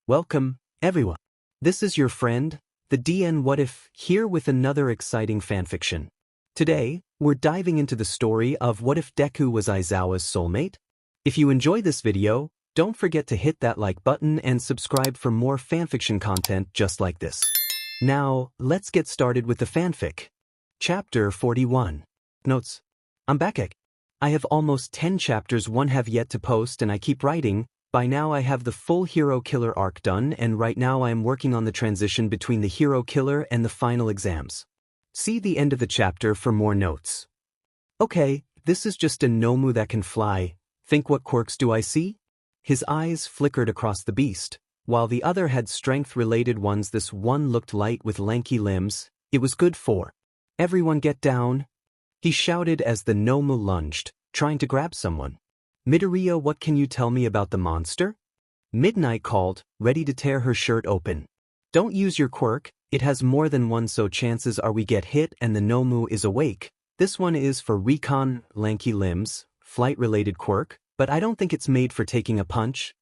Welcome, everyone. This is your friend, the DN What If, here with another exciting fanfiction. Today, we're diving into the story of what if Deku was Aizawa's soulmate? If you enjoyed this video, don't forget to hit that like button and subscribe for more fanfiction content just like this. Now, let's get started with the fanfic. Chapter 41. Notes. I'm back. I have almost 10 chapters, one have yet to post, and I keep writing. By now I have the full hero killer arc done, and right now I am working on the transition between the hero killer and the final exams. See the end of the chapter for more notes. Okay, this is just a Nomu that can fly. Think, what quirks do I see? His eyes flickered across the beast. While the other had strength-related ones, this one looked light with lanky limbs. It was good for. Everyone get down, he shouted as the Nomu lunged, trying to grab someone. Midoriya, what can you tell me about the monster? Midnight called, ready to tear her shirt open. Don't use your quirk, it has more than one, so chances are we get hit and the Nomu is awake. This one is for recon, lanky limbs, flight-related quirk, but I don't think it's made for taking a punch.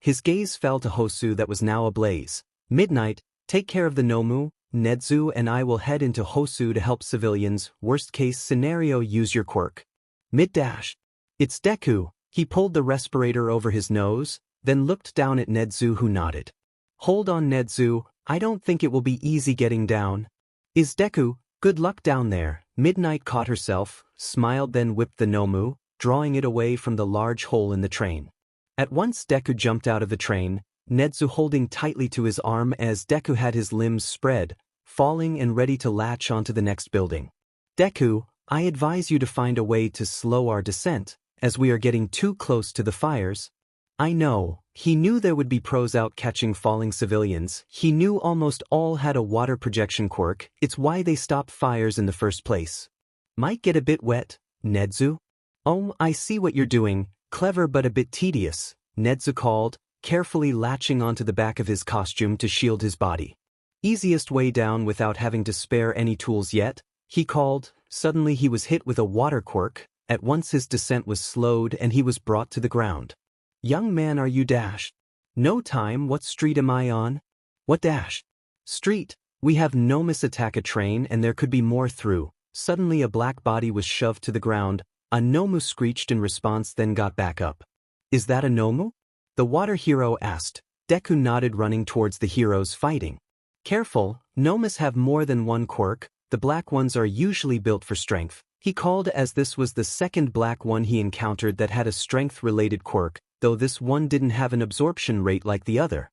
His gaze fell to Hosu that was now ablaze. Midnight, take care of the Nomu. Nedzu and I will head into Hosu to help civilians. Worst case scenario, use your quirk. Mid-dash. It's Deku. He pulled the respirator over his nose, then looked down at Nedzu, who nodded. Hold on, Nedzu, I don't think it will be easy getting down. Is Deku, good luck down there. Midnight caught herself, smiled, then whipped the Nomu, drawing it away from the large hole in the train. At once Deku jumped out of the train, Nedzu holding tightly to his arm as Deku had his limbs spread, falling and ready to latch onto the next building. Deku, I advise you to find a way to slow our descent, as we are getting too close to the fires. I know, he knew there would be pros out catching falling civilians. He knew almost all had a water projection quirk. It's why they stopped fires in the first place. Might get a bit wet, Nedzu. Oh, I see what you're doing, clever but a bit tedious, Nedzu called, carefully latching onto the back of his costume to shield his body. Easiest way down without having to spare any tools yet, he called. Suddenly he was hit with a water quirk. At once his descent was slowed and he was brought to the ground. Young man, are you dash? No time, what street am I on? What dash? Street, we have Nomus attack a train and there could be more through. Suddenly a black body was shoved to the ground. A Nomu screeched in response, then got back up. Is that a Nomu? The water hero asked. Deku nodded, running towards the heroes fighting. Careful, Nomus have more than one quirk. The black ones are usually built for strength, he called, as this was the second black one he encountered that had a strength-related quirk, though this one didn't have an absorption rate like the other.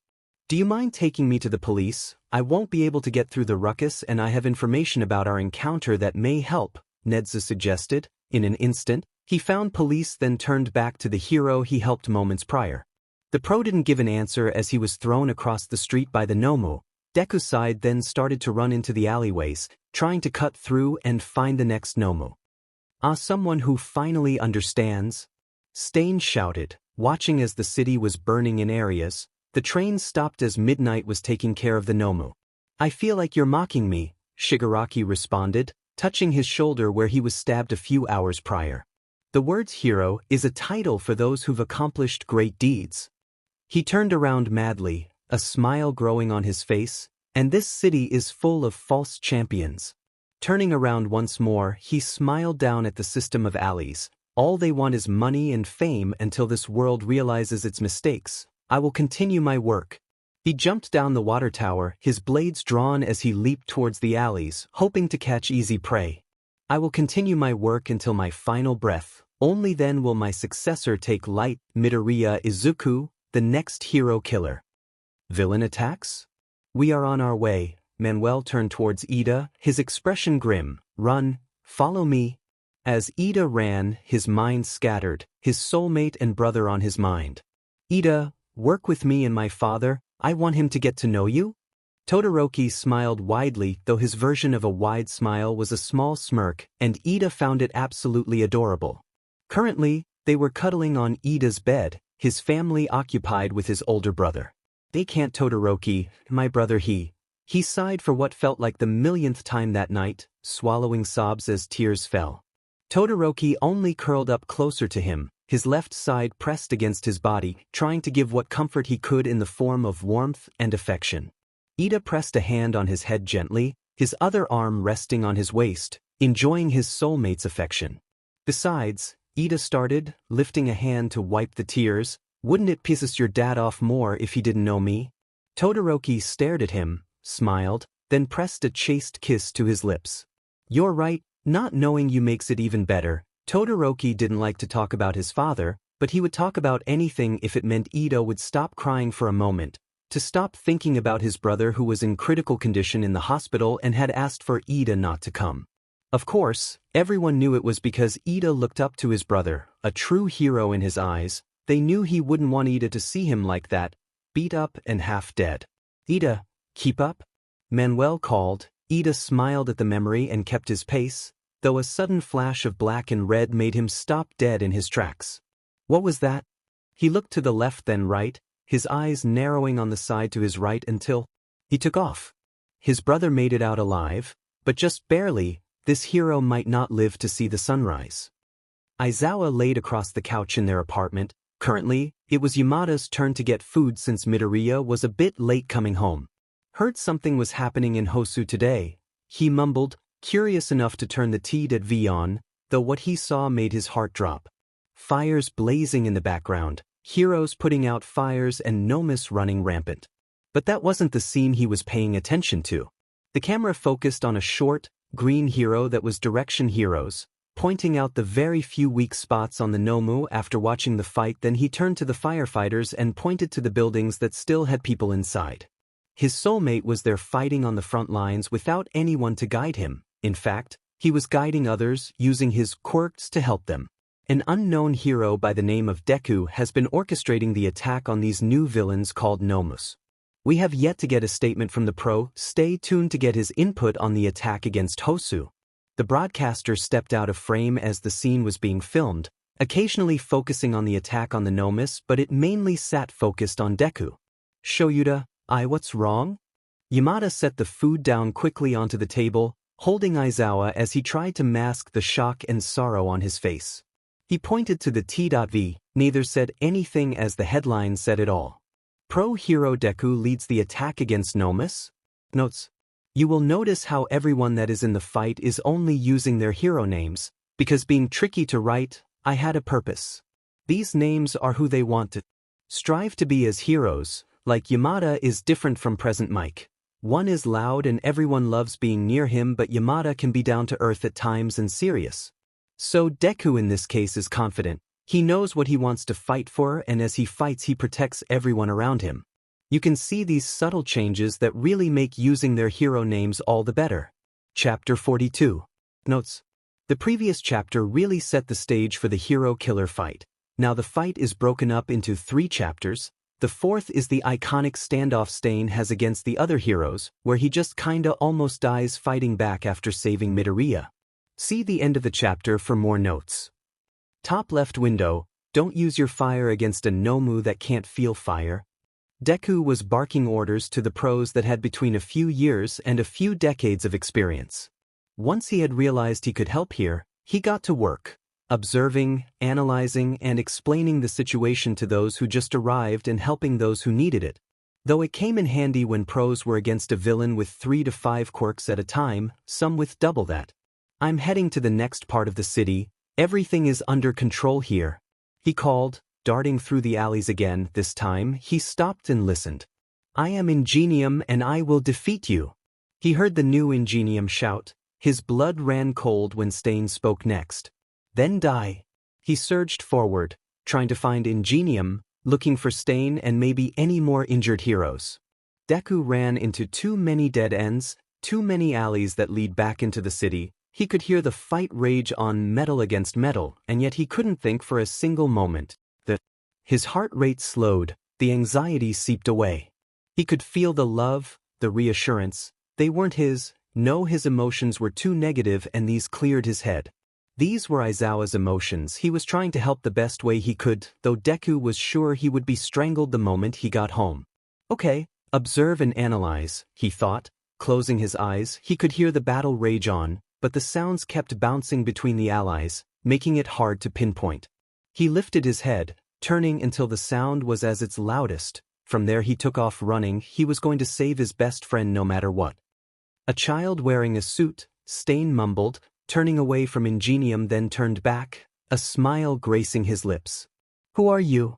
Do you mind taking me to the police? I won't be able to get through the ruckus and I have information about our encounter that may help, Nedzu suggested. In an instant, he found police, then turned back to the hero he helped moments prior. The pro didn't give an answer as he was thrown across the street by the Nomu. Deku sighed, then started to run into the alleyways, trying to cut through and find the next Nomu. Someone who finally understands? Stain shouted, watching as the city was burning in areas. The train stopped as Midnight was taking care of the Nomu. I feel like you're mocking me, Shigaraki responded, touching his shoulder where he was stabbed a few hours prior. The words hero is a title for those who've accomplished great deeds. He turned around madly, a smile growing on his face, and this city is full of false champions. Turning around once more, he smiled down at the system of alleys. All they want is money and fame until this world realizes its mistakes. I will continue my work. He jumped down the water tower, his blades drawn as he leaped towards the alleys, hoping to catch easy prey. I will continue my work until my final breath. Only then will my successor take light. Midoriya Izuku, the next hero killer. Villain attacks? We are on our way. Manuel turned towards Ida, his expression grim. Run, follow me. As Ida ran, his mind scattered, his soulmate and brother on his mind. Ida, work with me and my father, I want him to get to know you? Todoroki smiled widely, though his version of a wide smile was a small smirk, and Ida found it absolutely adorable. Currently, they were cuddling on Ida's bed, his family occupied with his older brother. They can't, Todoroki, my brother. He sighed for what felt like the millionth time that night, swallowing sobs as tears fell. Todoroki only curled up closer to him, his left side pressed against his body, trying to give what comfort he could in the form of warmth and affection. Ida pressed a hand on his head gently, his other arm resting on his waist, enjoying his soulmate's affection. Besides, Ida started, lifting a hand to wipe the tears, "Wouldn't it piss your dad off more if he didn't know me?" Todoroki stared at him, smiled, then pressed a chaste kiss to his lips. "You're right, not knowing you makes it even better." Todoroki didn't like to talk about his father, but he would talk about anything if it meant Ida would stop crying for a moment, to stop thinking about his brother who was in critical condition in the hospital and had asked for Ida not to come. Of course, everyone knew it was because Ida looked up to his brother, a true hero in his eyes. They knew he wouldn't want Ida to see him like that, beat up and half dead. "Ida, keep up?" Manuel called. Ida smiled at the memory and kept his pace, though a sudden flash of black and red made him stop dead in his tracks. What was that? He looked to the left then right, his eyes narrowing on the side to his right until he took off. His brother made it out alive, but just barely. This hero might not live to see the sunrise. Aizawa laid across the couch in their apartment. Currently, it was Yamada's turn to get food since Midoriya was a bit late coming home. Heard something was happening in Hosu today, he mumbled, curious enough to turn the TV on, though what he saw made his heart drop. Fires blazing in the background, heroes putting out fires and Nomus running rampant. But that wasn't the scene he was paying attention to. The camera focused on a short, green hero that was Direction Heroes, pointing out the very few weak spots on the Nomu. After watching the fight, then he turned to the firefighters and pointed to the buildings that still had people inside. His soulmate was there fighting on the front lines without anyone to guide him. In fact, he was guiding others, using his quirks to help them. An unknown hero by the name of Deku has been orchestrating the attack on these new villains called Nomus. We have yet to get a statement from the pro. Stay tuned to get his input on the attack against Hosu. The broadcaster stepped out of frame as the scene was being filmed, occasionally focusing on the attack on the Nomus, but it mainly sat focused on Deku. "Shoyuta, what's wrong?" Yamada set the food down quickly onto the table, holding Aizawa as he tried to mask the shock and sorrow on his face. He pointed to the T.V, neither said anything as the headline said it all. Pro-hero Deku leads the attack against Nomus. Notes: you will notice how everyone that is in the fight is only using their hero names, because being tricky to write, I had a purpose. These names are who they want to strive to be as heroes, like Yamada is different from present Mike. One is loud and everyone loves being near him, but Yamada can be down to earth at times and serious. So Deku in this case is confident. He knows what he wants to fight for, and as he fights he protects everyone around him. You can see these subtle changes that really make using their hero names all the better. Chapter 42. Notes: the previous chapter really set the stage for the hero-killer fight. Now the fight is broken up into 3 chapters. The 4th is the iconic standoff Stain has against the other heroes, where he just kinda almost dies fighting back after saving Midoriya. See the end of the chapter for more notes. Top left window, don't use your fire against a Nomu that can't feel fire. Deku was barking orders to the pros that had between a few years and a few decades of experience. Once he had realized he could help here, he got to work, observing, analyzing, and explaining the situation to those who just arrived and helping those who needed it. Though it came in handy when pros were against a villain with 3 to 5 quirks at a time, some with double that. I'm heading to the next part of the city. Everything is under control here, he called, darting through the alleys again. This time, he stopped and listened. I am Ingenium and I will defeat you. He heard the new Ingenium shout. His blood ran cold when Stain spoke next. Then die. He surged forward, trying to find Ingenium, looking for Stain and maybe any more injured heroes. Deku ran into too many dead ends, too many alleys that lead back into the city. He could hear the fight rage on metal against metal, and yet he couldn't think for a single moment. His heart rate slowed, the anxiety seeped away. He could feel the love, the reassurance. They weren't his. No, his emotions were too negative, and these cleared his head. These were Aizawa's emotions. He was trying to help the best way he could, though Deku was sure he would be strangled the moment he got home. Okay, observe and analyze, he thought. Closing his eyes, he could hear the battle rage on, but the sounds kept bouncing between the allies, making it hard to pinpoint. He lifted his head, turning until the sound was as its loudest. From there he took off running. He was going to save his best friend no matter what. A child wearing a suit, Stain mumbled, turning away from Ingenium, then turned back, a smile gracing his lips. Who are you?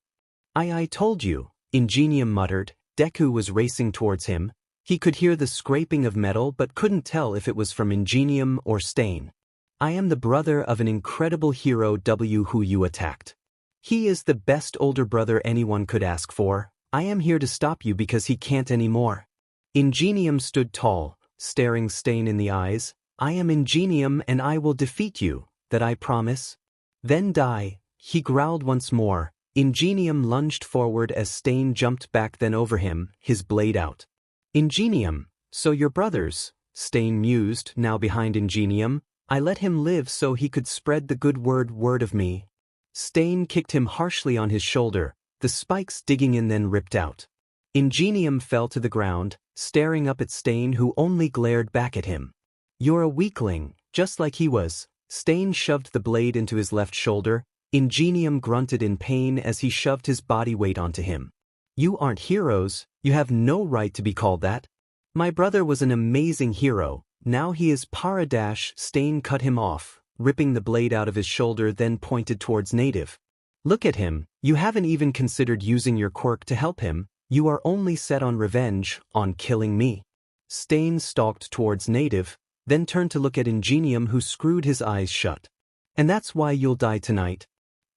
I told you, Ingenium muttered. Deku was racing towards him. He could hear the scraping of metal but couldn't tell if it was from Ingenium or Stain. I am the brother of an incredible hero who you attacked. He is the best older brother anyone could ask for. I am here to stop you because he can't anymore. Ingenium stood tall, staring Stain in the eyes. I am Ingenium and I will defeat you, that I promise. Then die, he growled once more. Ingenium lunged forward as Stain jumped back then over him, his blade out. Ingenium, so you're brothers, Stain mused, now behind Ingenium. I let him live so he could spread the good word of me. Stain kicked him harshly on his shoulder, the spikes digging in, then ripped out. Ingenium fell to the ground, staring up at Stain, who only glared back at him. You're a weakling, just like he was. Stain shoved the blade into his left shoulder. Ingenium grunted in pain as he shoved his body weight onto him. You aren't heroes, you have no right to be called that. My brother was an amazing hero, now he is Paradash. Stain cut him off, ripping the blade out of his shoulder, then pointed towards Native. Look at him, you haven't even considered using your quirk to help him, you are only set on revenge, on killing me. Stain stalked towards Native, then turned to look at Ingenium, who screwed his eyes shut. And that's why you'll die tonight.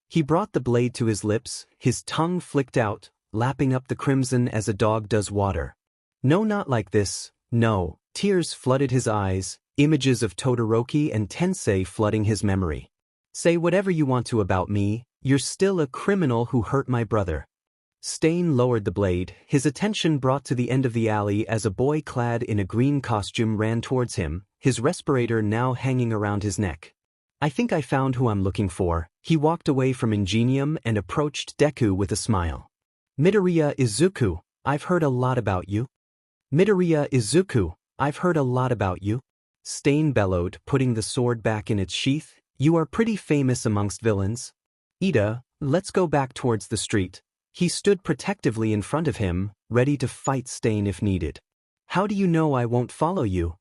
He brought the blade to his lips, his tongue flicked out, lapping up the crimson as a dog does water. No, not like this, no. Tears flooded his eyes, images of Todoroki and Tensei flooding his memory. Say whatever you want to about me, you're still a criminal who hurt my brother. Stain lowered the blade, his attention brought to the end of the alley as a boy clad in a green costume ran towards him, his respirator now hanging around his neck. I think I found who I'm looking for. He walked away from Ingenium and approached Deku with a smile. Midoriya Izuku, I've heard a lot about you. Midoriya Izuku, I've heard a lot about you. Stain bellowed, putting the sword back in its sheath. You are pretty famous amongst villains. Ida, let's go back towards the street. He stood protectively in front of him, ready to fight Stain if needed. How do you know I won't follow you?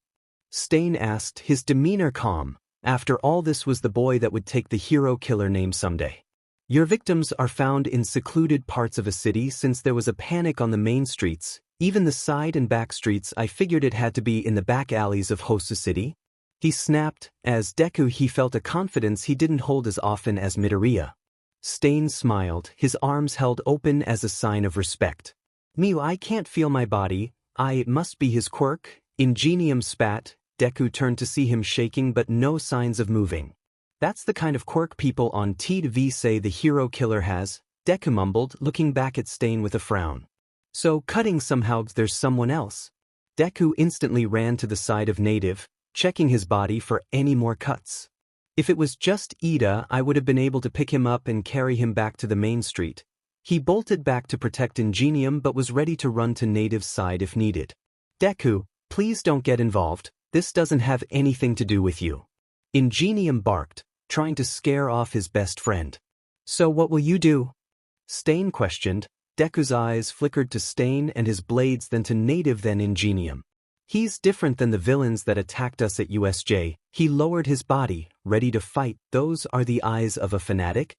Stain asked, his demeanor calm. After all, this was the boy that would take the hero killer name someday. Your victims are found in secluded parts of a city. Since there was a panic on the main streets, even the side and back streets, I figured it had to be in the back alleys of Hosu City. He snapped. As Deku, he felt a confidence he didn't hold as often as Midoriya. Stain smiled, his arms held open as a sign of respect. Miu, I can't feel my body. It must be his quirk. Ingenium spat. Deku turned to see him shaking but no signs of moving. That's the kind of quirk people on TV say the hero killer has, Deku mumbled, looking back at Stain with a frown. So cutting somehow, there's someone else. Deku instantly ran to the side of Native, checking his body for any more cuts. If it was just Ida, I would have been able to pick him up and carry him back to the main street. He bolted back to protect Ingenium but was ready to run to Native's side if needed. Deku, please don't get involved. This doesn't have anything to do with you. Ingenium barked, trying to scare off his best friend. So what will you do? Stain questioned. Deku's eyes flickered to Stain and his blades, then to Native, then Ingenium. He's different than the villains that attacked us at USJ. He lowered his body, ready to fight. Those are the eyes of a fanatic?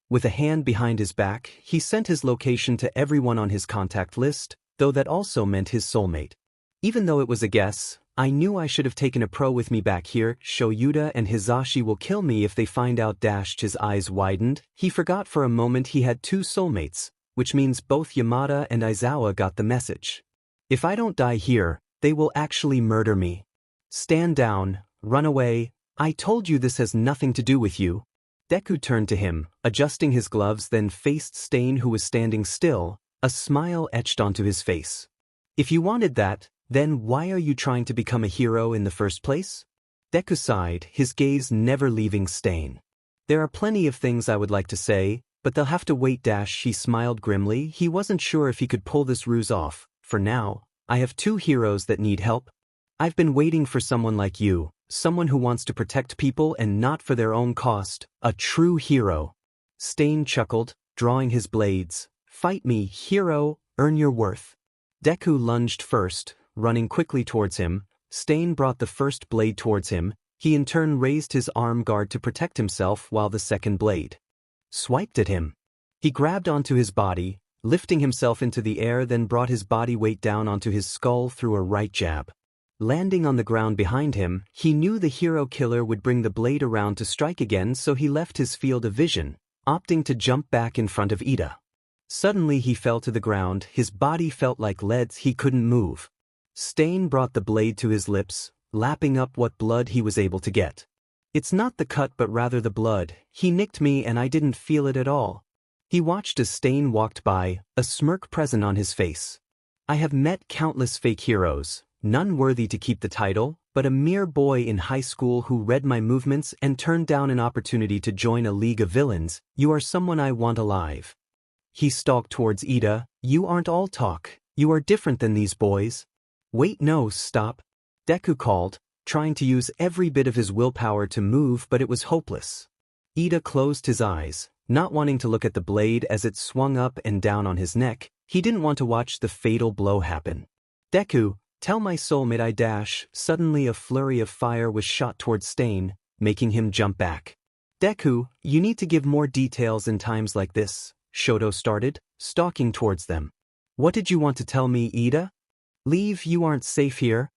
With a hand behind his back, he sent his location to everyone on his contact list, though that also meant his soulmate. Even though it was a guess, I knew I should have taken a pro with me back here. Shoyuda and Hizashi will kill me if they find out. His eyes widened. He forgot for a moment he had two soulmates, which means both Yamada and Aizawa got the message. If I don't die here, they will actually murder me. Stand down, run away. I told you this has nothing to do with you. Deku turned to him, adjusting his gloves, then faced Stain, who was standing still, a smile etched onto his face. If you wanted that, then why are you trying to become a hero in the first place? Deku sighed, his gaze never leaving Stain. There are plenty of things I would like to say, but they'll have to wait. He smiled grimly. He wasn't sure if he could pull this ruse off. For now, I have two heroes that need help. I've been waiting for someone like you, someone who wants to protect people and not for their own cost, a true hero. Stain chuckled, drawing his blades. Fight me, hero, earn your worth. Deku lunged first, running quickly towards him. Stain brought the first blade towards him. He in turn raised his arm guard to protect himself while the second blade swiped at him. He grabbed onto his body, lifting himself into the air, then brought his body weight down onto his skull through a right jab. Landing on the ground behind him, he knew the hero killer would bring the blade around to strike again, so he left his field of vision, opting to jump back in front of Ida. Suddenly he fell to the ground, his body felt like leads, he couldn't move. Stain brought the blade to his lips, lapping up what blood he was able to get. It's not the cut but rather the blood. He nicked me and I didn't feel it at all. He watched as Stain walked by, a smirk present on his face. I have met countless fake heroes, none worthy to keep the title, but a mere boy in high school who read my movements and turned down an opportunity to join a league of villains. You are someone I want alive. He stalked towards Ida. You aren't all talk. You are different than these boys. Wait, no, stop. Deku called, trying to use every bit of his willpower to move, but it was hopeless. Ida closed his eyes, not wanting to look at the blade as it swung up and down on his neck. He didn't want to watch the fatal blow happen. Deku, tell my soulmate I dash. Suddenly a flurry of fire was shot towards Stain, making him jump back. Deku, you need to give more details in times like this, Shoto started, stalking towards them. What did you want to tell me, Ida? Leave, you aren't safe here.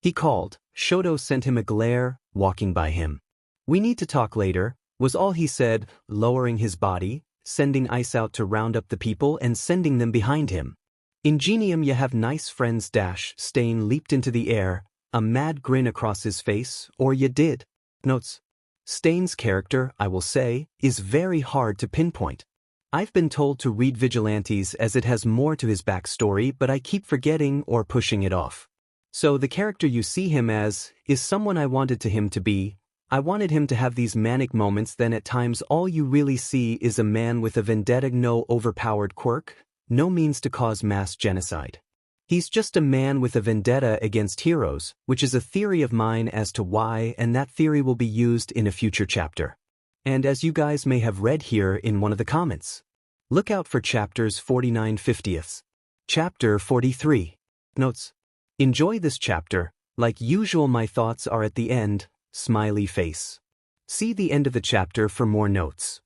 He called. Shoto sent him a glare, walking by him. We need to talk later, was all he said, lowering his body, sending ice out to round up the people and sending them behind him. Ingenium, you have nice friends dash. Stain leaped into the air, a mad grin across his face, or you did. Notes. Stain's character, I will say, is very hard to pinpoint. I've been told to read Vigilantes as it has more to his backstory, but I keep forgetting or pushing it off. So the character you see him as is someone I wanted him to be. I wanted him to have these manic moments, then at times all you really see is a man with a vendetta, no overpowered quirk, no means to cause mass genocide. He's just a man with a vendetta against heroes, which is a theory of mine as to why, and that theory will be used in a future chapter. And as you guys may have read here in one of the comments, look out for chapters 49/50. Chapter 43. Notes. Enjoy this chapter. Like usual, my thoughts are at the end, smiley face. See the end of the chapter for more notes.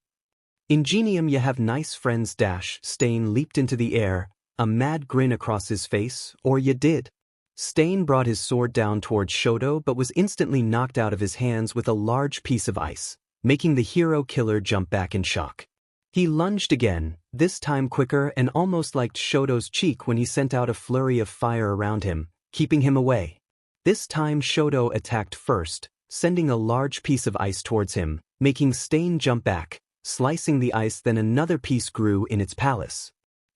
Ingenium, you have nice friends dash. Stain leaped into the air, a mad grin across his face, or you did. Stain brought his sword down towards Shoto but was instantly knocked out of his hands with a large piece of ice, making the hero killer jump back in shock. He lunged again, this time quicker, and almost liked Shoto's cheek when he sent out a flurry of fire around him, keeping him away. This time Shoto attacked first, sending a large piece of ice towards him, making Stain jump back, slicing the ice, then another piece grew in its palace.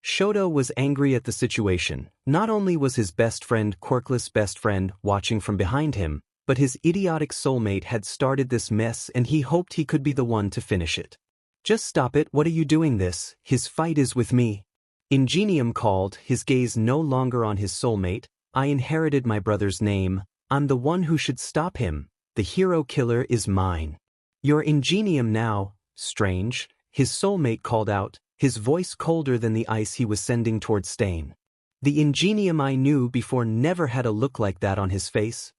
Shoto was angry at the situation. Not only was his best friend, quirkless best friend, watching from behind him, but his idiotic soulmate had started this mess and he hoped he could be the one to finish it. Just stop it, what are you doing this? His fight is with me. Ingenium called, his gaze no longer on his soulmate. I inherited my brother's name. I'm the one who should stop him. The hero killer is mine. You're Ingenium now, strange, his soulmate called out, his voice colder than the ice he was sending towards Stain. The Ingenium I knew before never had a look like that on his face.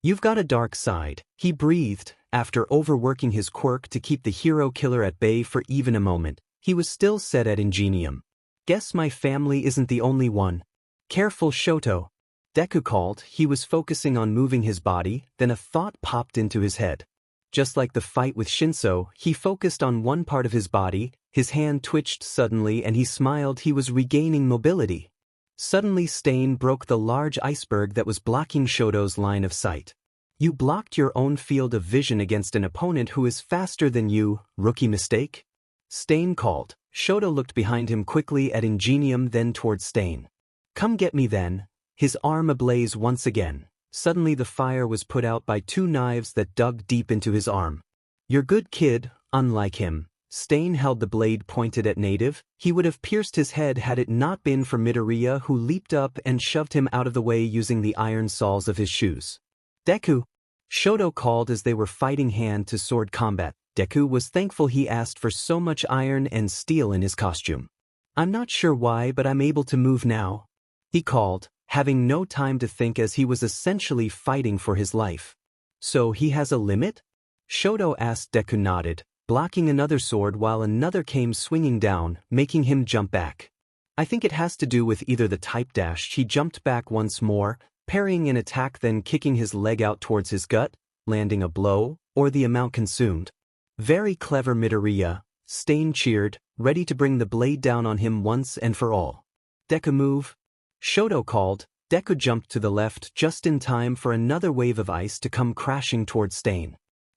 You've got a dark side, he breathed, after overworking his quirk to keep the hero killer at bay for even a moment. He was still set at Ingenium. Guess my family isn't the only one. Careful, Shoto. Deku called. He was focusing on moving his body, then a thought popped into his head. Just like the fight with Shinso, he focused on one part of his body, his hand twitched suddenly and he smiled. He was regaining mobility. Suddenly Stain broke the large iceberg that was blocking Shoto's line of sight. You blocked your own field of vision against an opponent who is faster than you, rookie mistake? Stain called. Shoto looked behind him quickly at Ingenium, then towards Stain. Come get me then. His arm ablaze once again. Suddenly the fire was put out by two knives that dug deep into his arm. You're good kid, unlike him. Stain held the blade pointed at Native. He would have pierced his head had it not been for Midoriya, who leaped up and shoved him out of the way using the iron soles of his shoes. Deku! Shoto called as they were fighting hand to sword combat. Deku was thankful he asked for so much iron and steel in his costume. I'm not sure why, but I'm able to move now, he called, having no time to think as he was essentially fighting for his life. So he has a limit? Shoto asked. Deku nodded, blocking another sword while another came swinging down, making him jump back. I think it has to do with either the type dash. He jumped back once more, parrying an attack then kicking his leg out towards his gut, landing a blow, or the amount consumed. Very clever, Midoriya, Stain cheered, ready to bring the blade down on him once and for all. Deku, move, Shoto called. Deku jumped to the left just in time for another wave of ice to come crashing towards Stain.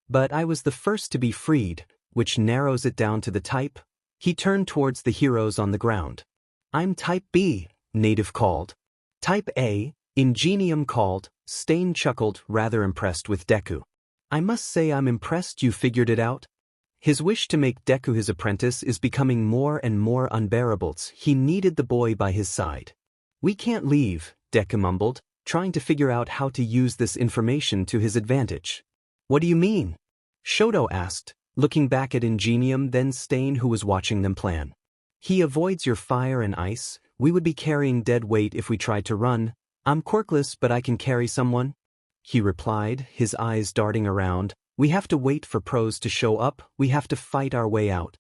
But I was the first to be freed, which narrows it down to the type. He turned towards the heroes on the ground. I'm Type B, Native called. Type A, Ingenium called. Stain chuckled, rather impressed with Deku. I must say I'm impressed you figured it out. His wish to make Deku his apprentice is becoming more and more unbearable. He needed the boy by his side. We can't leave, Deku mumbled, trying to figure out how to use this information to his advantage. What do you mean? Shoto asked, looking back at Ingenium then Stain who was watching them plan. He avoids your fire and ice. We would be carrying dead weight if we tried to run. I'm quirkless but I can carry someone, he replied, his eyes darting around. We have to wait for pros to show up, we have to fight our way out.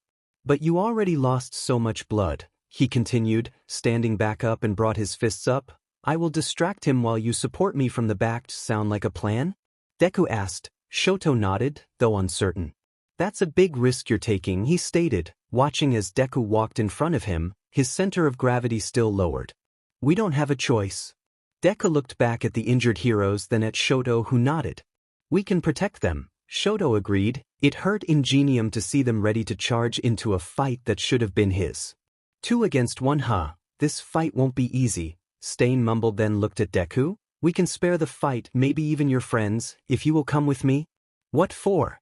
But you already lost so much blood, he continued, standing back up and brought his fists up. I will distract him while you support me from the back. Sound like a plan? Deku asked. Shoto nodded, though uncertain. That's a big risk you're taking, he stated, watching as Deku walked in front of him, his center of gravity still lowered. We don't have a choice. Deku looked back at the injured heroes then at Shoto who nodded. We can protect them, Shoto agreed. It hurt Ingenium to see them ready to charge into a fight that should have been his. 2 against 1, huh? This fight won't be easy, Stain mumbled then looked at Deku. We can spare the fight, maybe even your friends, if you will come with me. What for?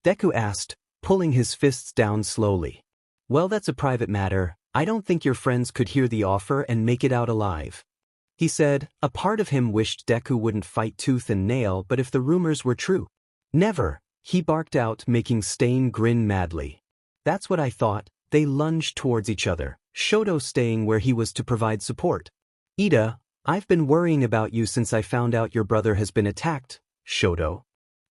Deku asked, pulling his fists down slowly. Well, that's a private matter. I don't think your friends could hear the offer and make it out alive, he said. A part of him wished Deku wouldn't fight tooth and nail, but if the rumors were true. Never, he barked out, making Stain grin madly. That's what I thought. They lunged towards each other, Shoto staying where he was to provide support. Ida, I've been worrying about you since I found out your brother has been attacked, Shoto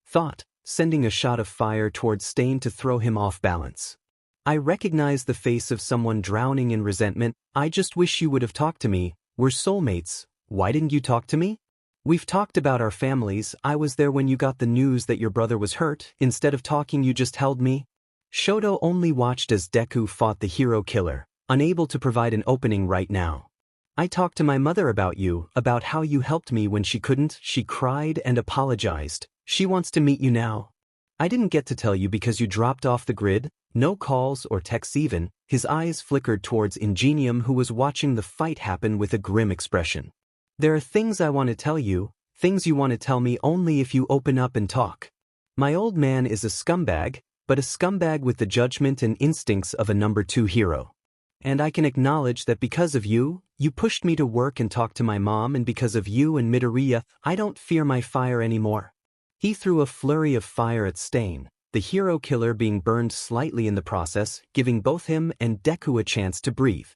thought, sending a shot of fire towards Stain to throw him off balance. I recognize the face of someone drowning in resentment. I just wish you would have talked to me. We're soulmates. Why didn't you talk to me? We've talked about our families. I was there when you got the news that your brother was hurt. Instead of talking, you just held me. Shoto only watched as Deku fought the hero killer, unable to provide an opening right now. I talked to my mother about you, about how you helped me when she couldn't. She cried and apologized. She wants to meet you now. I didn't get to tell you because you dropped off the grid. No calls or texts even. His eyes flickered towards Ingenium who was watching the fight happen with a grim expression. There are things I want to tell you, things you want to tell me only if you open up and talk. My old man is a scumbag, but a scumbag with the judgment and instincts of a number 2 hero. And I can acknowledge that because of you, you pushed me to work and talk to my mom, and because of you and Midoriya, I don't fear my fire anymore. He threw a flurry of fire at Stain, the hero killer being burned slightly in the process, giving both him and Deku a chance to breathe.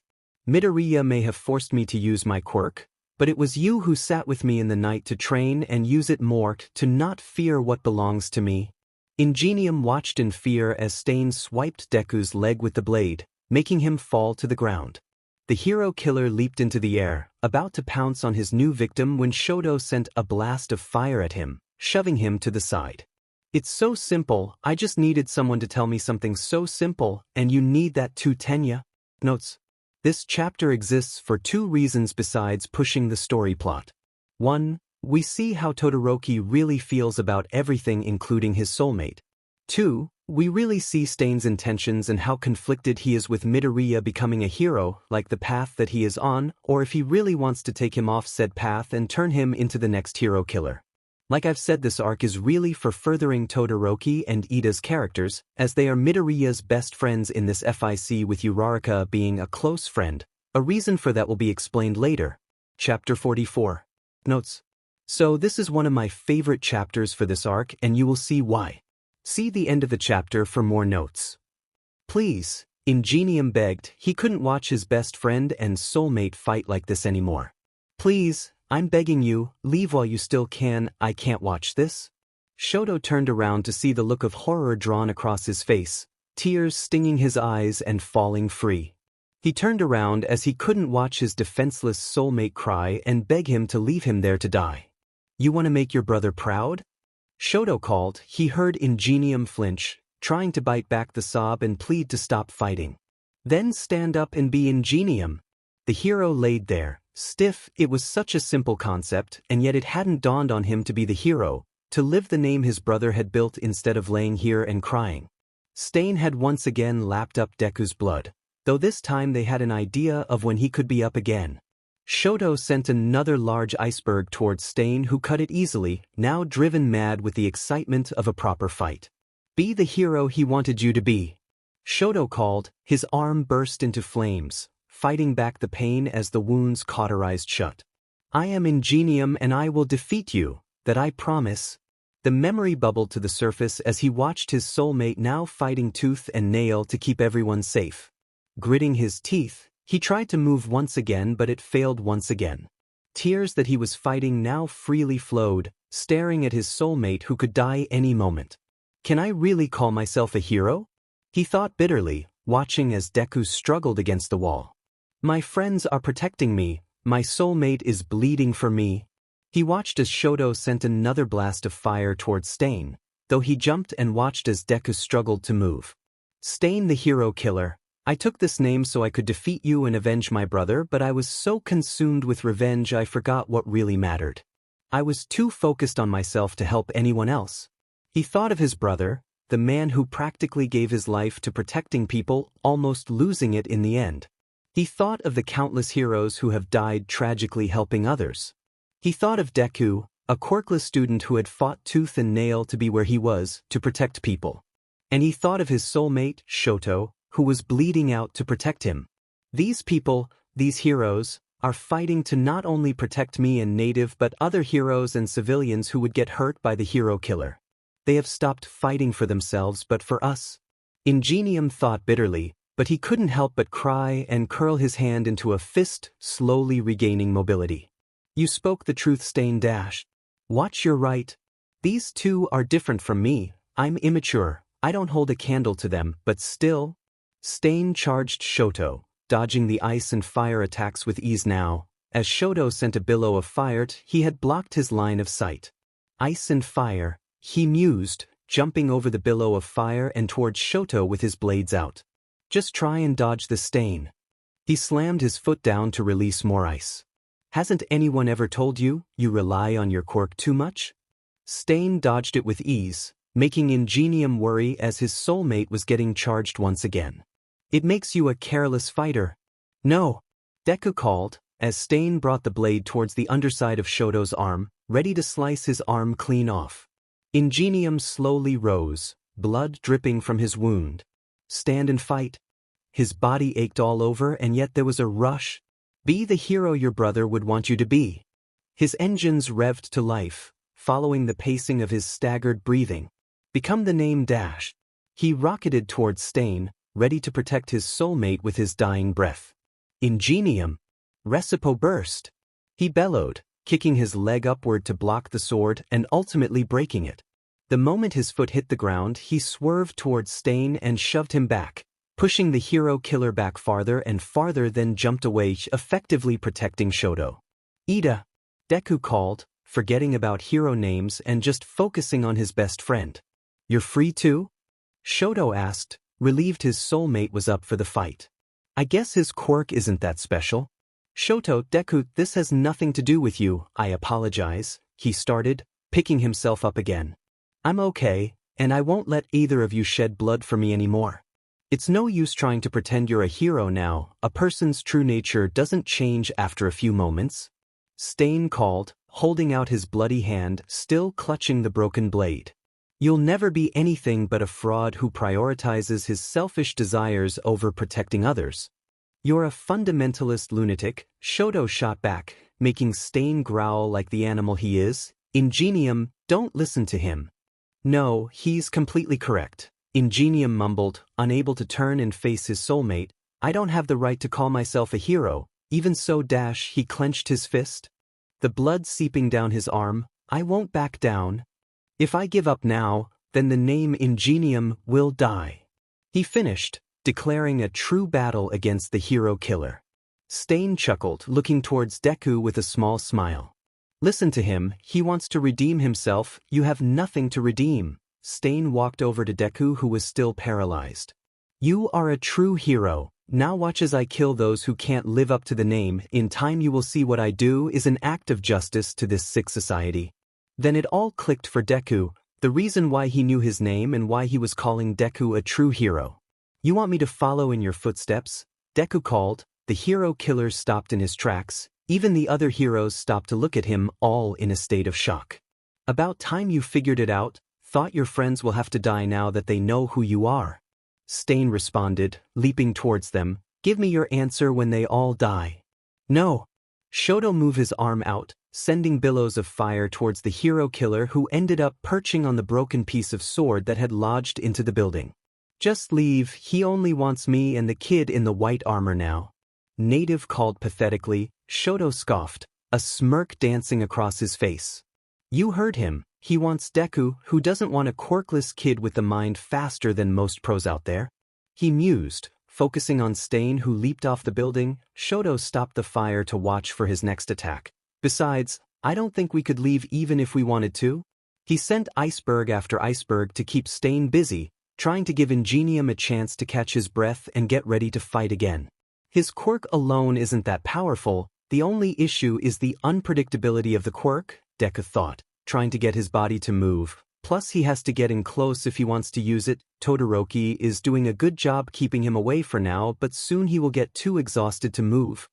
Midoriya may have forced me to use my quirk, but it was you who sat with me in the night to train and use it more to not fear what belongs to me. Ingenium watched in fear as Stain swiped Deku's leg with the blade, making him fall to the ground. The hero killer leaped into the air, about to pounce on his new victim when Shoto sent a blast of fire at him, shoving him to the side. It's so simple. I just needed someone to tell me something so simple, and you need that too, Tenya. Notes. This chapter exists for 2 reasons besides pushing the story plot. 1. We see how Todoroki really feels about everything including his soulmate. 2. We really see Stain's intentions and how conflicted he is with Midoriya becoming a hero, like the path that he is on, or if he really wants to take him off said path and turn him into the next hero killer. Like I've said, this arc is really for furthering Todoroki and Ida's characters, as they are Midoriya's best friends in this FIC, with Uraraka being a close friend. A reason for that will be explained later. Chapter 44. Notes. So this is one of my favorite chapters for this arc, and you will see why. See the end of the chapter for more notes. Please, Ingenium begged. He couldn't watch his best friend and soulmate fight like this anymore. Please, I'm begging you, leave while you still can. I can't watch this. Shoto turned around to see the look of horror drawn across his face, tears stinging his eyes and falling free. He turned around as he couldn't watch his defenseless soulmate cry and beg him to leave him there to die. You want to make your brother proud? Shoto called. He heard Ingenium flinch, trying to bite back the sob and plead to stop fighting. Then stand up and be Ingenium. The hero laid there, stiff. It was such a simple concept, and yet it hadn't dawned on him to be the hero, to live the name his brother had built instead of laying here and crying. Stain had once again lapped up Deku's blood, though this time they had an idea of when he could be up again. Shoto sent another large iceberg towards Stain, who cut it easily, now driven mad with the excitement of a proper fight. Be the hero he wanted you to be. Shoto called. His arm burst into flames, fighting back the pain as the wounds cauterized shut. I am Ingenium and I will defeat you, that I promise. The memory bubbled to the surface as he watched his soulmate now fighting tooth and nail to keep everyone safe. Gritting his teeth, he tried to move once again, but it failed once again. Tears that he was fighting now freely flowed, staring at his soulmate who could die any moment. Can I really call myself a hero? He thought bitterly, watching as Deku struggled against the wall. My friends are protecting me, my soulmate is bleeding for me. He watched as Shoto sent another blast of fire towards Stain, though he jumped and watched as Deku struggled to move. Stain the hero killer. I took this name so I could defeat you and avenge my brother, but I was so consumed with revenge I forgot what really mattered. I was too focused on myself to help anyone else. He thought of his brother, the man who practically gave his life to protecting people, almost losing it in the end. He thought of the countless heroes who have died tragically helping others. He thought of Deku, a quirkless student who had fought tooth and nail to be where he was, to protect people. And he thought of his soulmate, Shoto, who was bleeding out to protect him. These people, these heroes, are fighting to not only protect me and native but other heroes and civilians who would get hurt by the hero killer. They have stopped fighting for themselves but for us. Ingenium thought bitterly, but he couldn't help but cry and curl his hand into a fist, slowly regaining mobility. You spoke the truth, Stain dash. Watch your right. These two are different from me. I'm immature. I don't hold a candle to them, but still. Stain charged Shoto, dodging the ice and fire attacks with ease now. As Shoto sent a billow of fire, he had blocked his line of sight. Ice and fire, he mused, jumping over the billow of fire and towards Shoto with his blades out. Just try and dodge the Stain. He slammed his foot down to release more ice. Hasn't anyone ever told you, you rely on your quirk too much? Stain dodged it with ease, making Ingenium worry as his soulmate was getting charged once again. It makes you a careless fighter. No. Deku called, as Stain brought the blade towards the underside of Shoto's arm, ready to slice his arm clean off. Ingenium slowly rose, blood dripping from his wound. Stand and fight. His body ached all over and yet there was a rush. Be the hero your brother would want you to be. His engines revved to life, following the pacing of his staggered breathing. Become the name dash. He rocketed towards Stain, ready to protect his soulmate with his dying breath. Ingenium. Recipo burst. He bellowed, kicking his leg upward to block the sword and ultimately breaking it. The moment his foot hit the ground, he swerved towards Stain and shoved him back, pushing the hero killer back farther and farther, then jumped away, effectively protecting Shoto. Ida. Deku called, forgetting about hero names and just focusing on his best friend. You're free too? Shoto asked, relieved his soulmate was up for the fight. I guess his quirk isn't that special. Shoto, Deku, this has nothing to do with you, I apologize, he started, picking himself up again. I'm okay, and I won't let either of you shed blood for me anymore. It's no use trying to pretend you're a hero now, a person's true nature doesn't change after a few moments. Stain called, holding out his bloody hand, still clutching the broken blade. You'll never be anything but a fraud who prioritizes his selfish desires over protecting others. You're a fundamentalist lunatic, Shoto shot back, making Stain growl like the animal he is. Ingenium, don't listen to him. No, he's completely correct. Ingenium mumbled, unable to turn and face his soulmate. I don't have the right to call myself a hero. Even so, he clenched his fist. The blood seeping down his arm. I won't back down. If I give up now, then the name Ingenium will die. He finished, declaring a true battle against the hero killer. Stain chuckled, looking towards Deku with a small smile. Listen to him, he wants to redeem himself. You have nothing to redeem. Stain walked over to Deku, who was still paralyzed. You are a true hero. Now watch as I kill those who can't live up to the name. In time you will see what I do is an act of justice to this sick society. Then it all clicked for Deku, the reason why he knew his name and why he was calling Deku a true hero. You want me to follow in your footsteps? Deku called. The hero killer stopped in his tracks. Even the other heroes stopped to look at him, all in a state of shock. About time you figured it out. Thought your friends will have to die now that they know who you are. Stain responded, leaping towards them. Give me your answer when they all die. No. Shoto moved his arm out, sending billows of fire towards the hero killer, who ended up perching on the broken piece of sword that had lodged into the building. Just leave, he only wants me and the kid in the white armor now. Native called pathetically. Shoto scoffed, a smirk dancing across his face. You heard him. He wants Deku, who doesn't want a quirkless kid with the mind faster than most pros out there. He mused, focusing on Stain, who leaped off the building. Shoto stopped the fire to watch for his next attack. Besides, I don't think we could leave even if we wanted to. He sent iceberg after iceberg to keep Stain busy, trying to give Ingenium a chance to catch his breath and get ready to fight again. His quirk alone isn't that powerful. The only issue is the unpredictability of the quirk, Deku thought, trying to get his body to move. Plus he has to get in close if he wants to use it. Todoroki is doing a good job keeping him away for now, but soon he will get too exhausted to move.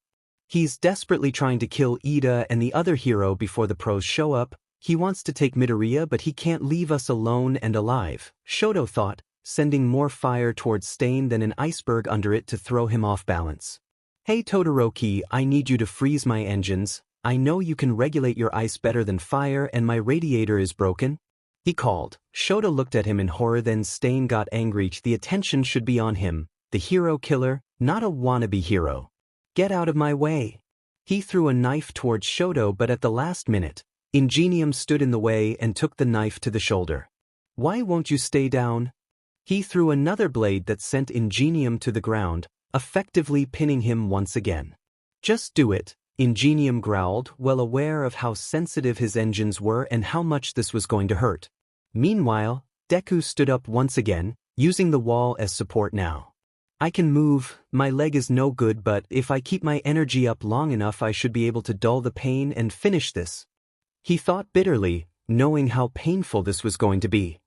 He's desperately trying to kill Ida and the other hero before the pros show up. He wants to take Midoriya, but he can't leave us alone and alive, Shoto thought, sending more fire towards Stain than an iceberg under it to throw him off balance. Hey Todoroki, I need you to freeze my engines. I know you can regulate your ice better than fire and my radiator is broken. He called. Shoto looked at him in horror, then Stain got angry. The attention should be on him, the hero killer, not a wannabe hero. Get out of my way. He threw a knife towards Shoto, but at the last minute, Ingenium stood in the way and took the knife to the shoulder. Why won't you stay down? He threw another blade that sent Ingenium to the ground, effectively pinning him once again. Just do it, Ingenium growled, well aware of how sensitive his engines were and how much this was going to hurt. Meanwhile, Deku stood up once again, using the wall as support now. I can move, my leg is no good, but if I keep my energy up long enough I should be able to dull the pain and finish this. He thought bitterly, knowing how painful this was going to be.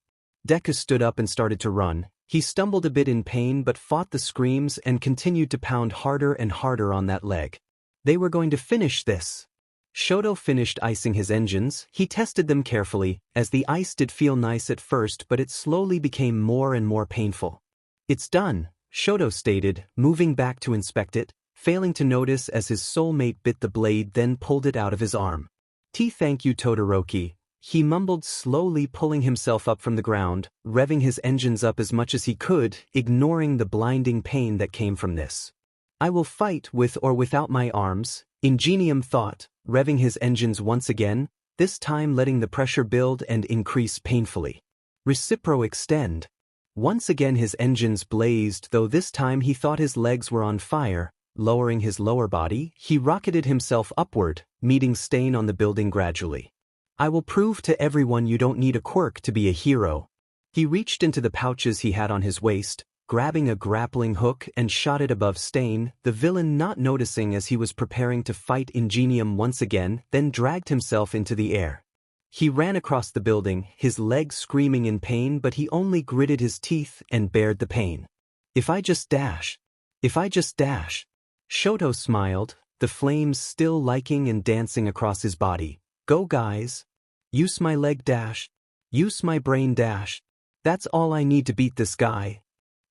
Deku stood up and started to run. He stumbled a bit in pain but fought the screams and continued to pound harder and harder on that leg. They were going to finish this. Shoto finished icing his engines. He tested them carefully, as the ice did feel nice at first, but it slowly became more and more painful. It's done, Shoto stated, moving back to inspect it, failing to notice as his soulmate bit the blade then pulled it out of his arm. Thank you Todoroki, he mumbled, slowly pulling himself up from the ground, revving his engines up as much as he could, ignoring the blinding pain that came from this. I will fight with or without my arms, Ingenium thought, revving his engines once again, this time letting the pressure build and increase painfully. Recipro extend. Once again his engines blazed, though this time he thought his legs were on fire. Lowering his lower body, he rocketed himself upward, meeting Stain on the building gradually. I will prove to everyone you don't need a quirk to be a hero. He reached into the pouches he had on his waist, grabbing a grappling hook and shot it above Stain, the villain not noticing as he was preparing to fight Ingenium once again, then dragged himself into the air. He ran across the building, his legs screaming in pain, but he only gritted his teeth and bared the pain. If I just dash. Shoto smiled, the flames still liking and dancing across his body. Go guys. Use my leg dash. Use my brain dash. That's all I need to beat this guy.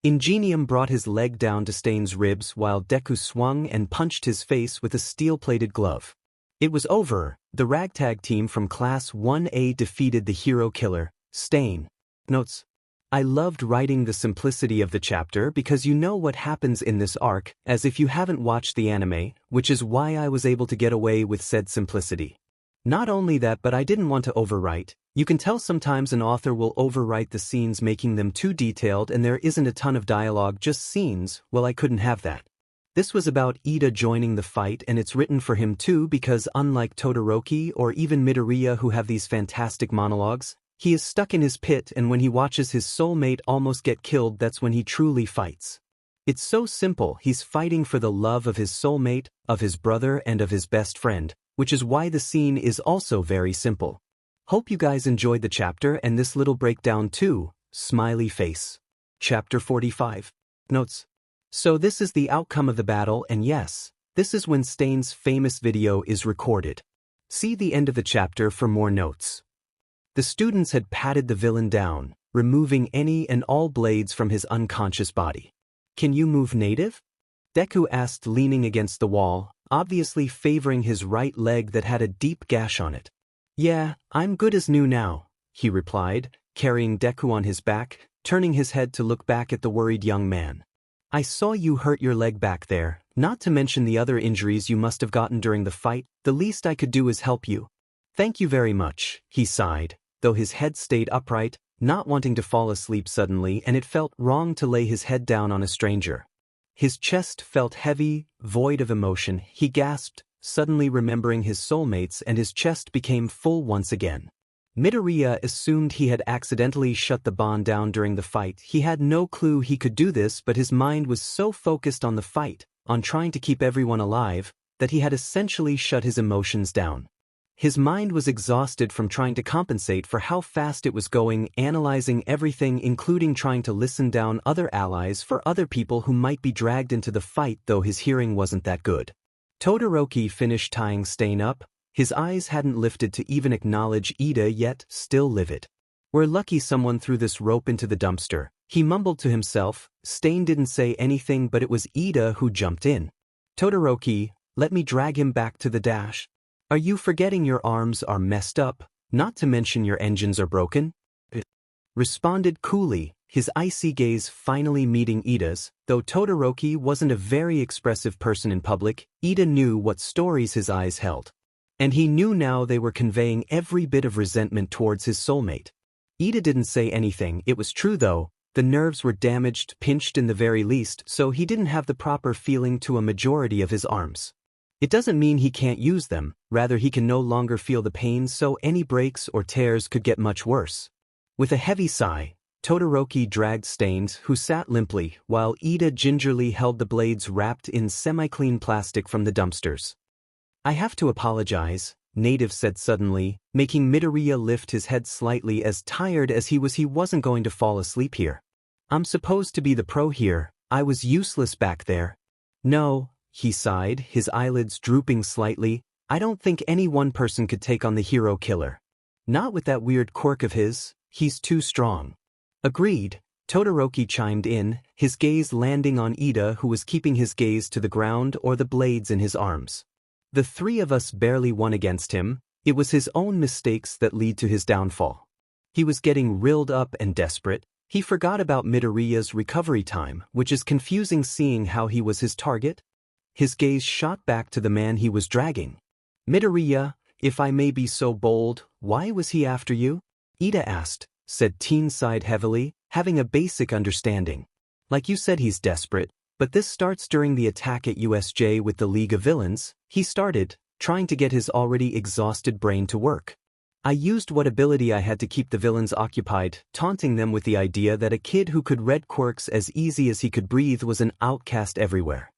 Ingenium brought his leg down to Stain's ribs while Deku swung and punched his face with a steel-plated glove. It was over. The ragtag team from Class 1A defeated the hero killer, Stain. Notes. I loved writing the simplicity of the chapter because you know what happens in this arc, as if you haven't watched the anime, which is why I was able to get away with said simplicity. Not only that, but I didn't want to overwrite. You can tell sometimes an author will overwrite the scenes, making them too detailed and there isn't a ton of dialogue, just scenes. Well, I couldn't have that. This was about Ida joining the fight, and it's written for him too because unlike Todoroki or even Midoriya who have these fantastic monologues, he is stuck in his pit, and when he watches his soulmate almost get killed, that's when he truly fights. It's so simple. He's fighting for the love of his soulmate, of his brother, and of his best friend, which is why the scene is also very simple. Hope you guys enjoyed the chapter and this little breakdown too. Smiley face. Chapter 45. Notes. So this is the outcome of the battle, and yes, this is when Stain's famous video is recorded. See the end of the chapter for more notes. The students had patted the villain down, removing any and all blades from his unconscious body. Can you move, native? Deku asked, leaning against the wall, obviously favoring his right leg that had a deep gash on it. Yeah, I'm good as new now, he replied, carrying Deku on his back, turning his head to look back at the worried young man. I saw you hurt your leg back there, not to mention the other injuries you must have gotten during the fight. The least I could do is help you. Thank you very much, he sighed, though his head stayed upright, not wanting to fall asleep suddenly, and it felt wrong to lay his head down on a stranger. His chest felt heavy, void of emotion. He gasped, suddenly remembering his soulmates, and his chest became full once again. Midoriya assumed he had accidentally shut the bond down during the fight. He had no clue he could do this, but his mind was so focused on the fight, on trying to keep everyone alive, that he had essentially shut his emotions down. His mind was exhausted from trying to compensate for how fast it was going, analyzing everything, including trying to listen down other allies for other people who might be dragged into the fight, though his hearing wasn't that good. Todoroki finished tying Stain up. His eyes hadn't lifted to even acknowledge Ida yet, still livid. We're lucky someone threw this rope into the dumpster, he mumbled to himself. Stain didn't say anything, but it was Ida who jumped in. Todoroki, let me drag him back to the dash. Are you forgetting your arms are messed up, not to mention your engines are broken? Responded coolly, his icy gaze finally meeting Ida's. Though Todoroki wasn't a very expressive person in public, Ida knew what stories his eyes held. And he knew now they were conveying every bit of resentment towards his soulmate. Ida didn't say anything. It was true though, the nerves were damaged, pinched in the very least, so he didn't have the proper feeling to a majority of his arms. It doesn't mean he can't use them, rather he can no longer feel the pain, so any breaks or tears could get much worse. With a heavy sigh, Todoroki dragged Stains, who sat limply, while Ida gingerly held the blades wrapped in semi-clean plastic from the dumpsters. I have to apologize, Native said suddenly, making Midoriya lift his head slightly. As tired as he wasn't going to fall asleep here. I'm supposed to be the pro here, I was useless back there. No, he sighed, his eyelids drooping slightly, I don't think any one person could take on the hero killer. Not with that weird quirk of his, he's too strong. Agreed, Todoroki chimed in, his gaze landing on Ida, who was keeping his gaze to the ground or the blades in his arms. The three of us barely won against him. It was his own mistakes that lead to his downfall. He was getting riled up and desperate. He forgot about Midoriya's recovery time, which is confusing seeing how he was his target. His gaze shot back to the man he was dragging. Midoriya, if I may be so bold, why was he after you? Ida asked, said Teen sighed heavily, having a basic understanding. Like you said, he's desperate, but this starts during the attack at USJ with the League of Villains. He started, trying to get his already exhausted brain to work. I used what ability I had to keep the villains occupied, taunting them with the idea that a kid who could read quirks as easy as he could breathe was an outcast everywhere.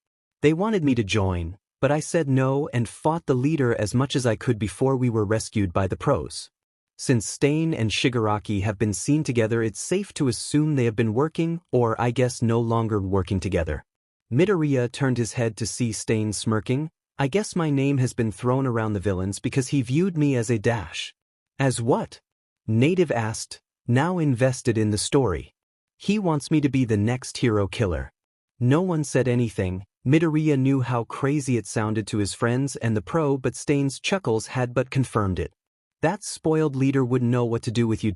They wanted me to join, but I said no and fought the leader as much as I could before we were rescued by the pros. Since Stain and Shigaraki have been seen together, it's safe to assume they have been working, or I guess no longer working together. Midoriya turned his head to see Stain smirking. I guess my name has been thrown around the villains because he viewed me as a dash. As what? Native asked, now invested in the story. He wants me to be the next hero killer. No one said anything. Midoriya knew how crazy it sounded to his friends and the pro, but Stain's chuckles had but confirmed it. That spoiled leader wouldn't know what to do with you.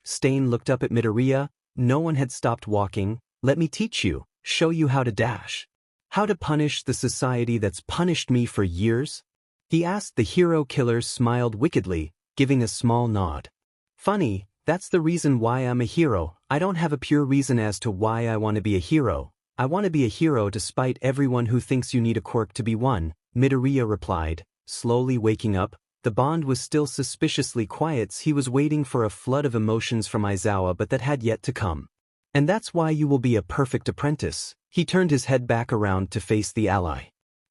Stain looked up at Midoriya. No one had stopped walking. Let me teach you, show you how to dash. How to punish the society that's punished me for years? He asked. The hero killer smiled wickedly, giving a small nod. Funny, that's the reason why I'm a hero. I don't have a pure reason as to why I want to be a hero. I want to be a hero despite everyone who thinks you need a quirk to be one, Midoriya replied, slowly waking up. The bond was still suspiciously quiet. He was waiting for a flood of emotions from Aizawa, but that had yet to come. And that's why you will be a perfect apprentice. He turned his head back around to face the ally.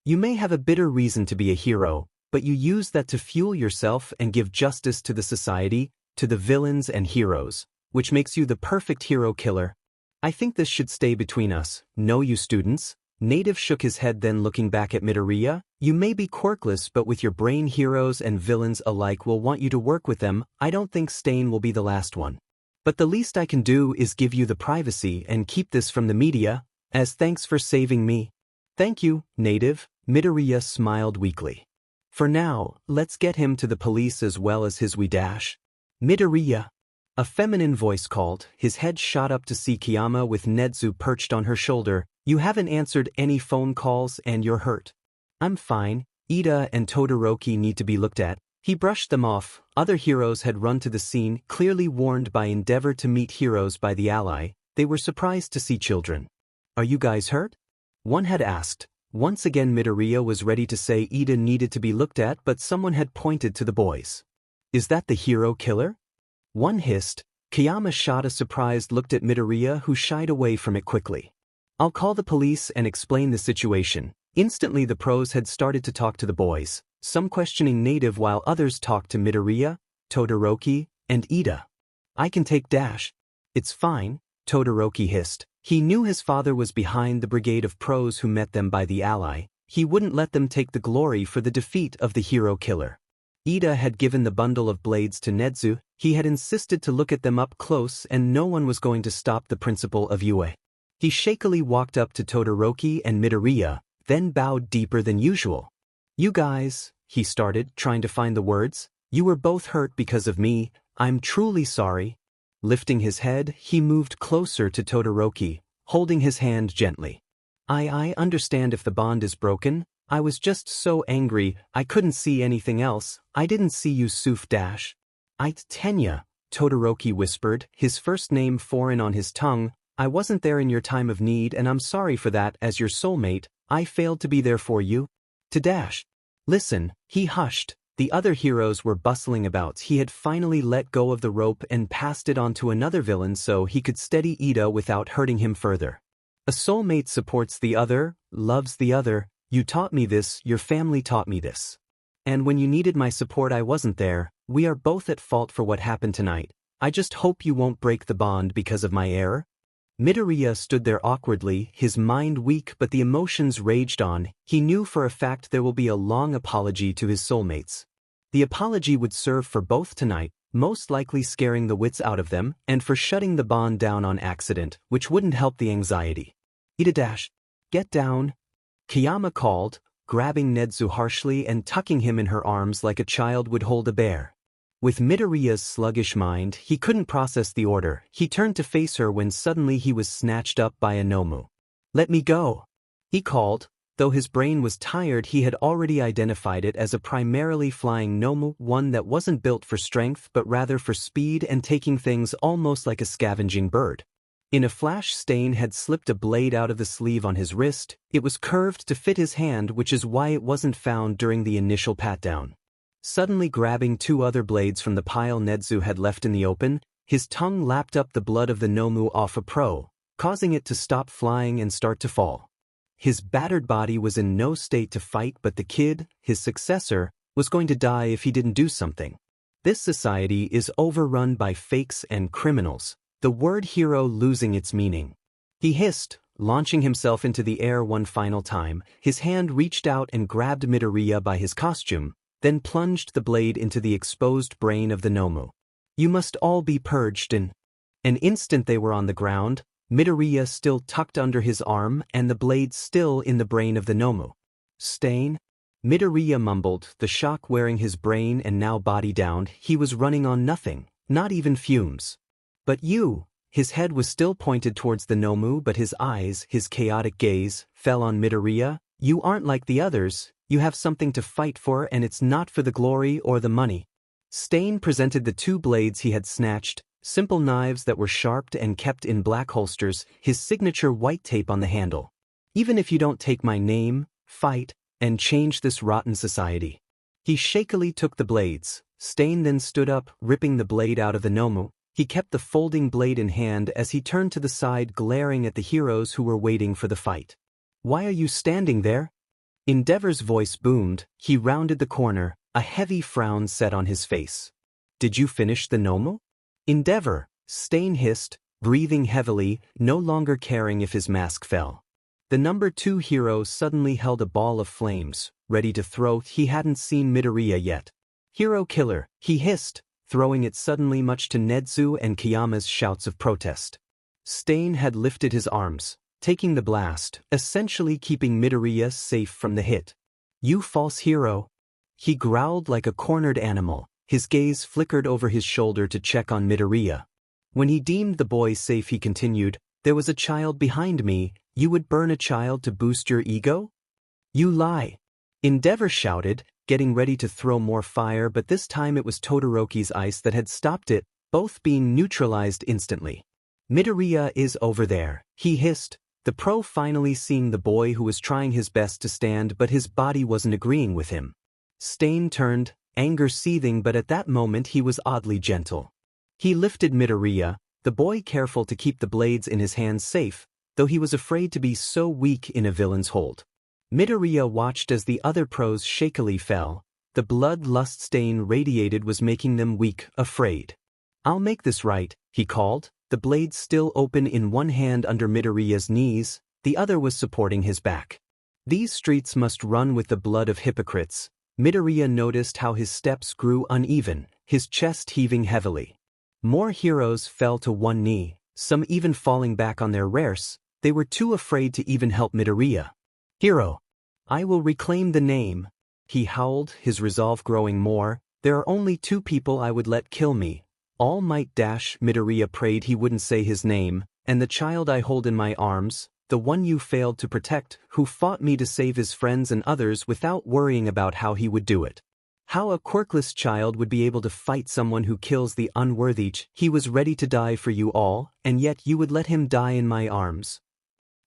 You may have a bitter reason to be a hero, but you use that to fuel yourself and give justice to the society, to the villains and heroes, which makes you the perfect hero killer. I think this should stay between us, no you students. Native shook his head, then looking back at Midoriya. You may be quirkless, but with your brain, heroes and villains alike will want you to work with them. I don't think Stain will be the last one. But the least I can do is give you the privacy and keep this from the media, as thanks for saving me. Thank you, Native, Midoriya smiled weakly. For now, let's get him to the police as well as his dash. Midoriya. A feminine voice called. His head shot up to see Kiyama with Nezu perched on her shoulder. You haven't answered any phone calls and you're hurt. I'm fine. Ida and Todoroki need to be looked at. He brushed them off. Other heroes had run to the scene, clearly warned by endeavor to meet heroes by the ally. They were surprised to see children. Are you guys hurt? One had asked. Once again Midoriya was ready to say Ida needed to be looked at, but someone had pointed to the boys. Is that the hero killer? One hissed. Kiyama shot a surprised look at Midoriya, who shied away from it quickly. I'll call the police and explain the situation. Instantly the pros had started to talk to the boys, some questioning Native while others talked to Midoriya, Todoroki, and Ida. I can take dash. It's fine, Todoroki hissed. He knew his father was behind the brigade of pros who met them by the ally. He wouldn't let them take the glory for the defeat of the hero killer. Ida had given the bundle of blades to Nezu. He had insisted to look at them up close, and no one was going to stop the principal of Yue. He shakily walked up to Todoroki and Midoriya, then bowed deeper than usual. You guys, he started, trying to find the words. You were both hurt because of me. I'm truly sorry. Lifting his head, he moved closer to Todoroki, holding his hand gently. I understand if the bond is broken. I was just so angry, I couldn't see anything else. I didn't see you Suf dash. Tenya, Todoroki whispered, his first name foreign on his tongue. I wasn't there in your time of need, and I'm sorry for that. As your soulmate, I failed to be there for you. To dash. Listen, he hushed. The other heroes were bustling about. He had finally let go of the rope and passed it on to another villain so he could steady Ida without hurting him further. A soulmate supports the other, loves the other. You taught me this, your family taught me this. And when you needed my support I wasn't there. We are both at fault for what happened tonight. I just hope you won't break the bond because of my error. Midoriya stood there awkwardly, his mind weak, but the emotions raged on. He knew for a fact there will be a long apology to his soulmates. The apology would serve for both tonight, most likely scaring the wits out of them, and for shutting the bond down on accident, which wouldn't help the anxiety. Ida dash. Get down. Kiyama called, grabbing Nezu harshly and tucking him in her arms like a child would hold a bear. With Midoriya's sluggish mind, he couldn't process the order. He turned to face her when suddenly he was snatched up by a Nomu. Let me go, he called. Though his brain was tired, he had already identified it as a primarily flying Nomu, one that wasn't built for strength but rather for speed and taking things almost like a scavenging bird. In a flash, Stain had slipped a blade out of the sleeve on his wrist. It was curved to fit his hand, which is why it wasn't found during the initial pat-down. Suddenly grabbing two other blades from the pile Nezu had left in the open, his tongue lapped up the blood of the Nomu off a pro, causing it to stop flying and start to fall. His battered body was in no state to fight, but the kid, his successor, was going to die if he didn't do something. This society is overrun by fakes and criminals, the word hero losing its meaning. He hissed, launching himself into the air one final time. His hand reached out and grabbed Midoriya by his costume, then plunged the blade into the exposed brain of the Nomu. You must all be purged in an instant. They were on the ground, Midoriya still tucked under his arm and the blade still in the brain of the Nomu. Stain? Midoriya mumbled, the shock wearing his brain and now body down. He was running on nothing, not even fumes. But you. His head was still pointed towards the Nomu, but his eyes, his chaotic gaze, fell on Midoriya. You aren't like the others, you have something to fight for, and it's not for the glory or the money. Stain presented the two blades he had snatched, simple knives that were sharpened and kept in black holsters, his signature white tape on the handle. Even if you don't take my name, fight, and change this rotten society. He shakily took the blades. Stain then stood up, ripping the blade out of the Nomu. He kept the folding blade in hand as he turned to the side, glaring at the heroes who were waiting for the fight. Why are you standing there? Endeavor's voice boomed. He rounded the corner, a heavy frown set on his face. Did you finish the Nomu? Endeavor, Stain hissed, breathing heavily, no longer caring if his mask fell. The number 2 hero suddenly held a ball of flames, ready to throw. He hadn't seen Midoriya yet. Hero killer, he hissed, throwing it suddenly, much to Nezu and Kiyama's shouts of protest. Stain had lifted his arms, taking the blast, essentially keeping Midoriya safe from the hit. You false hero. He growled like a cornered animal, his gaze flickered over his shoulder to check on Midoriya. When he deemed the boy safe, he continued, there was a child behind me. You would burn a child to boost your ego? You lie. Endeavor shouted, getting ready to throw more fire, but this time it was Todoroki's ice that had stopped it, both being neutralized instantly. Midoriya is over there, he hissed, the pro finally seeing the boy who was trying his best to stand, but his body wasn't agreeing with him. Stain turned, anger seething, but at that moment he was oddly gentle. He lifted Midoriya, the boy careful to keep the blades in his hands safe, though he was afraid to be so weak in a villain's hold. Midoriya watched as the other pros shakily fell. The blood-lust Stain radiated was making them weak, afraid. I'll make this right, he called, the blade still open in one hand under Midoriya's knees, the other was supporting his back. These streets must run with the blood of hypocrites. Midoriya noticed how his steps grew uneven, his chest heaving heavily. More heroes fell to one knee, some even falling back on their rears. They were too afraid to even help Midoriya. Hero. I will reclaim the name. He howled, his resolve growing more. There are only 2 people I would let kill me. All Might. Midoriya prayed he wouldn't say his name, and the child I hold in my arms, the one you failed to protect, who fought me to save his friends and others without worrying about how he would do it. How a quirkless child would be able to fight someone who kills the unworthy. He was ready to die for you all, and yet you would let him die in my arms.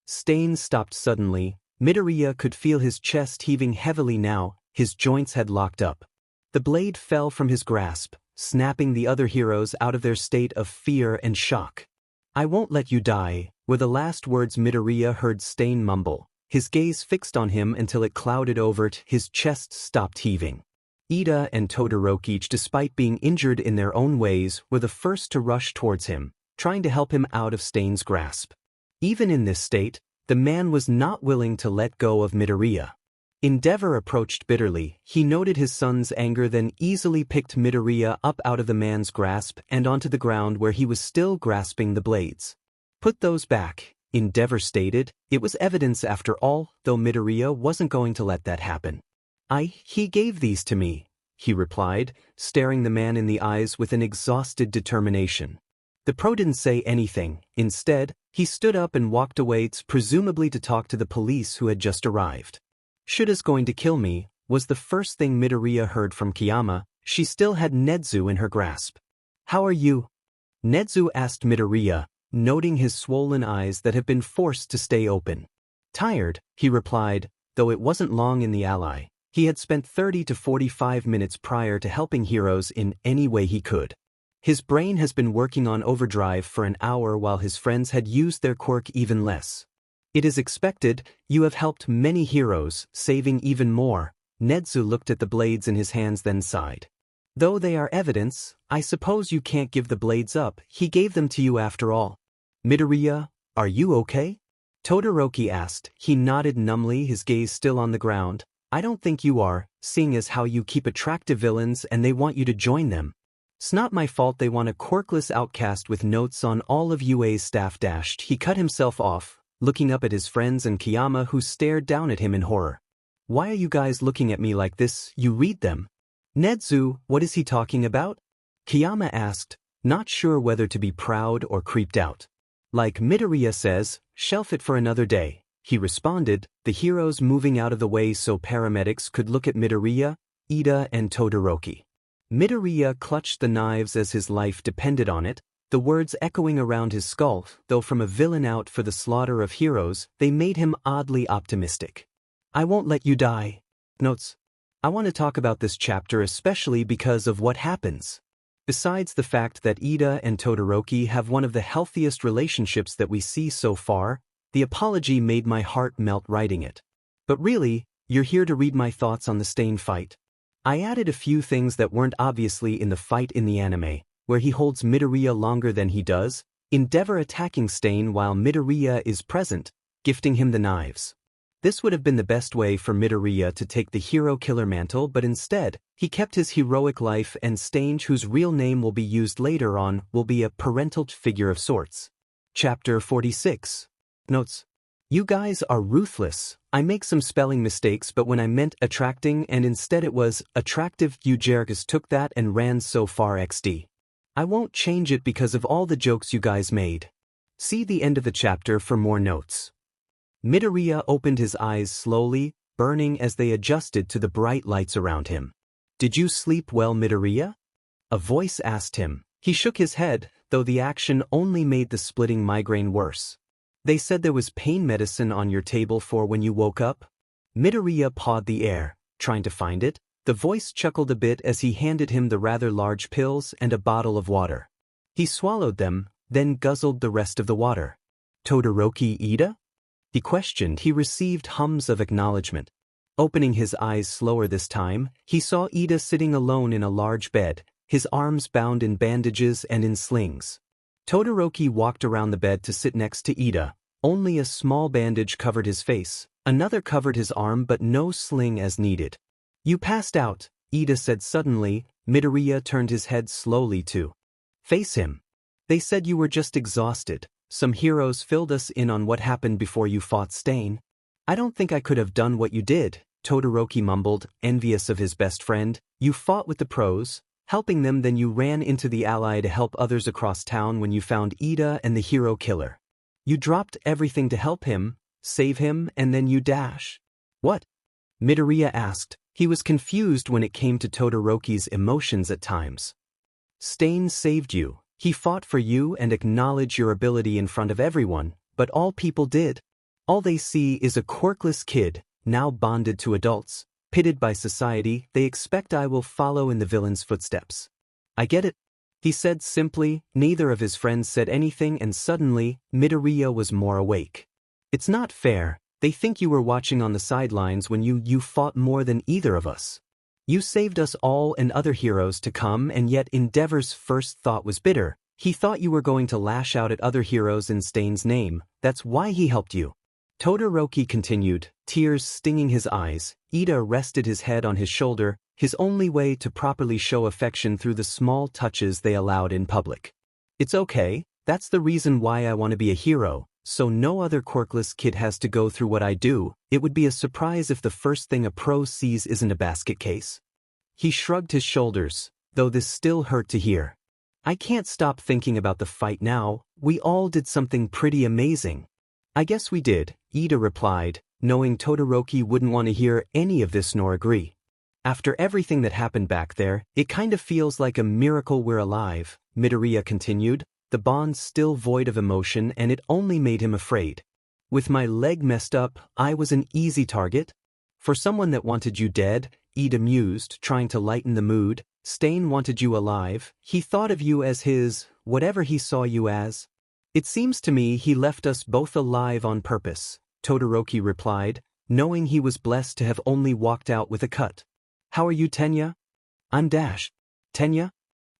Stain stopped suddenly. Midoriya could feel his chest heaving heavily now, his joints had locked up. The blade fell from his grasp, snapping the other heroes out of their state of fear and shock. I won't let you die, were the last words Midoriya heard Stain mumble, his gaze fixed on him until it clouded over it, his chest stopped heaving. Ida and Todoroki, despite being injured in their own ways, were the first to rush towards him, trying to help him out of Stain's grasp. Even in this state, the man was not willing to let go of Midoriya. Endeavor approached bitterly. He noted his son's anger, then easily picked Midoriya up out of the man's grasp and onto the ground where he was still grasping the blades. Put those back, Endeavor stated. It was evidence after all, though Midoriya wasn't going to let that happen. He gave these to me, he replied, staring the man in the eyes with an exhausted determination. The pro didn't say anything. Instead, he stood up and walked away, presumably to talk to the police who had just arrived. Shuda's going to kill me, was the first thing Midoriya heard from Kiyama. She still had Nezu in her grasp. How are you? Nezu asked Midoriya, noting his swollen eyes that had been forced to stay open. Tired, he replied, though it wasn't long in the ally. He had spent 30 to 45 minutes prior to helping heroes in any way he could. His brain has been working on overdrive for an hour while his friends had used their quirk even less. It is expected, you have helped many heroes, saving even more. Nezu looked at the blades in his hands then sighed. Though they are evidence, I suppose you can't give the blades up, he gave them to you after all. Midoriya, are you okay? Todoroki asked. He nodded numbly, his gaze still on the ground. I don't think you are, seeing as how you keep attractive villains and they want you to join them. It's not my fault they want a quirkless outcast with notes on all of UA's staff. He cut himself off, looking up at his friends and Kiyama who stared down at him in horror. Why are you guys looking at me like this? You read them. Nedzu, what is he talking about? Kiyama asked, not sure whether to be proud or creeped out. Like Midoriya says, shelf it for another day, he responded, the heroes moving out of the way so paramedics could look at Midoriya, Ida and Todoroki. Midoriya clutched the knives as his life depended on it, the words echoing around his skull, though from a villain out for the slaughter of heroes, they made him oddly optimistic. I won't let you die. Notes. I want to talk about this chapter especially because of what happens. Besides the fact that Ida and Todoroki have one of the healthiest relationships that we see so far, the apology made my heart melt writing it. But really, you're here to read my thoughts on the Stain fight. I added a few things that weren't obviously in the fight in the anime, where he holds Midoriya longer than he does, Endeavor attacking Stain while Midoriya is present, gifting him the knives. This would have been the best way for Midoriya to take the hero killer mantle, but instead, he kept his heroic life, and Stain, whose real name will be used later on, will be a parental figure of sorts. Chapter 46. Notes. You guys are ruthless. I make some spelling mistakes, but when I meant attracting and instead it was attractive, you jerks took that and ran so far XD. I won't change it because of all the jokes you guys made. See the end of the chapter for more notes. Midoriya opened his eyes slowly, burning as they adjusted to the bright lights around him. Did you sleep well, Midoriya? A voice asked him. He shook his head, though the action only made the splitting migraine worse. They said there was pain medicine on your table for when you woke up? Midoriya pawed the air, trying to find it. The voice chuckled a bit as he handed him the rather large pills and a bottle of water. He swallowed them, then guzzled the rest of the water. Todoroki Ida? He questioned. He received hums of acknowledgement. Opening his eyes slower this time, he saw Ida sitting alone in a large bed, his arms bound in bandages and in slings. Todoroki walked around the bed to sit next to Ida. Only a small bandage covered his face, another covered his arm, but no sling as needed. You passed out, Ida said suddenly. Midoriya turned his head slowly to face him. They said you were just exhausted. Some heroes filled us in on what happened before you fought Stain. I don't think I could have done what you did, Todoroki mumbled, envious of his best friend. You fought with the pros, helping them, then you ran into the ally to help others across town when you found Ida and the hero killer. You dropped everything to help him, save him, and then you dash. What? Midoriya asked. He was confused when it came to Todoroki's emotions at times. Stain saved you. He fought for you and acknowledged your ability in front of everyone, but all people did. All they see is a quirkless kid, now bonded to adults, pitted by society. They expect I will follow in the villain's footsteps. I get it, he said simply. Neither of his friends said anything, and suddenly, Midoriya was more awake. It's not fair. They think you were watching on the sidelines when you fought more than either of us. You saved us all and other heroes to come, and yet Endeavor's first thought was bitter. He thought you were going to lash out at other heroes in Stain's name. That's why he helped you. Todoroki continued, tears stinging his eyes. Ida rested his head on his shoulder, his only way to properly show affection through the small touches they allowed in public. It's okay, that's the reason why I want to be a hero, so no other quirkless kid has to go through what I do. It would be a surprise if the first thing a pro sees isn't a basket case. He shrugged his shoulders, though this still hurt to hear. I can't stop thinking about the fight now. We all did something pretty amazing. I guess we did, Ida replied, knowing Todoroki wouldn't want to hear any of this nor agree. After everything that happened back there, it kind of feels like a miracle we're alive, Midoriya continued, the bond still void of emotion, and it only made him afraid. With my leg messed up, I was an easy target? For someone that wanted you dead, Ida mused, trying to lighten the mood. Stain wanted you alive. He thought of you as his, whatever he saw you as. It seems to me he left us both alive on purpose, Todoroki replied, knowing he was blessed to have only walked out with a cut. How are you, Tenya? I'm Dash. Tenya?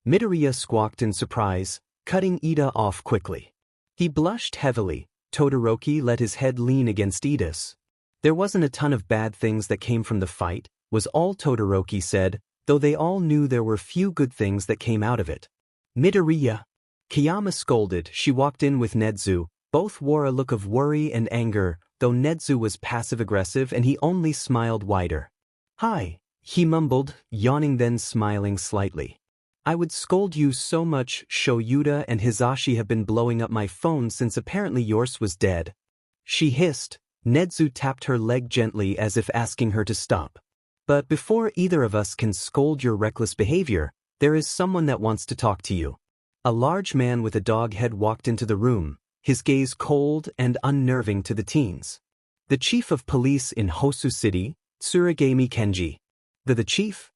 Midoriya squawked in surprise, cutting Ida off quickly. He blushed heavily. Todoroki let his head lean against Ida's. There wasn't a ton of bad things that came from the fight, was all Todoroki said, though they all knew there were few good things that came out of it. Midoriya. Kiyama scolded. She walked in with Nedzu. Both wore a look of worry and anger, though Nezu was passive-aggressive and he only smiled wider. "Hi," he mumbled, yawning then smiling slightly. "I would scold you so much. Shoyuta and Hizashi have been blowing up my phone since apparently yours was dead," she hissed. Nezu tapped her leg gently as if asking her to stop. "But before either of us can scold your reckless behavior, there is someone that wants to talk to you." A large man with a dog head walked into the room, his gaze cold and unnerving to the teens. The chief of police in Hosu City, Tsuragami Kenji. The chief?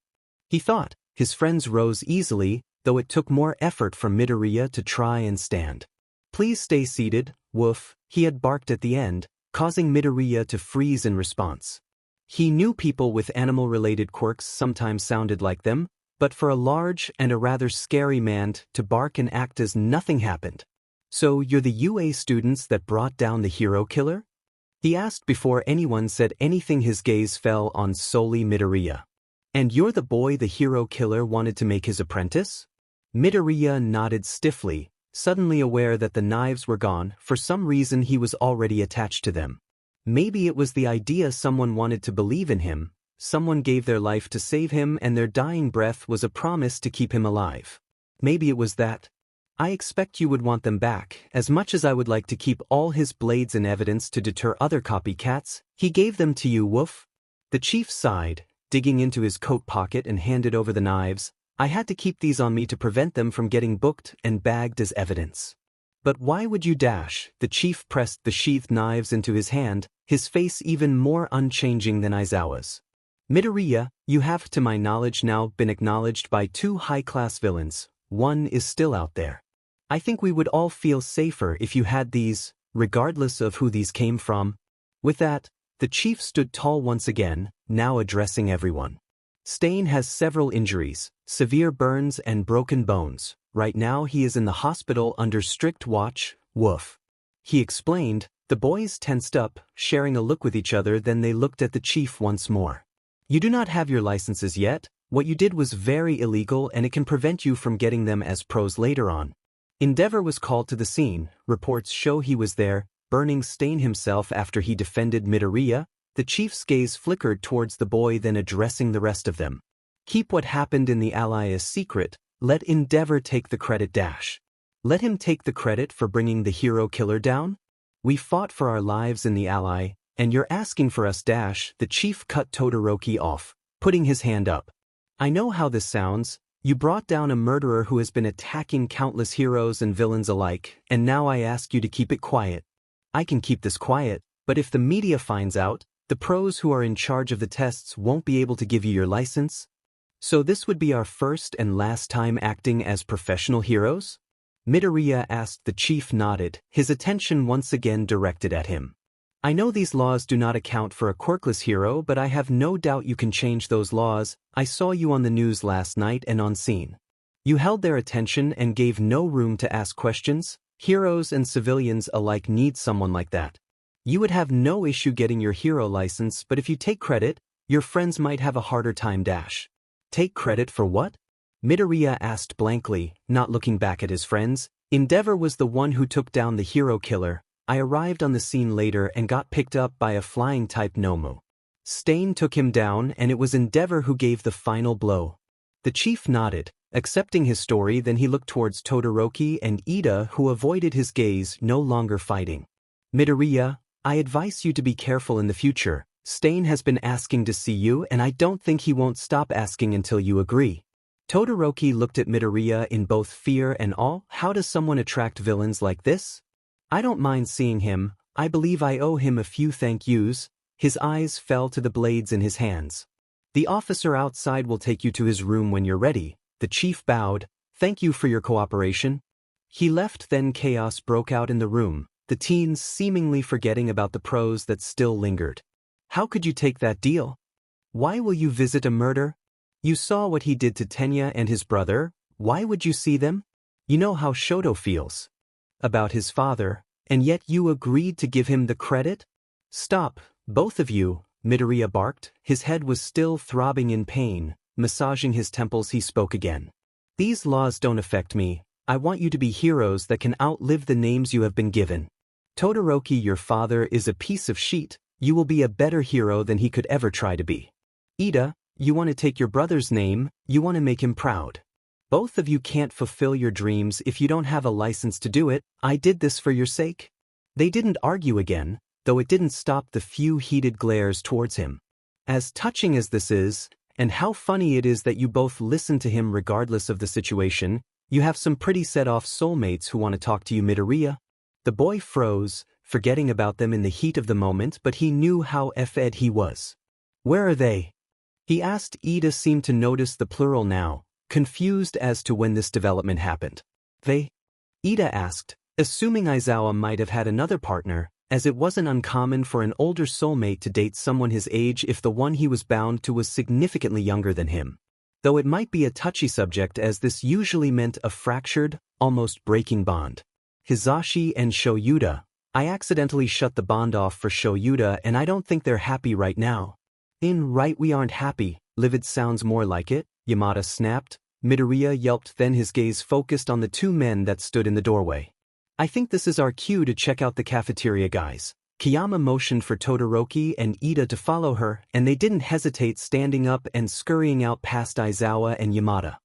He thought. His friends rose easily, though it took more effort for Midoriya to try and stand. "Please stay seated, woof," he had barked at the end, causing Midoriya to freeze in response. He knew people with animal-related quirks sometimes sounded like them, but for a large and a rather scary man to bark and act as nothing happened. "So you're the UA students that brought down the hero killer?" he asked before anyone said anything. His gaze fell on solely Midoriya. "And you're the boy the hero killer wanted to make his apprentice?" Midoriya nodded stiffly, suddenly aware that the knives were gone. For some reason he was already attached to them. Maybe it was the idea someone wanted to believe in him, someone gave their life to save him and their dying breath was a promise to keep him alive. Maybe it was that. "I expect you would want them back, as much as I would like to keep all his blades in evidence to deter other copycats. He gave them to you, woof." The chief sighed, digging into his coat pocket and handed over the knives. "I had to keep these on me to prevent them from getting booked and bagged as evidence." "But why would you dash?" The chief pressed the sheathed knives into his hand, his face even more unchanging than Aizawa's. "Midoriya, you have to my knowledge now been acknowledged by 2 high-class villains. One is still out there. I think we would all feel safer if you had these, regardless of who these came from." With that, the chief stood tall once again, now addressing everyone. "Stain has several injuries, severe burns and broken bones. Right now he is in the hospital under strict watch, woof," he explained. The boys tensed up, sharing a look with each other. Then they looked at the chief once more. "You do not have your licenses yet. What you did was very illegal and it can prevent you from getting them as pros later on." Endeavor was called to the scene. Reports show he was there, burning Stain himself after he defended Midoriya. The chief's gaze flickered towards the boy, then addressing the rest of them. "Keep what happened in the Ally a secret. Let Endeavor take the credit dash. Let him take the credit for bringing the hero killer down? We fought for our lives in the Ally, and you're asking for us dash." The chief cut Todoroki off, putting his hand up. "I know how this sounds. You brought down a murderer who has been attacking countless heroes and villains alike, and now I ask you to keep it quiet. I can keep this quiet, but if the media finds out, the pros who are in charge of the tests won't be able to give you your license. So this would be our first and last time acting as professional heroes?" Midoriya asked. The chief nodded, his attention once again directed at him. "I know these laws do not account for a quirkless hero, but I have no doubt you can change those laws. I saw you on the news last night and on scene. You held their attention and gave no room to ask questions. Heroes and civilians alike need someone like that. You would have no issue getting your hero license, but if you take credit, your friends might have a harder time dash." "Take credit for what?" Midoriya asked blankly, not looking back at his friends. "Endeavor was the one who took down the hero killer. I arrived on the scene later and got picked up by a flying-type Nomu. Stain took him down and it was Endeavor who gave the final blow." The chief nodded, accepting his story. Then he looked towards Todoroki and Ida, who avoided his gaze, no longer fighting. "Midoriya, I advise you to be careful in the future. Stain has been asking to see you and I don't think he won't stop asking until you agree." Todoroki looked at Midoriya in both fear and awe. How does someone attract villains like this? "I don't mind seeing him. I believe I owe him a few thank yous." His eyes fell to the blades in his hands. "The officer outside will take you to his room when you're ready." The chief bowed. "Thank you for your cooperation." He left. Then chaos broke out in the room, the teens seemingly forgetting about the pros that still lingered. "How could you take that deal? Why will you visit a murder? You saw what he did to Tenya and his brother. Why would you see them? You know how Shoto feels about his father, and yet you agreed to give him the credit?" "Stop, both of you," Midoriya barked. His head was still throbbing in pain. Massaging his temples, he spoke again. "These laws don't affect me. I want you to be heroes that can outlive the names you have been given." Todoroki, your father is a piece of shit. You will be a better hero than he could ever try to be. Ida, you want to take your brother's name, you want to make him proud. Both of you can't fulfill your dreams if you don't have a license to do it. I did this for your sake. They didn't argue again, though it didn't stop the few heated glares towards him. As touching as this is, and how funny it is that you both listen to him regardless of the situation, you have some pretty set-off soulmates who want to talk to you, Midoriya. The boy froze, forgetting about them in the heat of the moment, but he knew how offended he was. Where are they? He asked. Ida seemed to notice the plural now, confused as to when this development happened. They? Ida asked, assuming Aizawa might have had another partner, as it wasn't uncommon for an older soulmate to date someone his age if the one he was bound to was significantly younger than him. Though it might be a touchy subject, as this usually meant a fractured, almost breaking bond. Hisashi and Shoyuta. I accidentally shut the bond off for Shoyuta and I don't think they're happy right now. Right, we aren't happy. Livid sounds more like it, Yamada snapped. Midoriya yelped, then his gaze focused on the two men that stood in the doorway. I think this is our cue to check out the cafeteria, guys. Kiyama motioned for Todoroki and Ida to follow her, and they didn't hesitate, standing up and scurrying out past Aizawa and Yamada.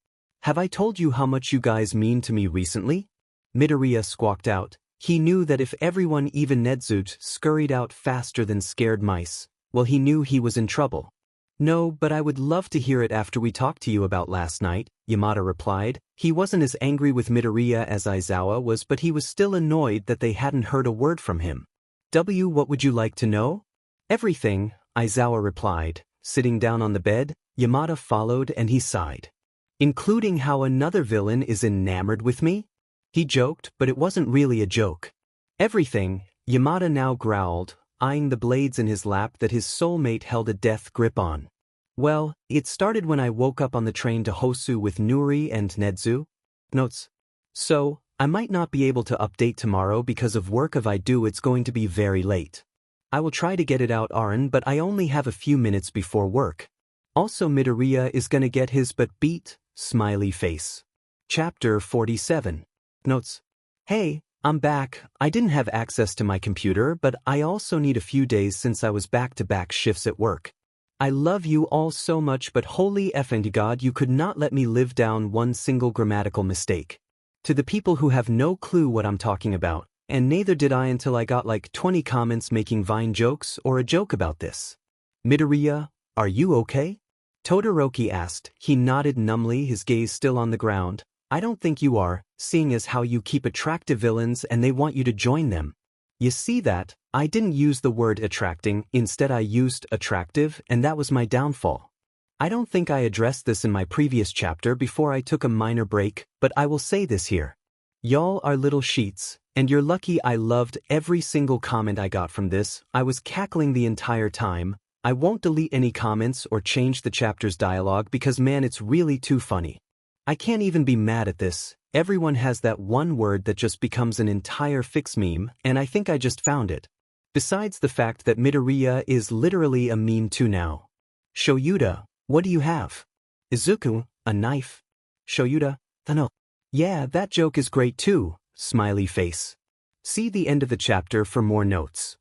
Have I told you how much you guys mean to me recently? Midoriya squawked out. He knew that if everyone, even Nezuko, scurried out faster than scared mice, well, he knew he was in trouble. No, but I would love to hear it after we talked to you about last night, Yamada replied. He wasn't as angry with Midoriya as Aizawa was, but he was still annoyed that they hadn't heard a word from him. What would you like to know? Everything, Aizawa replied. Sitting down on the bed, Yamada followed and he sighed. Including how another villain is enamored with me? He joked, but it wasn't really a joke. Everything, Yamada now growled, eyeing the blades in his lap that his soulmate held a death grip on. Well, it started when I woke up on the train to Hosu with Nuri and Nezu. Notes. So, I might not be able to update tomorrow because of work. If I do, it's going to be very late. I will try to get it out, Arin, but I only have a few minutes before work. Also, Midoriya is gonna get his butt beat, smiley face. Chapter 47. Notes. Hey, I'm back. I didn't have access to my computer, but I also need a few days since I was back-to-back shifts at work. I love you all so much, but holy effing God, you could not let me live down one single grammatical mistake. To the people who have no clue what I'm talking about, and neither did I until I got like 20 comments making Vine jokes or a joke about this. Midoriya, are you okay? Todoroki asked. He nodded numbly, his gaze still on the ground. I don't think you are, seeing as how you keep attractive villains and they want you to join them. You see that, I didn't use the word attracting, instead I used attractive, and that was my downfall. I don't think I addressed this in my previous chapter before I took a minor break, but I will say this here. Y'all are little sheets, and you're lucky I loved every single comment I got from this. I was cackling the entire time. I won't delete any comments or change the chapter's dialogue because man, it's really too funny. I can't even be mad at this. Everyone has that one word that just becomes an entire fix meme, and I think I just found it. Besides the fact that Midoriya is literally a meme too now. Shoyuta, what do you have? Izuku, a knife. Shoyuta, no. Yeah, that joke is great too, smiley face. See the end of the chapter for more notes.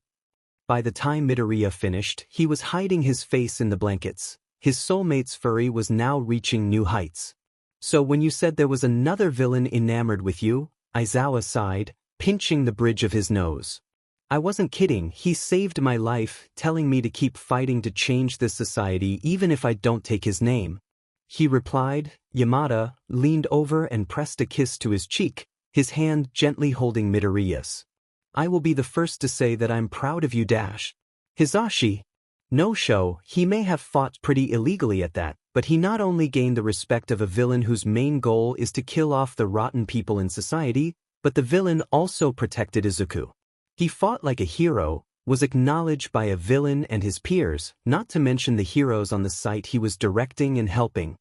By the time Midoriya finished, he was hiding his face in the blankets. His soulmate's fury was now reaching new heights. So when you said there was another villain enamored with you, Aizawa sighed, pinching the bridge of his nose. I wasn't kidding, he saved my life, telling me to keep fighting to change this society even if I don't take his name. He replied. Yamada leaned over and pressed a kiss to his cheek, his hand gently holding Midoriya's. I will be the first to say that I'm proud of you. Hisashi. No show, he may have fought pretty illegally at that, but he not only gained the respect of a villain whose main goal is to kill off the rotten people in society, but the villain also protected Izuku. He fought like a hero, was acknowledged by a villain and his peers, not to mention the heroes on the site he was directing and helping.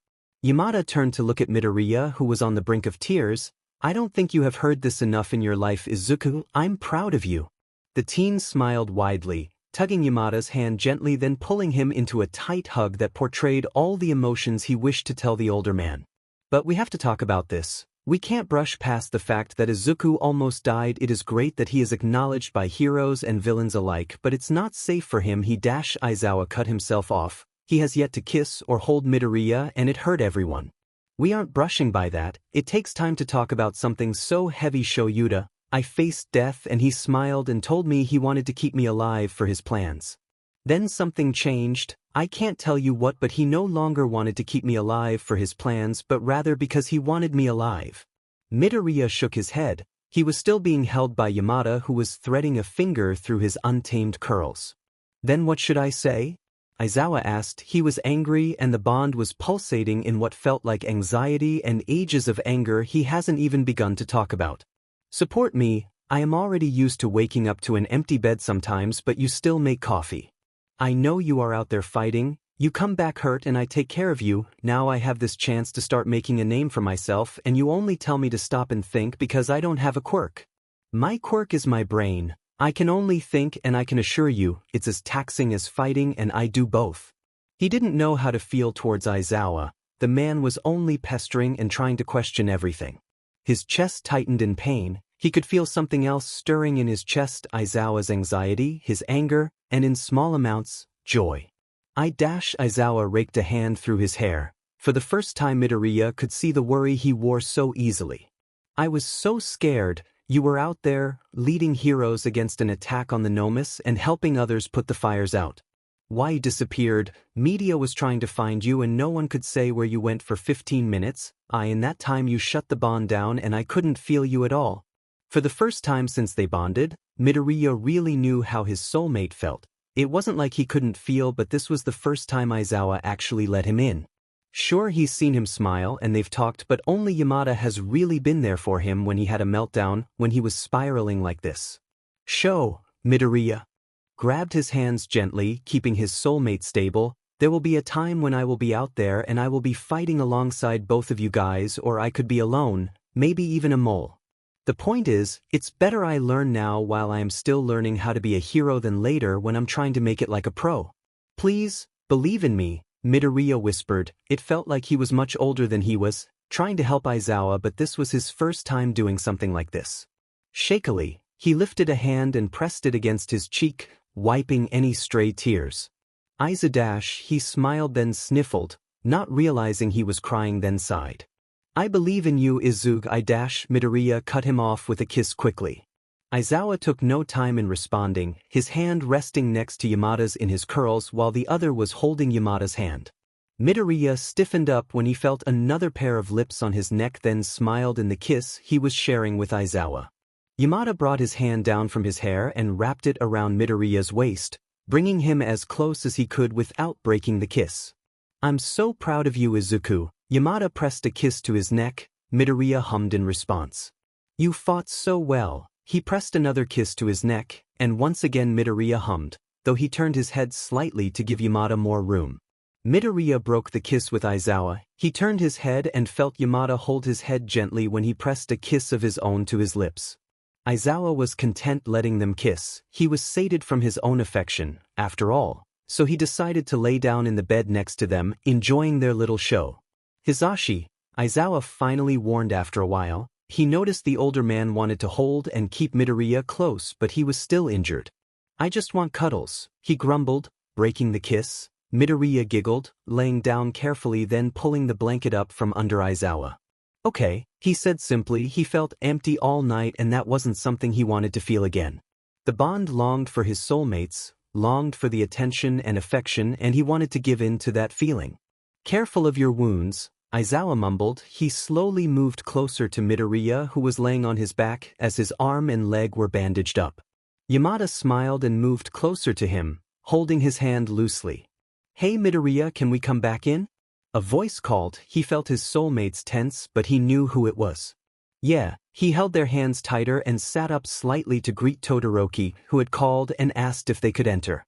Yamada turned to look at Midoriya, who was on the brink of tears. I don't think you have heard this enough in your life, Izuku. I'm proud of you. The teen smiled widely, tugging Yamada's hand gently, then pulling him into a tight hug that portrayed all the emotions he wished to tell the older man. But we have to talk about this. We can't brush past the fact that Izuku almost died. It is great that he is acknowledged by heroes and villains alike, but it's not safe for him. Aizawa cut himself off. He has yet to kiss or hold Midoriya, and it hurt everyone. We aren't brushing by that. It takes time to talk about something so heavy. Shoyuta, I faced death and he smiled and told me he wanted to keep me alive for his plans. Then something changed. I can't tell you what, but he no longer wanted to keep me alive for his plans, but rather because he wanted me alive. Midoriya shook his head. He was still being held by Yamada, who was threading a finger through his untamed curls. Then what should I say? Aizawa asked. He was angry and the bond was pulsating in what felt like anxiety and ages of anger he hasn't even begun to talk about. Support me. I am already used to waking up to an empty bed sometimes, but you still make coffee. I know you are out there fighting, you come back hurt and I take care of you. Now I have this chance to start making a name for myself and you only tell me to stop and think because I don't have a quirk. My quirk is my brain. I can only think, and I can assure you, it's as taxing as fighting, and I do both. He didn't know how to feel towards Aizawa. The man was only pestering and trying to question everything. His chest tightened in pain. He could feel something else stirring in his chest: Aizawa's anxiety, his anger, and in small amounts, joy. Aizawa raked a hand through his hair. For the first time Midoriya could see the worry he wore so easily. I was so scared. You were out there, leading heroes against an attack on the Nomus and helping others put the fires out. Why you disappeared? Media was trying to find you and no one could say where you went for 15 minutes. In that time you shut the bond down and I couldn't feel you at all. For the first time since they bonded, Midoriya really knew how his soulmate felt. It wasn't like he couldn't feel, but this was the first time Aizawa actually let him in. Sure, he's seen him smile and they've talked, but only Yamada has really been there for him when he had a meltdown, when he was spiraling like this. Midoriya grabbed his hands gently, keeping his soulmate stable. There will be a time when I will be out there and I will be fighting alongside both of you guys, or I could be alone, maybe even a mole. The point is, it's better I learn now while I am still learning how to be a hero than later when I'm trying to make it like a pro. Please, believe in me, Midoriya whispered. It felt like he was much older than he was, trying to help Aizawa, but this was his first time doing something like this. Shakily, he lifted a hand and pressed it against his cheek, wiping any stray tears. He smiled then sniffled, not realizing he was crying, then sighed. I believe in you, Izuku. Midoriya cut him off with a kiss quickly. Aizawa took no time in responding, his hand resting next to Yamada's in his curls while the other was holding Yamada's hand. Midoriya stiffened up when he felt another pair of lips on his neck, then smiled in the kiss he was sharing with Aizawa. Yamada brought his hand down from his hair and wrapped it around Midoriya's waist, bringing him as close as he could without breaking the kiss. I'm so proud of you, Izuku. Yamada pressed a kiss to his neck. Midoriya hummed in response. You fought so well. He pressed another kiss to his neck, and once again Midoriya hummed, though he turned his head slightly to give Yamada more room. Midoriya broke the kiss with Aizawa. He turned his head and felt Yamada hold his head gently when he pressed a kiss of his own to his lips. Aizawa was content letting them kiss. He was sated from his own affection, after all, so he decided to lay down in the bed next to them, enjoying their little show. Hisashi, Aizawa finally warned after a while. He noticed the older man wanted to hold and keep Midoriya close, but he was still injured. I just want cuddles, he grumbled, breaking the kiss. Midoriya giggled, laying down carefully, then pulling the blanket up from under Aizawa. Okay, he said simply. He felt empty all night and that wasn't something he wanted to feel again. The bond longed for his soulmates, longed for the attention and affection, and he wanted to give in to that feeling. Careful of your wounds, Aizawa mumbled. He slowly moved closer to Midoriya, who was laying on his back as his arm and leg were bandaged up. Yamada smiled and moved closer to him, holding his hand loosely. Hey Midoriya, can we come back in? A voice called. He felt his soulmates tense, but he knew who it was. Yeah, he held their hands tighter and sat up slightly to greet Todoroki, who had called and asked if they could enter.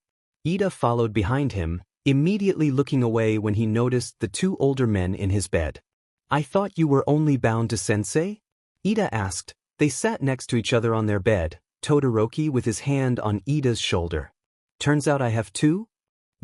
Ida followed behind him, immediately looking away when he noticed the two older men in his bed. I thought you were only bound to Sensei? Ida asked. They sat next to each other on their bed, Todoroki with his hand on Ida's shoulder. Turns out I have two?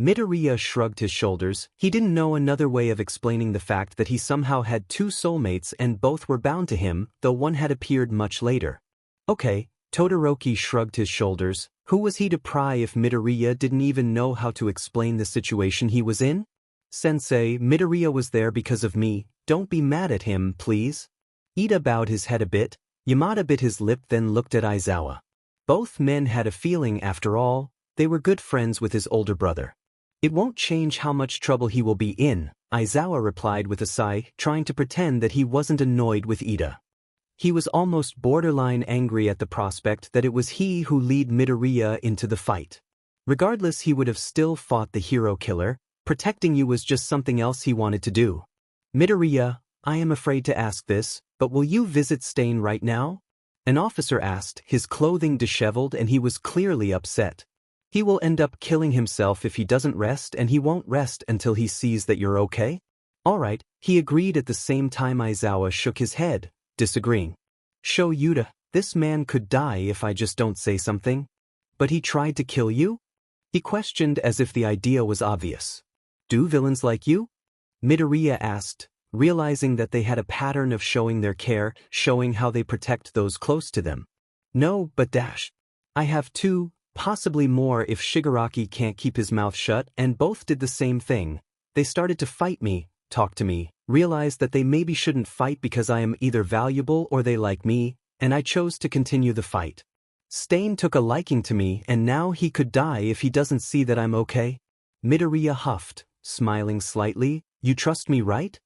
Midoriya shrugged his shoulders. He didn't know another way of explaining the fact that he somehow had two soulmates and both were bound to him, though one had appeared much later. Okay, Todoroki shrugged his shoulders. Who was he to pry if Midoriya didn't even know how to explain the situation he was in? Sensei, Midoriya was there because of me. Don't be mad at him, please. Ida bowed his head a bit. Yamada bit his lip then looked at Aizawa. Both men had a feeling after all. They were good friends with his older brother. It won't change how much trouble he will be in, Aizawa replied with a sigh, trying to pretend that he wasn't annoyed with Ida. He was almost borderline angry at the prospect that it was he who led Midoriya into the fight. Regardless, he would have still fought the hero killer. Protecting you was just something else he wanted to do. Midoriya, I am afraid to ask this, but will you visit Stain right now? An officer asked, his clothing disheveled and he was clearly upset. He will end up killing himself if he doesn't rest and he won't rest until he sees that you're okay? Alright, he agreed. At the same time Aizawa shook his head, disagreeing. Sho Yuta, this man could die if I just don't say something. But he tried to kill you? He questioned as if the idea was obvious. Do villains like you? Midoriya asked, realizing that they had a pattern of showing their care, showing how they protect those close to them. No, but I have two, possibly more if Shigaraki can't keep his mouth shut, and both did the same thing. They started to fight me, talk to me, realized that they maybe shouldn't fight because I am either valuable or they like me, and I chose to continue the fight. Stain took a liking to me and now he could die if he doesn't see that I'm okay. Midoriya huffed, smiling slightly. You trust me, right?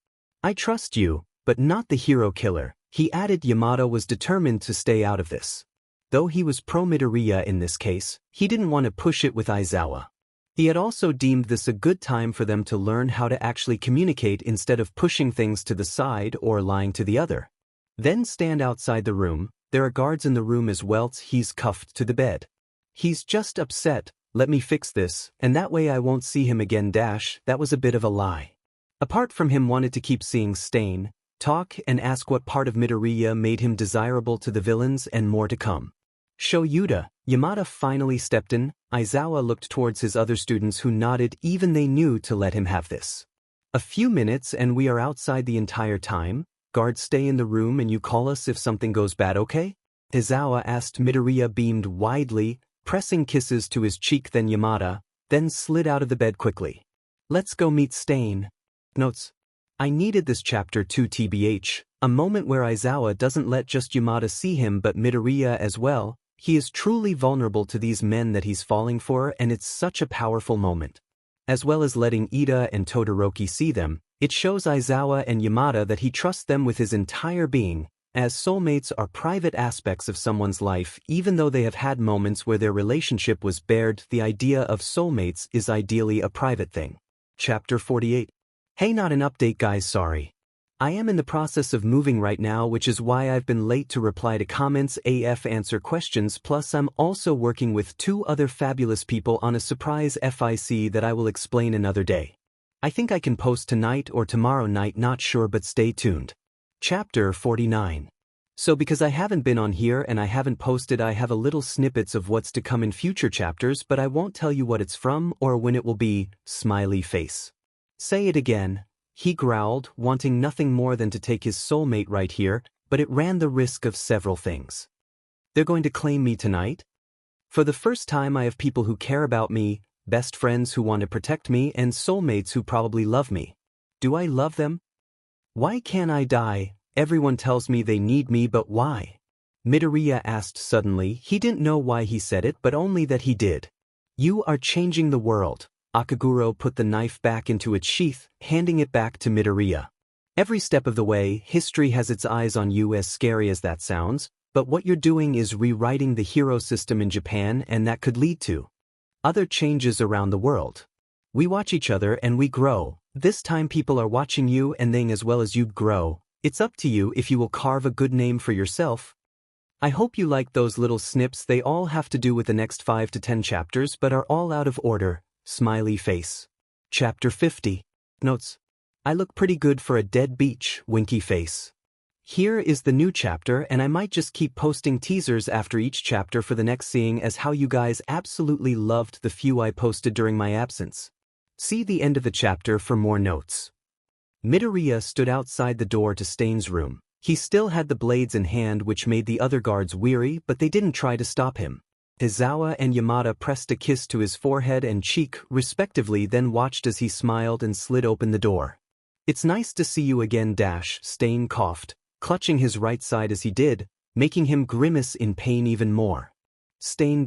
I trust you, but not the hero killer, he added. Yamada was determined to stay out of this. Though he was pro-Midoriya in this case, he didn't want to push it with Aizawa. He had also deemed this a good time for them to learn how to actually communicate instead of pushing things to the side or lying to the other. Then stand outside the room. There are guards in the room as well. He's cuffed to the bed. He's just upset. Let me fix this, and that way I won't see him again. That was a bit of a lie. Apart from him wanted to keep seeing Stain, talk and ask what part of Midoriya made him desirable to the villains and more to come. Sho Yuta, Yamada finally stepped in. Aizawa looked towards his other students who nodded, even they knew to let him have this. A few minutes and we are outside the entire time. Guards stay in the room and you call us if something goes bad, okay? Aizawa asked. Midoriya beamed widely, pressing kisses to his cheek. Then Yamada, then slid out of the bed quickly. Let's go meet Stain. Notes. I needed this chapter too, tbh, a moment where Aizawa doesn't let just Yamada see him but Midoriya as well. He is truly vulnerable to these men that he's falling for, and it's such a powerful moment. As well as letting Ida and Todoroki see them, it shows Aizawa and Yamada that he trusts them with his entire being, as soulmates are private aspects of someone's life. Even though they have had moments where their relationship was bared, the idea of soulmates is ideally a private thing. Chapter 48. Hey, not an update guys, sorry. I am in the process of moving right now, which is why I've been late to reply to comments, answer questions, plus I'm also working with two other fabulous people on a surprise FIC that I will explain another day. I think I can post tonight or tomorrow night, not sure, but stay tuned. Chapter 49. So because I haven't been on here and I haven't posted, I have a little snippets of what's to come in future chapters, but I won't tell you what it's from or when it will be. Smiley face. Say it again. He growled, wanting nothing more than to take his soulmate right here, but it ran the risk of several things. They're going to claim me tonight? For the first time I have people who care about me, best friends who want to protect me, and soulmates who probably love me. Do I love them? Why can't I die? Everyone tells me they need me, but why? Midoriya asked suddenly. He didn't know why he said it, but only that he did. You are changing the world. Akaguro put the knife back into its sheath, handing it back to Midoriya. Every step of the way, history has its eyes on you, as scary as that sounds, but what you're doing is rewriting the hero system in Japan, and that could lead to other changes around the world. We watch each other and we grow. This time people are watching you and they as well as you grow. It's up to you if you will carve a good name for yourself. I hope you like those little snips. They all have to do with the next 5 to 10 chapters but are all out of order. Smiley face. Chapter 50. Notes. I look pretty good for a dead beach, winky face. Here is the new chapter, and I might just keep posting teasers after each chapter for the next, seeing as how you guys absolutely loved the few I posted during my absence. See the end of the chapter for more notes. Midoriya stood outside the door to Stain's room. He still had the blades in hand, which made the other guards weary, but they didn't try to stop him. Aizawa and Yamada pressed a kiss to his forehead and cheek, respectively, then watched as he smiled and slid open the door. "It's nice to see you again, Stain coughed, clutching his right side as he did, making him grimace in pain even more. Stain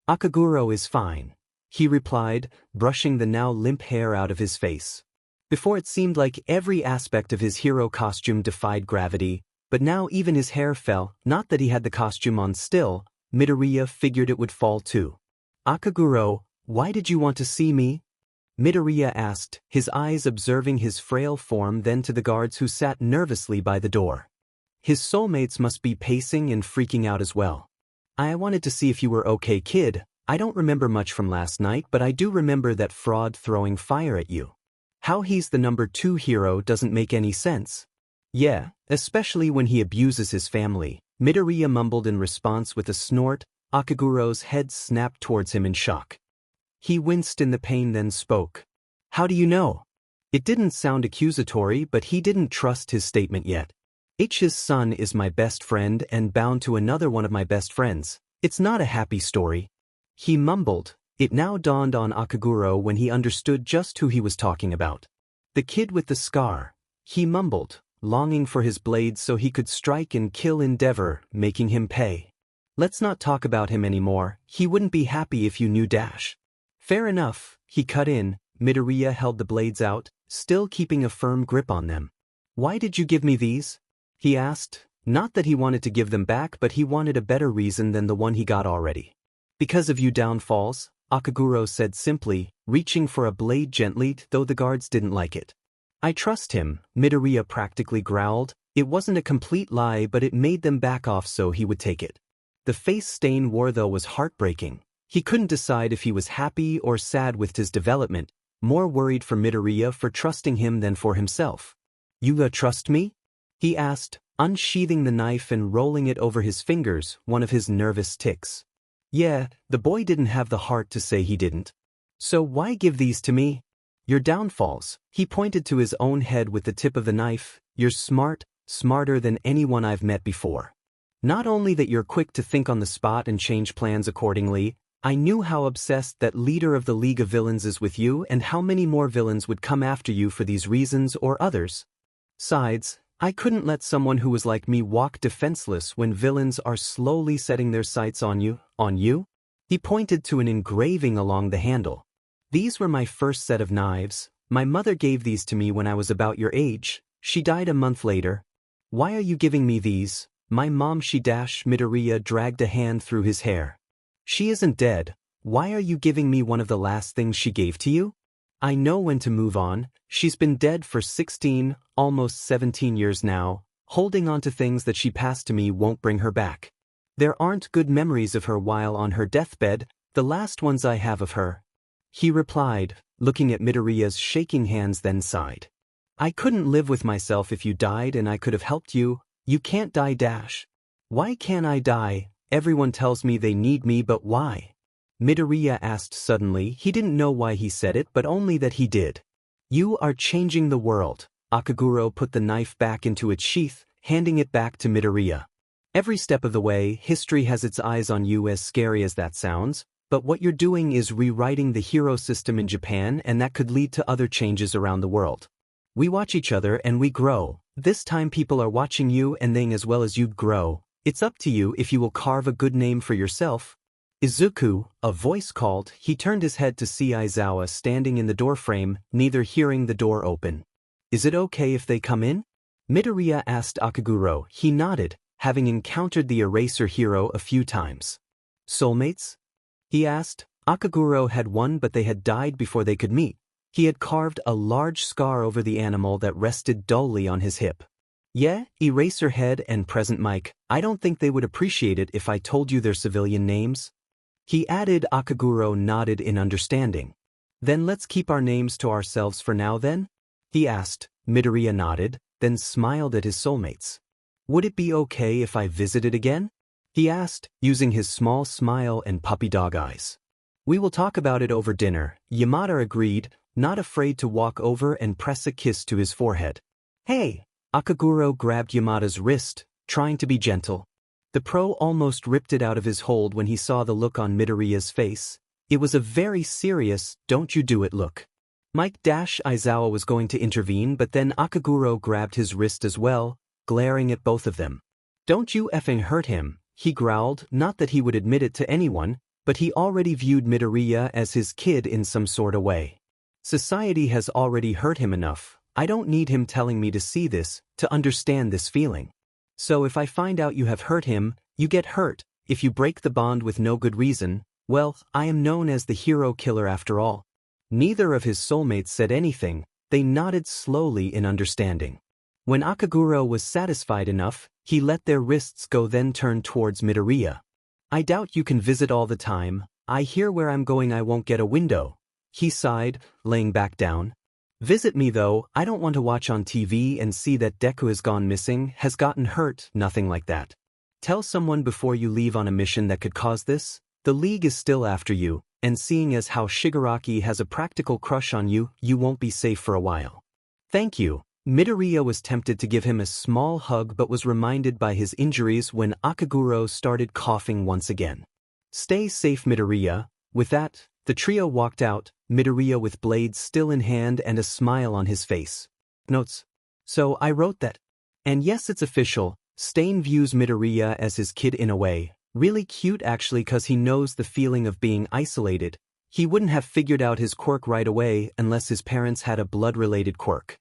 Akaguro is fine, he replied, brushing the now limp hair out of his face. Before it seemed like every aspect of his hero costume defied gravity, but now even his hair fell, not that he had the costume on still. Midoriya figured it would fall too. "Akaguro, why did you want to see me?" Midoriya asked, his eyes observing his frail form, then to the guards who sat nervously by the door. His soulmates must be pacing and freaking out as well. "I wanted to see if you were okay, kid. I don't remember much from last night, but I do remember that fraud throwing fire at you. How he's the number 2 hero doesn't make any sense." "Yeah, especially when he abuses his family," Midoriya mumbled in response with a snort. Akaguro's head snapped towards him in shock. He winced in the pain, then spoke. "How do you know?" It didn't sound accusatory, but he didn't trust his statement yet. "His son is my best friend and bound to another one of my best friends. It's not a happy story," he mumbled. It now dawned on Akaguro when he understood just who he was talking about. "The kid with the scar," he mumbled, longing for his blade so he could strike and kill Endeavor, making him pay. "Let's not talk about him anymore. He wouldn't be happy if you knew. Fair enough," he cut in. Midoriya held the blades out, still keeping a firm grip on them. "Why did you give me these?" he asked. Not that he wanted to give them back, but he wanted a better reason than the one he got already. "Because of you downfalls," Akaguro said simply, reaching for a blade gently, though the guards didn't like it. "I trust him," Midoriya practically growled. It wasn't a complete lie, but it made them back off so he would take it. The face Stain wore, though, was heartbreaking. He couldn't decide if he was happy or sad with his development, more worried for Midoriya for trusting him than for himself. "You trust me?" he asked, unsheathing the knife and rolling it over his fingers, one of his nervous tics. "Yeah," the boy didn't have the heart to say he didn't. "So why give these to me?" "Your downfalls," he pointed to his own head with the tip of the knife. "You're smart, smarter than anyone I've met before. Not only that, you're quick to think on the spot and change plans accordingly. I knew how obsessed that leader of the League of Villains is with you and how many more villains would come after you for these reasons or others. Besides, I couldn't let someone who was like me walk defenseless when villains are slowly setting their sights on you. He pointed to an engraving along the handle. "These were my first set of knives. My mother gave these to me when I was about your age. She died a month later." "Why are you giving me these?" "My mom, Midoriya dragged a hand through his hair. "She isn't dead. Why are you giving me one of the last things she gave to you?" "I know when to move on. She's been dead for 16, almost 17 years now. Holding on to things that she passed to me won't bring her back. There aren't good memories of her while on her deathbed, the last ones I have of her," he replied, looking at Midoriya's shaking hands, then sighed. "I couldn't live with myself if you died and I could have helped you. You can't die. Why can't I die? Everyone tells me they need me, but why?" Midoriya asked suddenly. He didn't know why he said it, but only that he did. "You are changing the world." Akaguro put the knife back into its sheath, handing it back to Midoriya. "Every step of the way, history has its eyes on you, as scary as that sounds, but what you're doing is rewriting the hero system in Japan, and that could lead to other changes around the world. We watch each other and we grow. This time people are watching you and they as well as you'd grow. It's up to you if you will carve a good name for yourself." "Izuku," a voice called. He turned his head to see Aizawa standing in the doorframe, neither hearing the door open. "Is it okay if they come in?" Midoriya asked Akaguro. He nodded, having encountered the eraser hero a few times. "Soulmates?" he asked. Akaguro had one, but they had died before they could meet. He had carved a large scar over the animal that rested dully on his hip. "Yeah, Eraserhead and Present Mike. I don't think they would appreciate it if I told you their civilian names," he added. Akaguro nodded in understanding. "Then let's keep our names to ourselves for now then?" he asked. Midoriya nodded, then smiled at his soulmates. "Would it be okay if I visited again?" he asked, using his small smile and puppy dog eyes. "We will talk about it over dinner," Yamada agreed, not afraid to walk over and press a kiss to his forehead. "Hey!" Akaguro grabbed Yamada's wrist, trying to be gentle. The pro almost ripped it out of his hold when he saw the look on Midoriya's face. It was a very serious, "don't you do it" look. Aizawa was going to intervene, but then Akaguro grabbed his wrist as well, glaring at both of them. "Don't you effing hurt him," he growled, not that he would admit it to anyone, but he already viewed Midoriya as his kid in some sort of way. Society has already hurt him enough. I don't need him telling me to see this, to understand this feeling. So if I find out you have hurt him, you get hurt. If you break the bond with no good reason, well, I am known as the hero killer after all. Neither of his soulmates said anything, they nodded slowly in understanding. When Akaguro was satisfied enough, he let their wrists go, then turned towards Midoriya. "I doubt you can visit all the time. I hear where I'm going I won't get a window," he sighed, laying back down. "Visit me though, I don't want to watch on TV and see that Deku has gone missing, has gotten hurt, nothing like that. Tell someone before you leave on a mission that could cause this. The League is still after you, and seeing as how Shigaraki has a practical crush on you, you won't be safe for a while." "Thank you." Midoriya was tempted to give him a small hug but was reminded by his injuries when Akaguro started coughing once again. "Stay safe, Midoriya." With that, the trio walked out, Midoriya with blades still in hand and a smile on his face. Notes. "So I wrote that. And yes, it's official, Stain views Midoriya as his kid in a way. Really cute actually, cause he knows the feeling of being isolated. He wouldn't have figured out his quirk right away unless his parents had a blood-related quirk.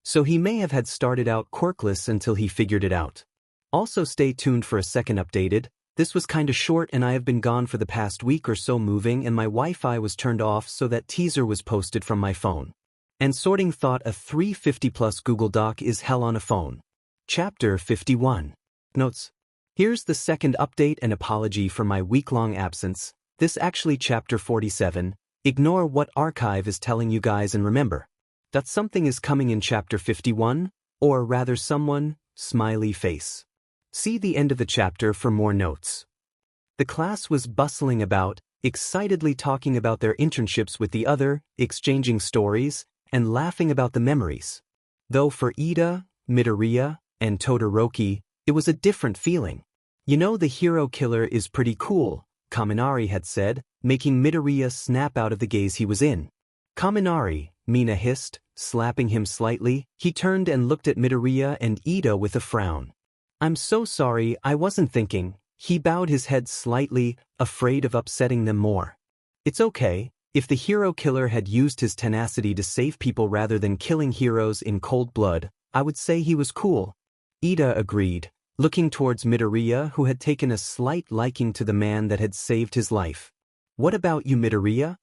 So he may have had started out quirkless until he figured it out. Also stay tuned for a second updated. This was kinda short and I have been gone for the past week or so moving and my Wi-Fi was turned off, so that teaser was posted from my phone. And sorting thought a 350 plus Google Doc is hell on a phone. Chapter 51. Notes. Here's the second update and apology for my week-long absence. This actually chapter 47. Ignore what archive is telling you guys and remember that something is coming in chapter 51, or rather someone, smiley face. See the end of the chapter for more notes. The class was bustling about, excitedly talking about their internships with the other, exchanging stories, and laughing about the memories. Though for Ida, Midoriya, and Todoroki, it was a different feeling. "You know, the hero killer is pretty cool," Kaminari had said, making Midoriya snap out of the gaze he was in. "Kaminari," Mina hissed, slapping him slightly. He turned and looked at Midoriya and Ida with a frown. "I'm so sorry, I wasn't thinking." He bowed his head slightly, afraid of upsetting them more. "It's okay." If the hero killer had used his tenacity to save people rather than killing heroes in cold blood, I would say he was cool. Ida agreed, looking towards Midoriya, who had taken a slight liking to the man that had saved his life. "What about you, Midoriya?"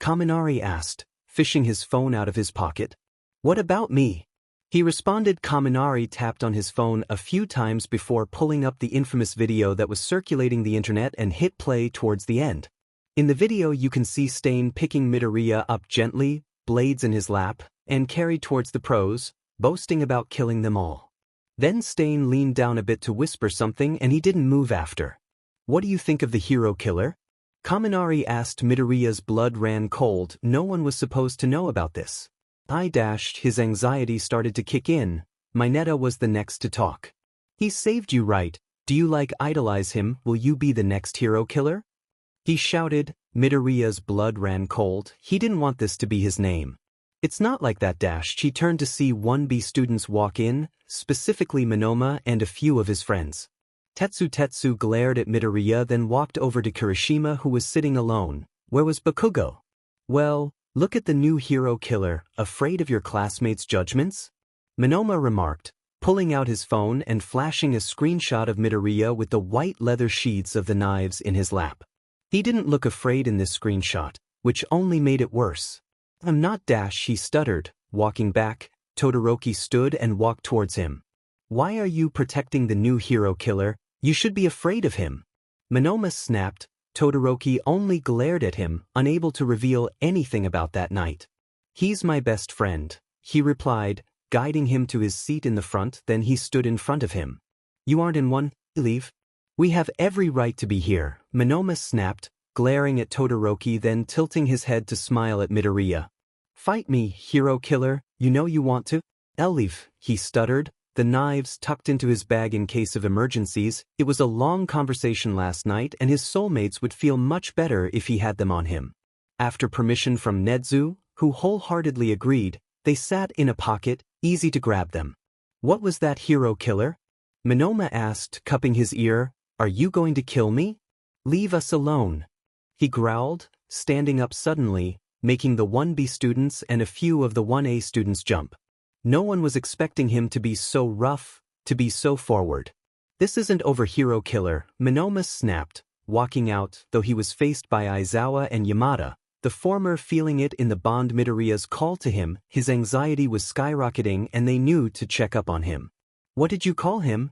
Kaminari asked, fishing his phone out of his pocket. "What about me?" He responded. Kaminari tapped on his phone a few times before pulling up the infamous video that was circulating the internet and hit play towards the end. In the video you can see Stain picking Midoriya up gently, blades in his lap, and carried towards the pros, boasting about killing them all. Then Stain leaned down a bit to whisper something and he didn't move after. "What do you think of the hero killer?" Kaminari asked. Midoriya's blood ran cold. No one was supposed to know about this. His anxiety started to kick in. Mineta was the next to talk. "He saved you, right? Do you idolize him? Will you be the next hero killer?" He shouted. Midoriya's blood ran cold. He didn't want this to be his name. "It's not like that." She turned to see 1B students walk in, specifically Monoma and a few of his friends. Tetsu glared at Midoriya, then walked over to Kirishima, who was sitting alone. "Where was Bakugo?" "Well, look at the new hero killer, afraid of your classmates' judgments?" Monoma remarked, pulling out his phone and flashing a screenshot of Midoriya with the white leather sheaths of the knives in his lap. He didn't look afraid in this screenshot, which only made it worse. "I'm not." He stuttered, walking back. Todoroki stood and walked towards him. "Why are you protecting the new hero killer? You should be afraid of him." Monoma snapped. Todoroki only glared at him, unable to reveal anything about that night. "He's my best friend," he replied, guiding him to his seat in the front. Then he stood in front of him. "You aren't in one? Leave." "We have every right to be here," Monoma snapped, glaring at Todoroki, then tilting his head to smile at Midoriya. Fight me, hero killer, you know you want to? Leave, he stuttered, the knives tucked into his bag in case of emergencies. It was a long conversation last night and his soulmates would feel much better if he had them on him. After permission from Nezu, who wholeheartedly agreed, they sat in a pocket, easy to grab them. What was that, hero killer? Monoma asked, cupping his ear. Are you going to kill me? Leave us alone. He growled, standing up suddenly, making the 1B students and a few of the 1A students jump. No one was expecting him to be so rough, to be so forward. This isn't over, hero killer, Monoma snapped, walking out, though he was faced by Aizawa and Yamada, the former feeling it in the bond Midoriya's call to him. His anxiety was skyrocketing and they knew to check up on him. What did you call him?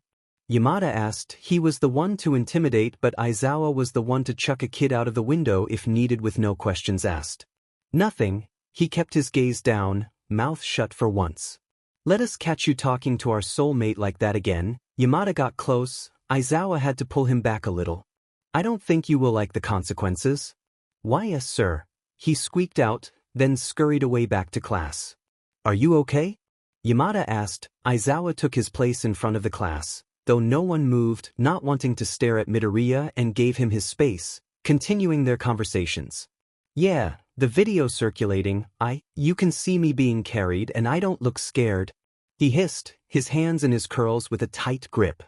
Yamada asked. He was the one to intimidate, but Aizawa was the one to chuck a kid out of the window if needed with no questions asked. Nothing. He kept his gaze down, mouth shut for once. Let us catch you talking to our soulmate like that again. Yamada got close. Aizawa had to pull him back a little. I don't think you will like the consequences. Why, yes, sir. He squeaked out, then scurried away back to class. Are you okay? Yamada asked. Aizawa took his place in front of the class, though no one moved, not wanting to stare at Midoriya, and gave him his space, continuing their conversations. Yeah, the video circulating, you can see me being carried and I don't look scared. He hissed, his hands in his curls with a tight grip.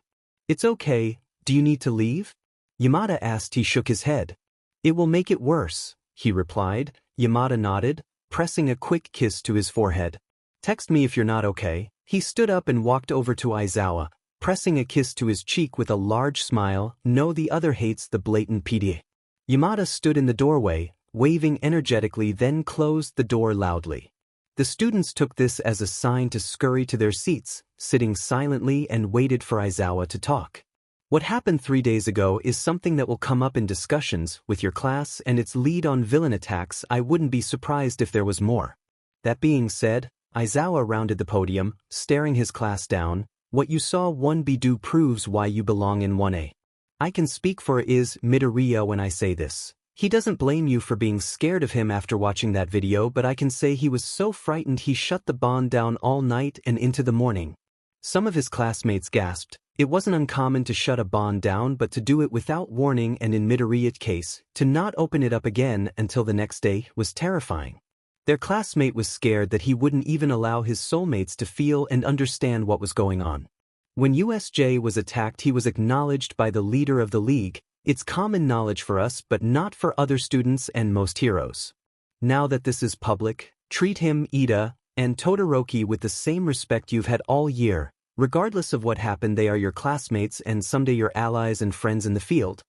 It's okay, do you need to leave? Yamada asked. He shook his head. It will make it worse, he replied. Yamada nodded, pressing a quick kiss to his forehead. Text me if you're not okay. He stood up and walked over to Aizawa, pressing a kiss to his cheek with a large smile. No, the other hates the blatant PD. Yamada stood in the doorway, waving energetically, then closed the door loudly. The students took this as a sign to scurry to their seats, sitting silently, and waited for Aizawa to talk. What happened 3 days ago is something that will come up in discussions with your class and its lead on villain attacks. I wouldn't be surprised if there was more. That being said, Aizawa rounded the podium, staring his class down. What you saw 1B do proves why you belong in 1A. I can speak for Midoriya when I say this. He doesn't blame you for being scared of him after watching that video, but I can say he was so frightened he shut the bond down all night and into the morning. Some of his classmates gasped. It wasn't uncommon to shut a bond down, but to do it without warning, and in Midoriya's case, to not open it up again until the next day, was terrifying. Their classmate was scared that he wouldn't even allow his soulmates to feel and understand what was going on. When USJ was attacked, he was acknowledged by the leader of the league. It's common knowledge for us, but not for other students and most heroes. Now that this is public, treat him, Ida, and Todoroki with the same respect you've had all year. Regardless of what happened, they are your classmates and someday your allies and friends in the field.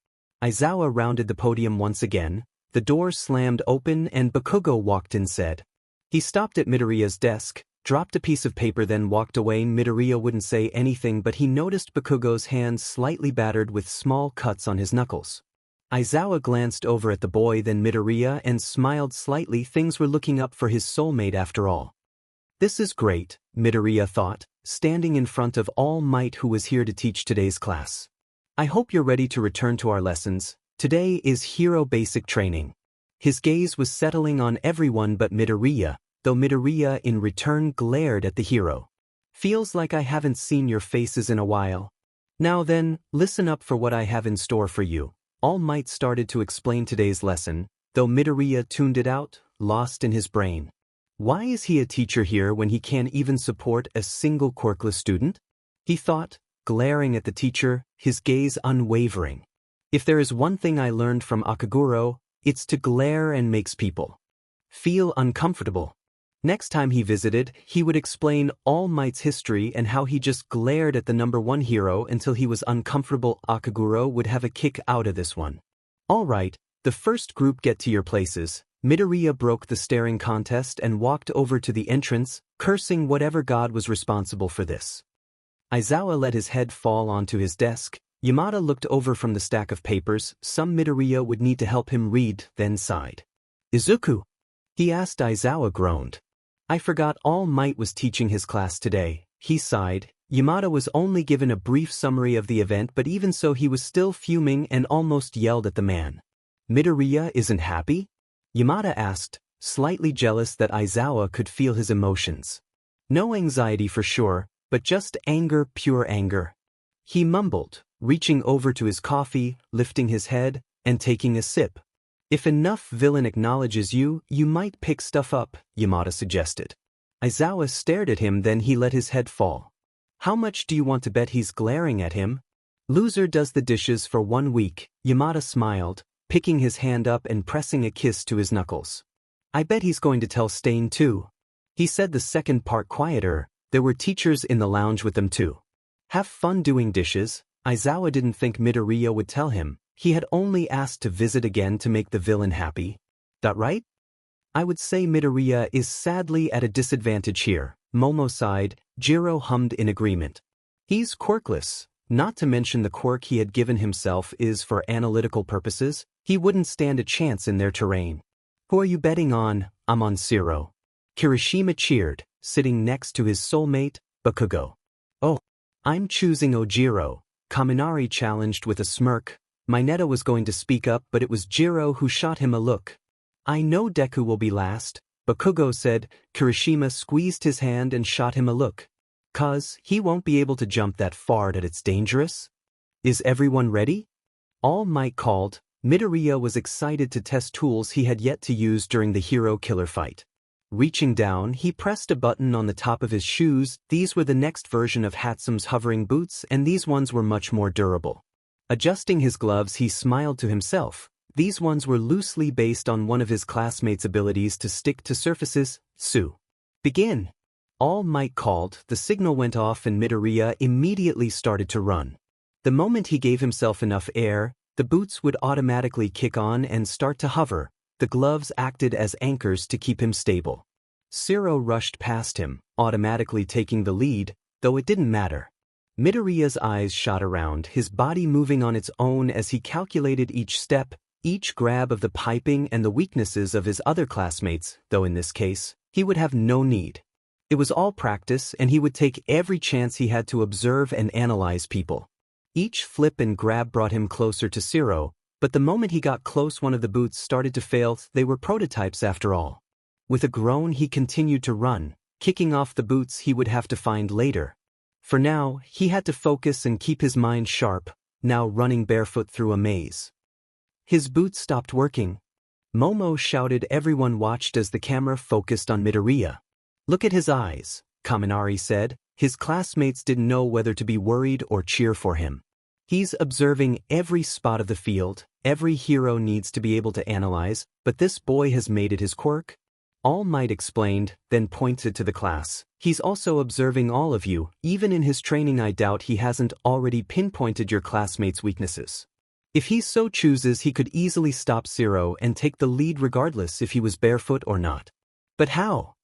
Aizawa rounded the podium once again. The door slammed open and Bakugo walked in. Said. He stopped at Midoriya's desk, dropped a piece of paper, then walked away. Midoriya wouldn't say anything, but he noticed Bakugo's hands slightly battered with small cuts on his knuckles. Aizawa glanced over at the boy, then Midoriya, and smiled slightly. Things were looking up for his soulmate after all. This is great, Midoriya thought, standing in front of All Might, who was here to teach today's class. I hope you're ready to return to our lessons. Today is hero basic training. His gaze was settling on everyone but Midoriya, though Midoriya in return glared at the hero. Feels like I haven't seen your faces in a while. Now then, listen up for what I have in store for you. All Might started to explain today's lesson, though Midoriya tuned it out, lost in his brain. Why is he a teacher here when he can't even support a single quirkless student? He thought, glaring at the teacher, his gaze unwavering. If there is one thing I learned from Akaguro, it's to glare and makes people feel uncomfortable. Next time he visited, he would explain All Might's history and how he just glared at the #1 hero until he was uncomfortable. Akaguro would have a kick out of this one. All right, the first group, get to your places. Midoriya broke the staring contest and walked over to the entrance, cursing whatever god was responsible for this. Aizawa let his head fall onto his desk. Yamada looked over from the stack of papers. Some Midoriya would need to help him read, then sighed. Izuku? He asked. Aizawa groaned. I forgot All Might was teaching his class today. He sighed. Yamada was only given a brief summary of the event, but even so he was still fuming and almost yelled at the man. Midoriya isn't happy? Yamada asked, slightly jealous that Aizawa could feel his emotions. No anxiety for sure, but just anger, pure anger. He mumbled, reaching over to his coffee, lifting his head, and taking a sip. If enough villain acknowledges you, you might pick stuff up, Yamada suggested. Aizawa stared at him, then he let his head fall. How much do you want to bet he's glaring at him? Loser does the dishes for 1 week, Yamada smiled, picking his hand up and pressing a kiss to his knuckles. I bet he's going to tell Stain too. He said the second part quieter. There were teachers in the lounge with them too. Have fun doing dishes. Aizawa didn't think Midoriya would tell him. He had only asked to visit again to make the villain happy. That right? I would say Midoriya is sadly at a disadvantage here, Momo sighed. Jiro hummed in agreement. He's quirkless, not to mention the quirk he had given himself is for analytical purposes. He wouldn't stand a chance in their terrain. Who are you betting on? I'm on Zero. Kirishima cheered, sitting next to his soulmate, Bakugo. Oh, I'm choosing Ojiro, Kaminari challenged with a smirk. Mineta was going to speak up, but it was Jiro who shot him a look. I know Deku will be last, Bakugo said. Kirishima squeezed his hand and shot him a look. 'Cause he won't be able to jump that far that it's dangerous? Is everyone ready? All Might called. Midoriya was excited to test tools he had yet to use during the hero killer fight. Reaching down, he pressed a button on the top of his shoes. These were the next version of Hatsume's hovering boots, and these ones were much more durable. Adjusting his gloves, he smiled to himself. These ones were loosely based on one of his classmates' abilities to stick to surfaces. Su. Begin. All Might called. The signal went off and Midoriya immediately started to run. The moment he gave himself enough air, the boots would automatically kick on and start to hover. The gloves acted as anchors to keep him stable. Zero rushed past him, automatically taking the lead, though it didn't matter. Midoriya's eyes shot around, his body moving on its own as he calculated each step, each grab of the piping and the weaknesses of his other classmates, though in this case, he would have no need. It was all practice, and he would take every chance he had to observe and analyze people. Each flip and grab brought him closer to Zero, but the moment he got close, one of the boots started to fail. They were prototypes after all. With a groan, he continued to run, kicking off the boots he would have to find later. For now, he had to focus and keep his mind sharp, now running barefoot through a maze. His boots stopped working. Momo shouted. Everyone watched as the camera focused on Midoriya. Look at his eyes, Kaminari said. His classmates didn't know whether to be worried or cheer for him. He's observing every spot of the field. Every hero needs to be able to analyze, but this boy has made it his quirk. All Might explained, then pointed to the class. He's also observing all of you. Even in his training, I doubt he hasn't already pinpointed your classmates' weaknesses. If he so chooses, he could easily stop Zero and take the lead regardless if he was barefoot or not. But how?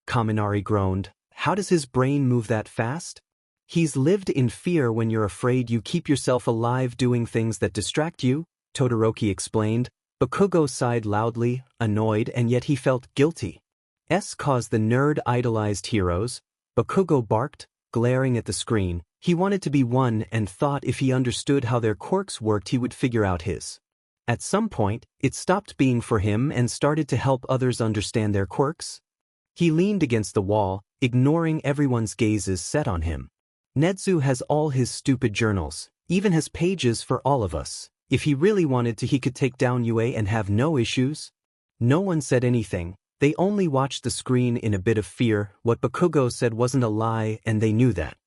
Kaminari groaned. How does his brain move that fast? He's lived in fear. When you're afraid, you keep yourself alive doing things that distract you, Todoroki explained. Bakugo sighed loudly, annoyed, and yet he felt guilty. Cause the nerd idolized heroes. Bakugo barked, glaring at the screen. He wanted to be one and thought if he understood how their quirks worked, he would figure out his. At some point, it stopped being for him and started to help others understand their quirks. He leaned against the wall, ignoring everyone's gazes set on him. Netsu has all his stupid journals, even has pages for all of us. If he really wanted to, he could take down UA and have no issues. No one said anything. They only watched the screen in a bit of fear. What Bakugo said wasn't a lie, and they knew that.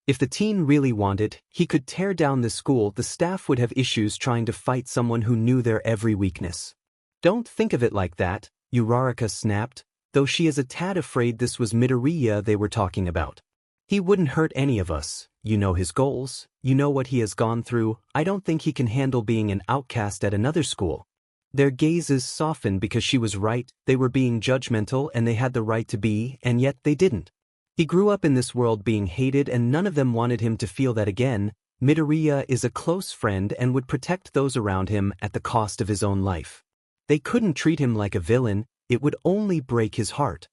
If the teen really wanted, he could tear down the school. The staff would have issues trying to fight someone who knew their every weakness. Don't think of it like that, Uraraka snapped, though she is a tad afraid this was Midoriya they were talking about. He wouldn't hurt any of us. You know his goals, you know what he has gone through. I don't think he can handle being an outcast at another school. Their gazes softened because she was right. They were being judgmental and they had the right to be, and yet they didn't. He grew up in this world being hated and none of them wanted him to feel that again. Midoriya is a close friend and would protect those around him at the cost of his own life. They couldn't treat him like a villain, it would only break his heart.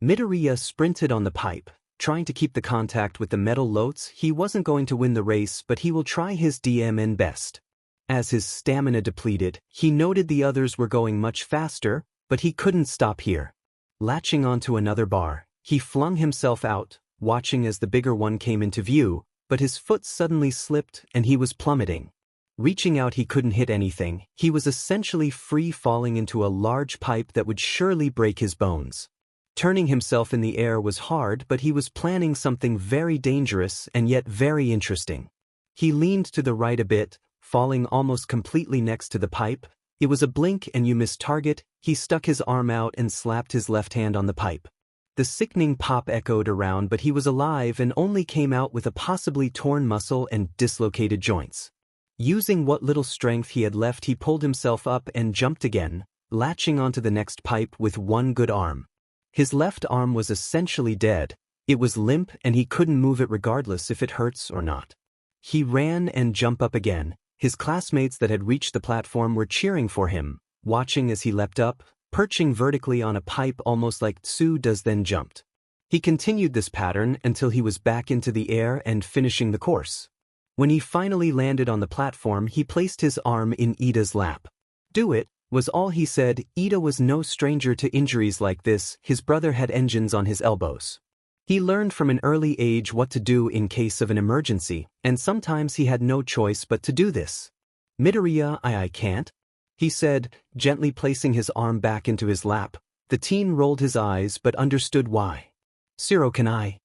Midoriya sprinted on the pipe, trying to keep the contact with the metal lotes. He wasn't going to win the race, but he will try his DMN best. As his stamina depleted, he noted the others were going much faster. But he couldn't stop here. Latching onto another bar, he flung himself out, watching as the bigger one came into view, but his foot suddenly slipped and he was plummeting. Reaching out, he couldn't hit anything. He was essentially free falling into a large pipe that would surely break his bones. Turning himself in the air was hard, but he was planning something very dangerous and yet very interesting. He leaned to the right a bit, falling almost completely next to the pipe. It was a blink and you missed target. He stuck his arm out and slapped his left hand on the pipe. The sickening pop echoed around, but he was alive and only came out with a possibly torn muscle and dislocated joints. Using what little strength he had left, he pulled himself up and jumped again, latching onto the next pipe with one good arm. His left arm was essentially dead. It was limp and he couldn't move it regardless if it hurts or not. He ran and jumped up again. His classmates that had reached the platform were cheering for him, watching as he leapt up, perching vertically on a pipe almost like Tsu does, then jumped. He continued this pattern until he was back into the air and finishing the course. When he finally landed on the platform, he placed his arm in Ida's lap. "Do it," was all he said. Ida was no stranger to injuries like this. His brother had engines on his elbows. He learned from an early age what to do in case of an emergency, and sometimes he had no choice but to do this. "Midoriya, I can't," he said, gently placing his arm back into his lap. The teen rolled his eyes but understood why. "Siro, can I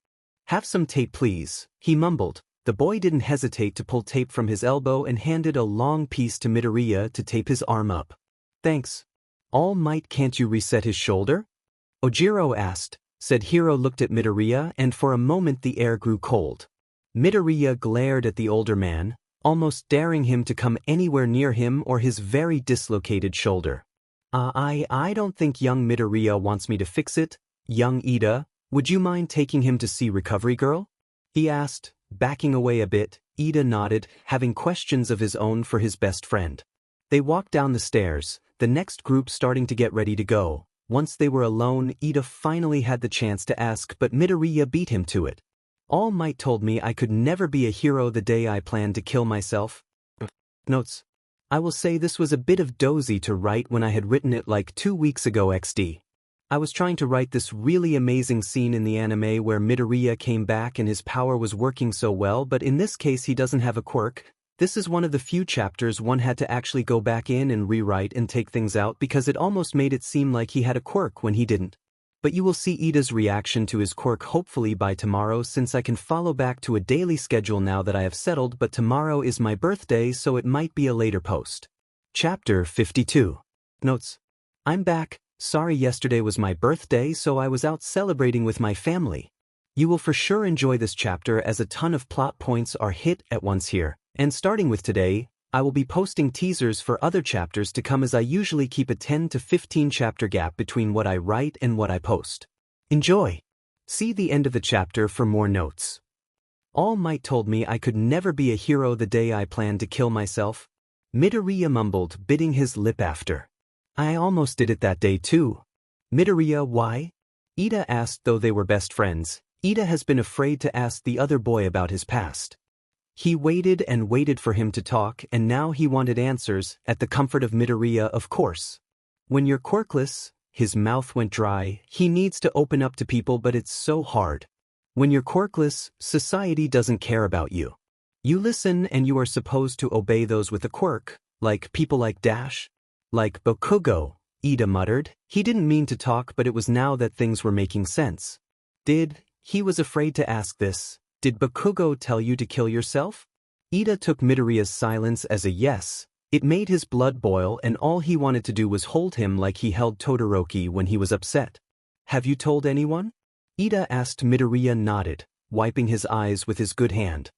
have some tape, please?" he mumbled. The boy didn't hesitate to pull tape from his elbow and handed a long piece to Midoriya to tape his arm up. "Thanks. All Might, can't you reset his shoulder?" Ojiro asked. Said Hiro looked at Midoriya, and for a moment the air grew cold. Midoriya glared at the older man, almost daring him to come anywhere near him or his very dislocated shoulder. I don't think young Midoriya wants me to fix it. Young Ida, would you mind taking him to see Recovery Girl?" he asked. Backing away a bit, Ida nodded, having questions of his own for his best friend. They walked down the stairs, the next group starting to get ready to go. Once they were alone, Ida finally had the chance to ask, but Midoriya beat him to it. "All Might told me I could never be a hero the day I planned to kill myself." Notes. I will say this was a bit of dozy to write when I had written it like 2 weeks ago XD. I was trying to write this really amazing scene in the anime where Midoriya came back and his power was working so well, but in this case he doesn't have a quirk. This is one of the few chapters one had to actually go back in and rewrite and take things out because it almost made it seem like he had a quirk when he didn't. But you will see Ida's reaction to his quirk hopefully by tomorrow, since I can follow back to a daily schedule now that I have settled, but tomorrow is my birthday so it might be a later post. Chapter 52. Notes. I'm back. Sorry, yesterday was my birthday, so I was out celebrating with my family. You will for sure enjoy this chapter as a ton of plot points are hit at once here, and starting with today, I will be posting teasers for other chapters to come as I usually keep a 10 to 15 chapter gap between what I write and what I post. Enjoy! See the end of the chapter for more notes. All Might told me I could never be a hero the day I planned to kill myself. Midoriya mumbled, biting his lip after. I almost did it that day too. Midoriya, why? Ida asked, though they were best friends. Ida has been afraid to ask the other boy about his past. He waited and waited for him to talk, and now he wanted answers, at the comfort of Midoriya, of course. When you're quirkless, his mouth went dry, he needs to open up to people, but it's so hard. When you're quirkless, society doesn't care about you. You listen and you are supposed to obey those with a quirk, like people like Dash. Like Bakugo, Ida muttered. He didn't mean to talk, but it was now that things were making sense. He was afraid to ask this. Did Bakugo tell you to kill yourself? Ida took Midoriya's silence as a yes. It made his blood boil, and all he wanted to do was hold him like he held Todoroki when he was upset. Have you told anyone? Ida asked. Midoriya nodded, wiping his eyes with his good hand.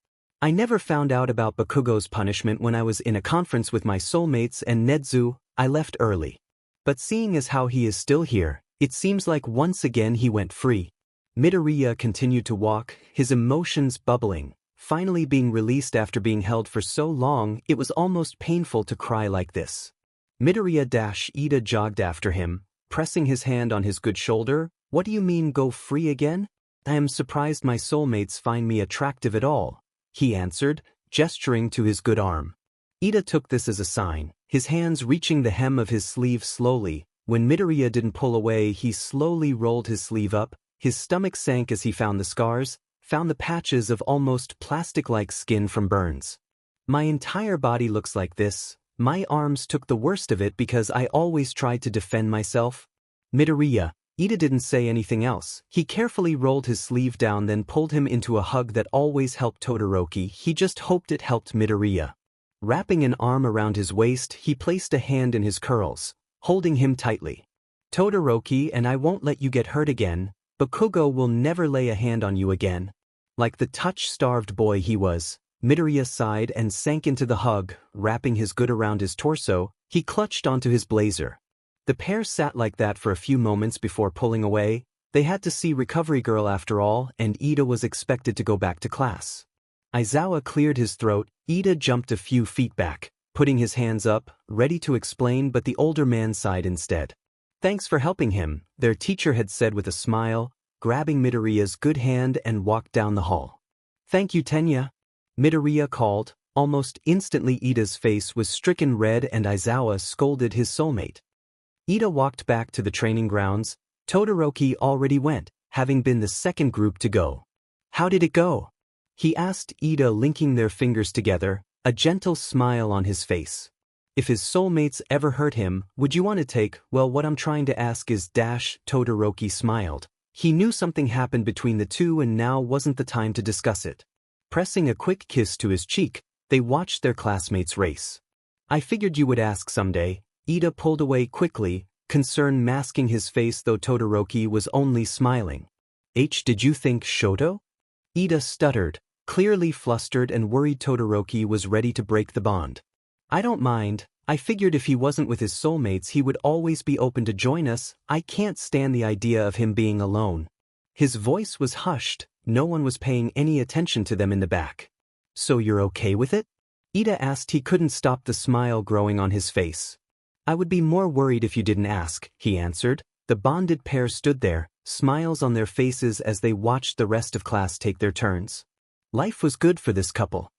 I never found out about Bakugo's punishment when I was in a conference with my soulmates and Nedzu. I left early. But seeing as how he is still here, it seems like once again he went free. Midoriya continued to walk, his emotions bubbling, finally being released after being held for so long it was almost painful to cry like this. Midoriya dash Ida jogged after him, pressing his hand on his good shoulder. What do you mean go free again? I am surprised my soulmates find me attractive at all, he answered, gesturing to his good arm. Ida took this as a sign, his hands reaching the hem of his sleeve slowly, When Midoriya didn't pull away, he slowly rolled his sleeve up, his stomach sank as he found the scars, found the patches of almost plastic-like skin from burns. My entire body looks like this. My arms took the worst of it because I always tried to defend myself. Midoriya. Ida didn't say anything else. He carefully rolled his sleeve down, then pulled him into a hug that always helped Todoroki. He just hoped it helped Midoriya. Wrapping an arm around his waist, he placed a hand in his curls, holding him tightly. Todoroki, and I won't let you get hurt again, Bakugo will never lay a hand on you again. Like the touch-starved boy he was, Midoriya sighed and sank into the hug, wrapping his good around his torso. He clutched onto his blazer. The pair sat like that for a few moments before pulling away. They had to see Recovery Girl after all, and Ida was expected to go back to class. Aizawa cleared his throat. Ida jumped a few feet back, putting his hands up, ready to explain, but the older man sighed instead. Thanks for helping him, their teacher had said with a smile, grabbing Midoriya's good hand and walked down the hall. Thank you, Tenya, Midoriya called. Almost instantly Ida's face was stricken red and Aizawa scolded his soulmate. Ida walked back to the training grounds. Todoroki already went, having been the second group to go. How did it go? He asked Ida, linking their fingers together, a gentle smile on his face. If his soulmates ever hurt him, would you want to take? Well, what I'm trying to ask is Todoroki smiled. He knew something happened between the two and now wasn't the time to discuss it. Pressing a quick kiss to his cheek, they watched their classmates race. I figured you would ask someday. Ida pulled away quickly, concern masking his face, though Todoroki was only smiling. Did you think Shoto? Ida stuttered, clearly flustered and worried. Todoroki was ready to break the bond. I don't mind. I figured if he wasn't with his soulmates he would always be open to join us. I can't stand the idea of him being alone. His voice was hushed. No one was paying any attention to them in the back. So you're okay with it? Ida asked. He couldn't stop the smile growing on his face. I would be more worried if you didn't ask, he answered. The bonded pair stood there, smiles on their faces as they watched the rest of class take their turns. Life was good for this couple.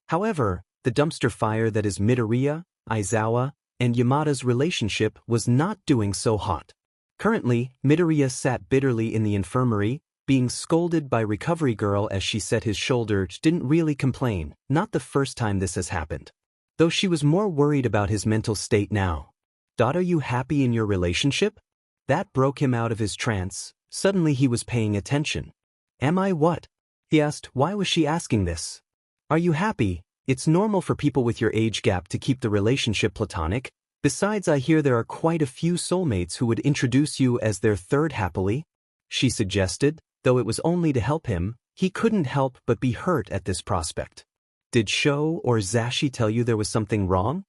However, the dumpster fire that is Midoriya, Aizawa, and Yamada's relationship was not doing so hot. Currently, Midoriya sat bitterly in the infirmary, being scolded by Recovery Girl as she set his shoulder. Didn't really complain, not the first time this has happened. Though she was more worried about his mental state now. Are you happy in your relationship? That broke him out of his trance. Suddenly he was paying attention. Am I what? He asked. Why was she asking this? Are you happy? It's normal for people with your age gap to keep the relationship platonic. Besides, I hear there are quite a few soulmates who would introduce you as their third happily, she suggested, though it was only to help him. He couldn't help but be hurt at this prospect. Did Sho or Zashi tell you there was something wrong?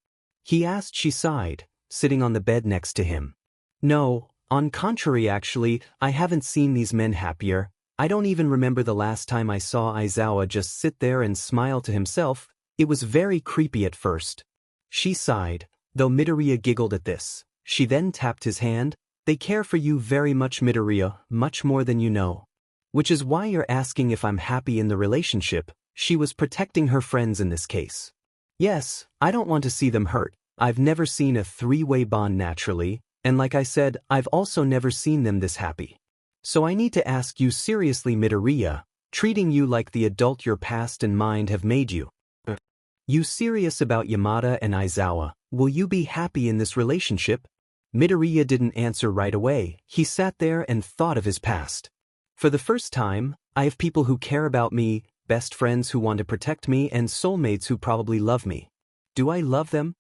He asked. She sighed, sitting on the bed next to him. No, on contrary, actually, I haven't seen these men happier. I don't even remember the last time I saw Aizawa just sit there and smile to himself. It was very creepy at first. She sighed, though Midoriya giggled at this. She then tapped his hand. They care for you very much, Midoriya, much more than you know. Which is why you're asking if I'm happy in the relationship. She was protecting her friends in this case. Yes, I don't want to see them hurt. I've never seen a three-way bond naturally, and like I said, I've also never seen them this happy. So I need to ask you seriously, Midoriya, treating you like the adult your past and mind have made you. You serious about Yamada and Aizawa? Will you be happy in this relationship? Midoriya didn't answer right away. He sat there and thought of his past. For the first time, I have people who care about me, best friends who want to protect me, and soulmates who probably love me. Do I love them?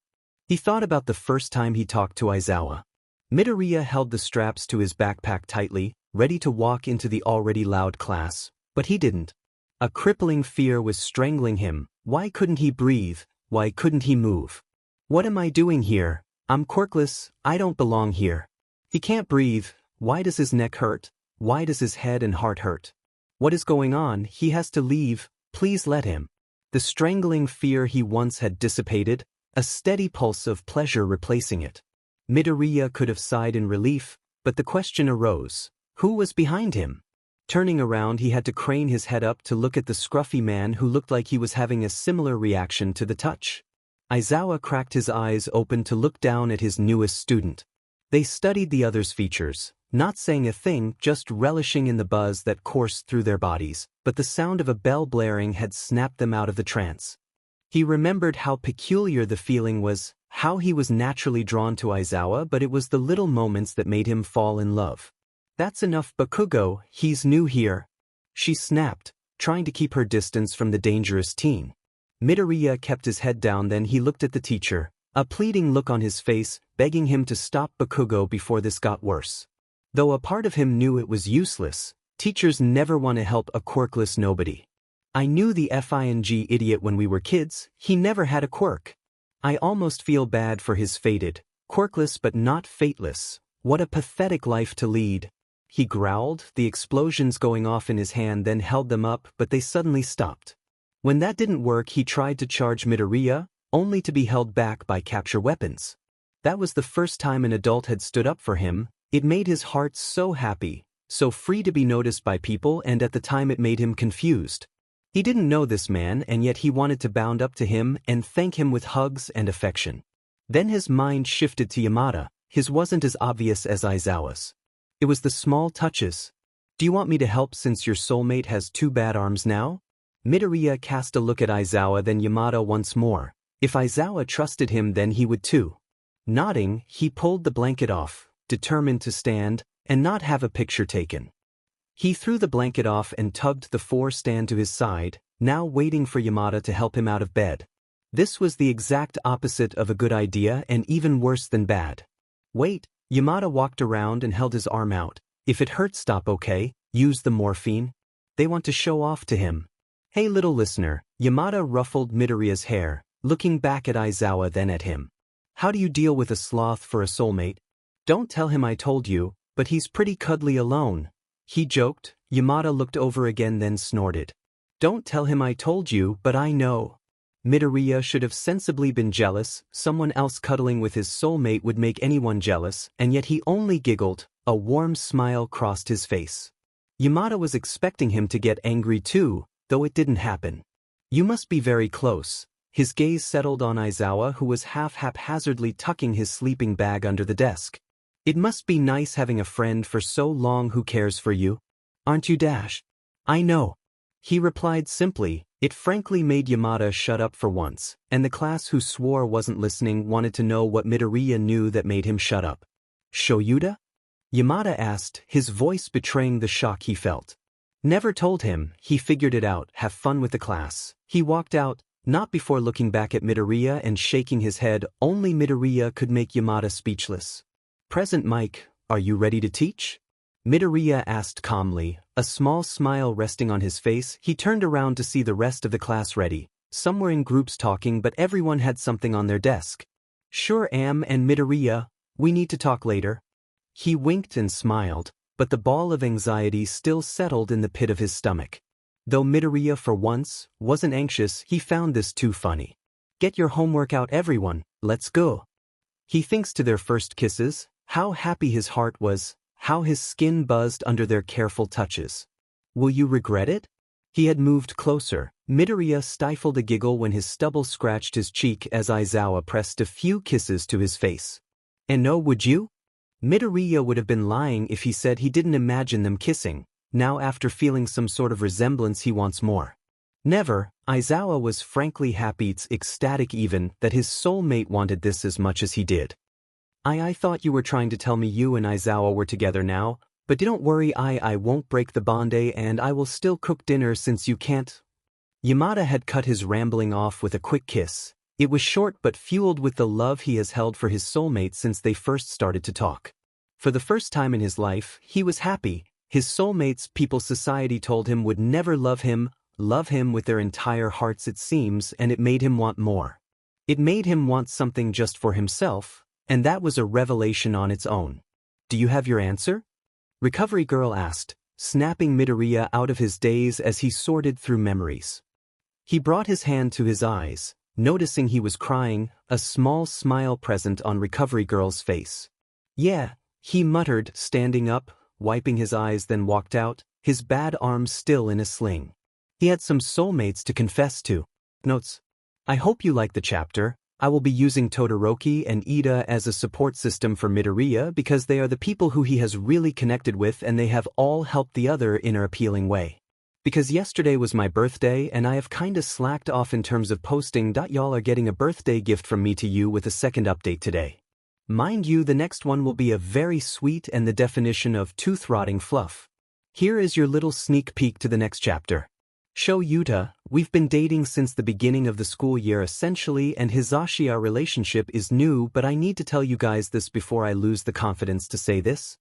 He thought about the first time he talked to Aizawa. Midoriya held the straps to his backpack tightly, ready to walk into the already loud class, but he didn't. A crippling fear was strangling him. Why couldn't he breathe? Why couldn't he move? What am I doing here? I'm quirkless. I don't belong here. He can't breathe. Why does his neck hurt? Why does his head and heart hurt? What is going on? He has to leave. Please let him. The strangling fear he once had dissipated, a steady pulse of pleasure replacing it. Midoriya could have sighed in relief, but the question arose. Who was behind him? Turning around, he had to crane his head up to look at the scruffy man who looked like he was having a similar reaction to the touch. Aizawa cracked his eyes open to look down at his newest student. They studied the other's features, not saying a thing, just relishing in the buzz that coursed through their bodies, but the sound of a bell blaring had snapped them out of the trance. He remembered how peculiar the feeling was, how he was naturally drawn to Aizawa, but it was the little moments that made him fall in love. "That's enough, Bakugo, he's new here," she snapped, trying to keep her distance from the dangerous teen. Midoriya kept his head down, then he looked at the teacher, a pleading look on his face, begging him to stop Bakugo before this got worse. Though a part of him knew it was useless, teachers never want to help a quirkless nobody. "I knew the FING idiot when we were kids, he never had a quirk. I almost feel bad for his fated, quirkless but not fateless. What a pathetic life to lead," he growled, the explosions going off in his hand, then held them up, but they suddenly stopped. When that didn't work, he tried to charge Midoriya, only to be held back by capture weapons. That was the first time an adult had stood up for him. It made his heart so happy, so free to be noticed by people, and at the time it made him confused. He didn't know this man, and yet he wanted to bound up to him and thank him with hugs and affection. Then his mind shifted to Yamada. His wasn't as obvious as Aizawa's. It was the small touches. "Do you want me to help since your soulmate has two bad arms now?" Midoriya cast a look at Aizawa, then Yamada once more. If Aizawa trusted him, then he would too. Nodding, he pulled the blanket off, determined to stand and not have a picture taken. He threw the blanket off and tugged the four-stand to his side, now waiting for Yamada to help him out of bed. This was the exact opposite of a good idea and even worse than bad. "Wait," Yamada walked around and held his arm out. "If it hurts, stop, okay? Use the morphine." They want to show off to him. "Hey little listener," Yamada ruffled Midoriya's hair, looking back at Aizawa then at him. "How do you deal with a sloth for a soulmate? Don't tell him I told you, but he's pretty cuddly alone," he joked. Yamada looked over again then snorted. "Don't tell him I told you, but I know." Midoriya should have sensibly been jealous. Someone else cuddling with his soulmate would make anyone jealous, and yet he only giggled. A warm smile crossed his face. Yamada was expecting him to get angry too, though it didn't happen. "You must be very close." His gaze settled on Aizawa, who was haphazardly tucking his sleeping bag under the desk. "It must be nice having a friend for so long who cares for you. Aren't you, Dash?" "I know," he replied simply. It frankly made Yamada shut up for once, and the class who swore wasn't listening wanted to know what Midoriya knew that made him shut up. "Shoyuda?" Yamada asked, his voice betraying the shock he felt. "Never told him, he figured it out. Have fun with the class." He walked out, not before looking back at Midoriya and shaking his head. Only Midoriya could make Yamada speechless. "Present Mike, are you ready to teach?" Midoriya asked calmly, a small smile resting on his face. He turned around to see the rest of the class ready, somewhere in groups talking, but everyone had something on their desk. "Sure am, and Midoriya, we need to talk later." He winked and smiled, but the ball of anxiety still settled in the pit of his stomach. Though Midoriya for once wasn't anxious, he found this too funny. "Get your homework out everyone, let's go." He thinks to their first kisses, how happy his heart was, how his skin buzzed under their careful touches. "Will you regret it?" He had moved closer. Midoriya stifled a giggle when his stubble scratched his cheek as Aizawa pressed a few kisses to his face. "And no, would you?" Midoriya would have been lying if he said he didn't imagine them kissing. Now after feeling some sort of resemblance he wants more. Never. Aizawa was frankly happy, ecstatic even, that his soulmate wanted this as much as he did. I thought you were trying to tell me you and Aizawa were together now, but don't worry, I won't break the bond, and I will still cook dinner since you can't." Yamada had cut his rambling off with a quick kiss. It was short but fueled with the love he has held for his soulmate since they first started to talk. For the first time in his life, he was happy. His soulmates, people society told him would never love him with their entire hearts it seems, and it made him want more. It made him want something just for himself, and that was a revelation on its own. "Do you have your answer?" Recovery Girl asked, snapping Midoriya out of his daze as he sorted through memories. He brought his hand to his eyes, noticing he was crying, a small smile present on Recovery Girl's face. "Yeah," he muttered, standing up, wiping his eyes, then walked out, his bad arms still in a sling. He had some soulmates to confess to. Notes: I hope you liked the chapter. I will be using Todoroki and Ida as a support system for Midoriya because they are the people who he has really connected with and they have all helped the other in an appealing way. Because yesterday was my birthday and I have kinda slacked off in terms of posting. Y'all are getting a birthday gift from me to you with a second update today. Mind you, the next one will be a very sweet and the definition of tooth-rotting fluff. Here is your little sneak peek to the next chapter. Show Yuta, we've been dating since the beginning of the school year essentially and our relationship is new but I need to tell you guys this before I lose the confidence to say this.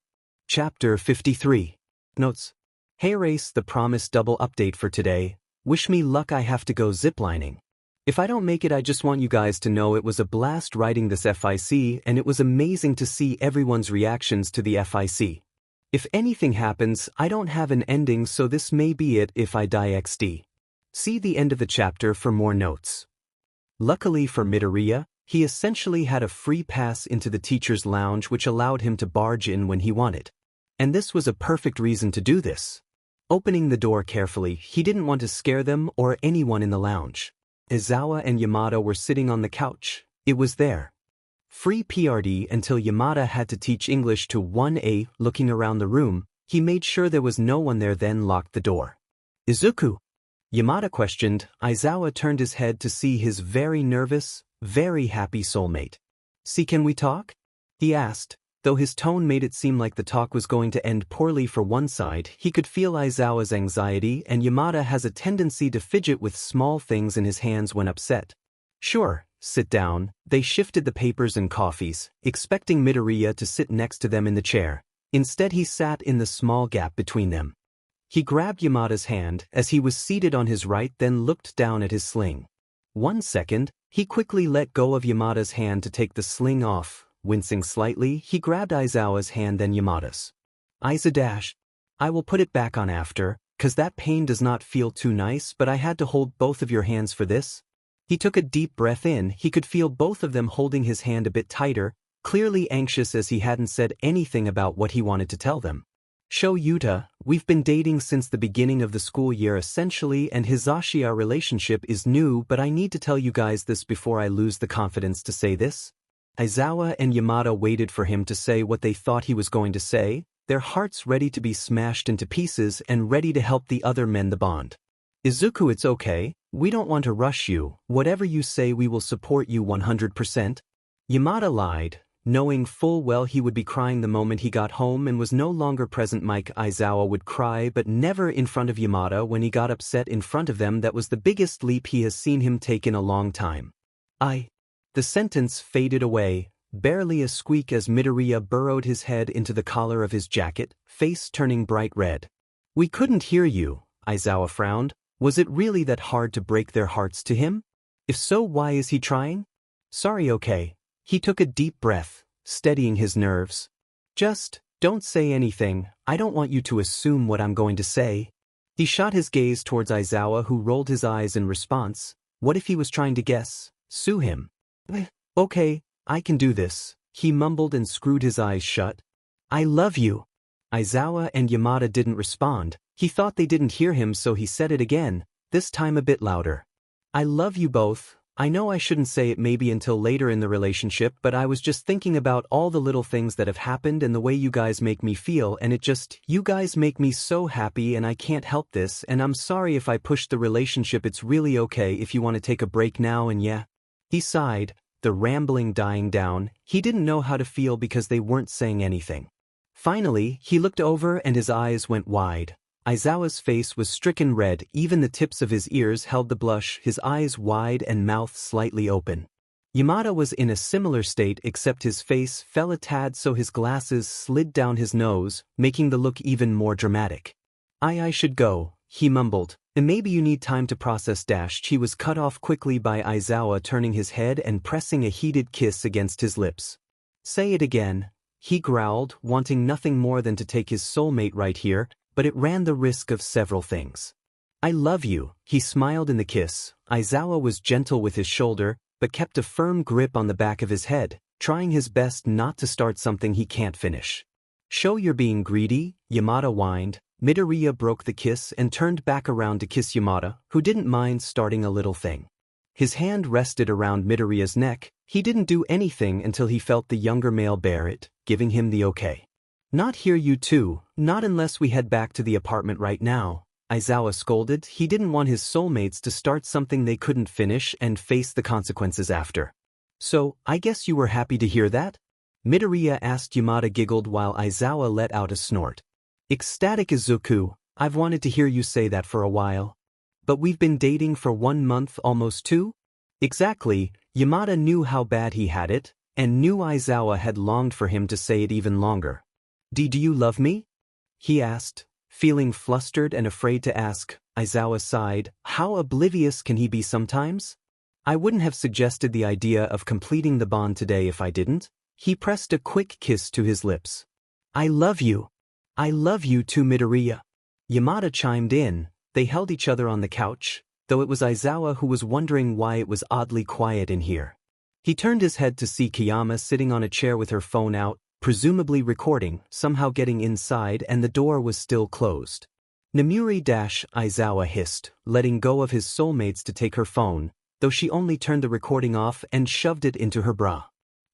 Chapter 53. Notes. Hey Race, the promised double update for today. Wish me luck, I have to go ziplining. If I don't make it, I just want you guys to know it was a blast writing this FIC and it was amazing to see everyone's reactions to the FIC. If anything happens, I don't have an ending so this may be it if I die XD. See the end of the chapter for more notes. Luckily for Midoriya, he essentially had a free pass into the teacher's lounge which allowed him to barge in when he wanted. And this was a perfect reason to do this. Opening the door carefully, he didn't want to scare them or anyone in the lounge. Aizawa and Yamada were sitting on the couch. It was there. Free PRD until Yamada had to teach English to 1A. Looking around the room, he made sure there was no one there then locked the door. Izuku? Yamada questioned. Aizawa turned his head to see his very nervous, very happy soulmate. See, can we talk? He asked. Though his tone made it seem like the talk was going to end poorly for one side, he could feel Aizawa's anxiety and Yamada has a tendency to fidget with small things in his hands when upset. Sure. Sit down. They shifted the papers and coffees, expecting Midoriya to sit next to them in the chair. Instead he sat in the small gap between them. He grabbed Yamada's hand as he was seated on his right then looked down at his sling. 1 second, he quickly let go of Yamada's hand to take the sling off. Wincing slightly, he grabbed Aizawa's hand then Yamada's. Aiza I will put it back on after, cause that pain does not feel too nice but I had to hold both of your hands for this. He took a deep breath in, he could feel both of them holding his hand a bit tighter, clearly anxious as he hadn't said anything about what he wanted to tell them. Show Yuta, we've been dating since the beginning of the school year essentially and our relationship is new but I need to tell you guys this before I lose the confidence to say this. Aizawa and Yamada waited for him to say what they thought he was going to say, their hearts ready to be smashed into pieces and ready to help the other mend the bond. Izuku, it's okay, we don't want to rush you, whatever you say we will support you 100%. Yamada lied, knowing full well he would be crying the moment he got home and was no longer present. Aizawa would cry but never in front of Yamada. When he got upset in front of them, that was the biggest leap he has seen him take in a long time. The sentence faded away, barely a squeak as Midoriya burrowed his head into the collar of his jacket, face turning bright red. We couldn't hear you, Aizawa frowned. Was it really that hard to break their hearts to him? If so, why is he trying? Sorry, okay. He took a deep breath, steadying his nerves. Just, don't say anything, I don't want you to assume what I'm going to say. He shot his gaze towards Aizawa who rolled his eyes in response. What if he was trying to guess? Sue him. Okay, I can do this, he mumbled and screwed his eyes shut. I love you. Aizawa and Yamada didn't respond. He thought they didn't hear him so he said it again, this time a bit louder. I love you both. I know I shouldn't say it maybe until later in the relationship but I was just thinking about all the little things that have happened and the way you guys make me feel and you guys make me so happy and I can't help this and I'm sorry if I pushed the relationship. It's really okay if you want to take a break now and yeah. He sighed, the rambling dying down. He didn't know how to feel because they weren't saying anything. Finally, he looked over and his eyes went wide. Aizawa's face was stricken red, even the tips of his ears held the blush, his eyes wide and mouth slightly open. Yamada was in a similar state except his face fell a tad so his glasses slid down his nose, making the look even more dramatic. I should go, he mumbled, and maybe you need time to process. He was cut off quickly by Aizawa turning his head and pressing a heated kiss against his lips. Say it again, he growled, wanting nothing more than to take his soulmate right here, but it ran the risk of several things. I love you, he smiled in the kiss. Aizawa was gentle with his shoulder, but kept a firm grip on the back of his head, trying his best not to start something he can't finish. Show you're being greedy, Yamada whined. Midoriya broke the kiss and turned back around to kiss Yamada, who didn't mind starting a little thing. His hand rested around Midoriya's neck. He didn't do anything until he felt the younger male bear it, giving him the okay. Not here you two, not unless we head back to the apartment right now, Aizawa scolded. He didn't want his soulmates to start something they couldn't finish and face the consequences after. So, I guess you were happy to hear that? Midoriya asked. Yamada giggled while Aizawa let out a snort. Ecstatic Izuku, I've wanted to hear you say that for a while. But we've been dating for 1 month, almost 2? Exactly, Yamada knew how bad he had it, and knew Aizawa had longed for him to say it even longer. Do you love me? He asked, feeling flustered and afraid to ask. Aizawa sighed. How oblivious can he be sometimes? I wouldn't have suggested the idea of completing the bond today if I didn't. He pressed a quick kiss to his lips. I love you. I love you too, Midoriya. Yamada chimed in. They held each other on the couch, though it was Aizawa who was wondering why it was oddly quiet in here. He turned his head to see Kiyama sitting on a chair with her phone out, presumably recording, somehow getting inside, and the door was still closed. Namuri Aizawa hissed, letting go of his soulmates to take her phone, though she only turned the recording off and shoved it into her bra.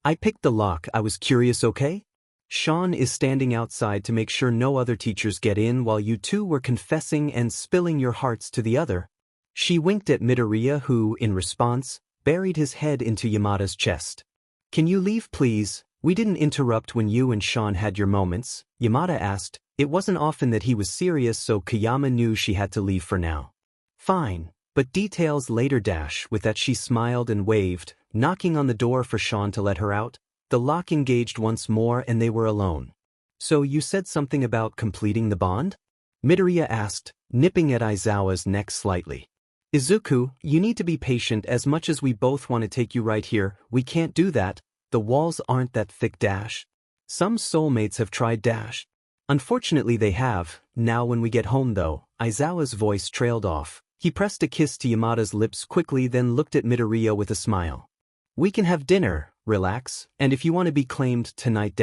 I picked the lock. I was curious, okay? Sean is standing outside to make sure no other teachers get in while you two were confessing and spilling your hearts to the other. She winked at Midoriya who, in response, buried his head into Yamada's chest. Can you leave please? We didn't interrupt when you and Sean had your moments, Yamada asked. It wasn't often that he was serious, so Kiyama knew she had to leave for now. Fine, but details later. With that she smiled and waved, knocking on the door for Sean to let her out. The lock engaged once more and they were alone. So you said something about completing the bond? Midoriya asked, nipping at Aizawa's neck slightly. Izuku, you need to be patient. As much as we both want to take you right here, we can't do that. The walls aren't that thick. Some soulmates have tried. Unfortunately they have. Now when we get home though, Aizawa's voice trailed off. He pressed a kiss to Yamada's lips quickly, then looked at Midoriya with a smile. We can have dinner, relax, and if you want to be claimed tonight.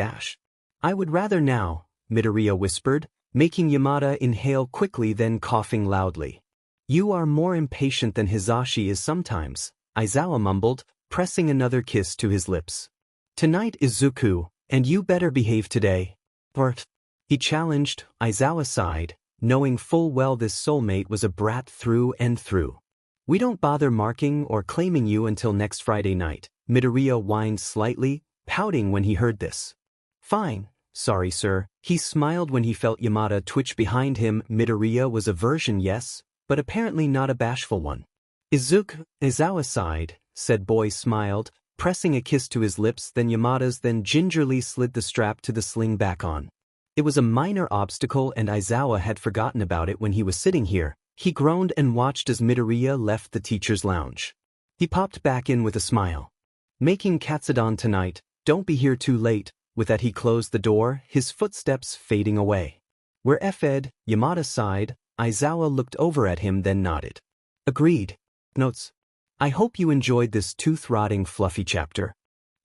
I would rather now, Midoriya whispered, making Yamada inhale quickly then coughing loudly. You are more impatient than Hisashi is sometimes, Aizawa mumbled, pressing another kiss to his lips. Tonight Izuku, and you better behave today. Bert, he challenged. Aizawa sighed, knowing full well this soulmate was a brat through and through. We don't bother marking or claiming you until next Friday night, Midoriya whined slightly, pouting when he heard this. Fine, sorry sir, he smiled when he felt Yamada twitch behind him. Midoriya was a virgin, yes, but apparently not a bashful one. Izuku, Aizawa sighed, said boy smiled, pressing a kiss to his lips, then Yamada's, then gingerly slid the strap to the sling back on. It was a minor obstacle and Aizawa had forgotten about it when he was sitting here. He groaned and watched as Midoriya left the teacher's lounge. He popped back in with a smile. Making Katsudon tonight, don't be here too late. With that he closed the door, his footsteps fading away. We're effed, Yamada sighed. Aizawa looked over at him then nodded. Agreed. Notes. I hope you enjoyed this tooth-rotting fluffy chapter.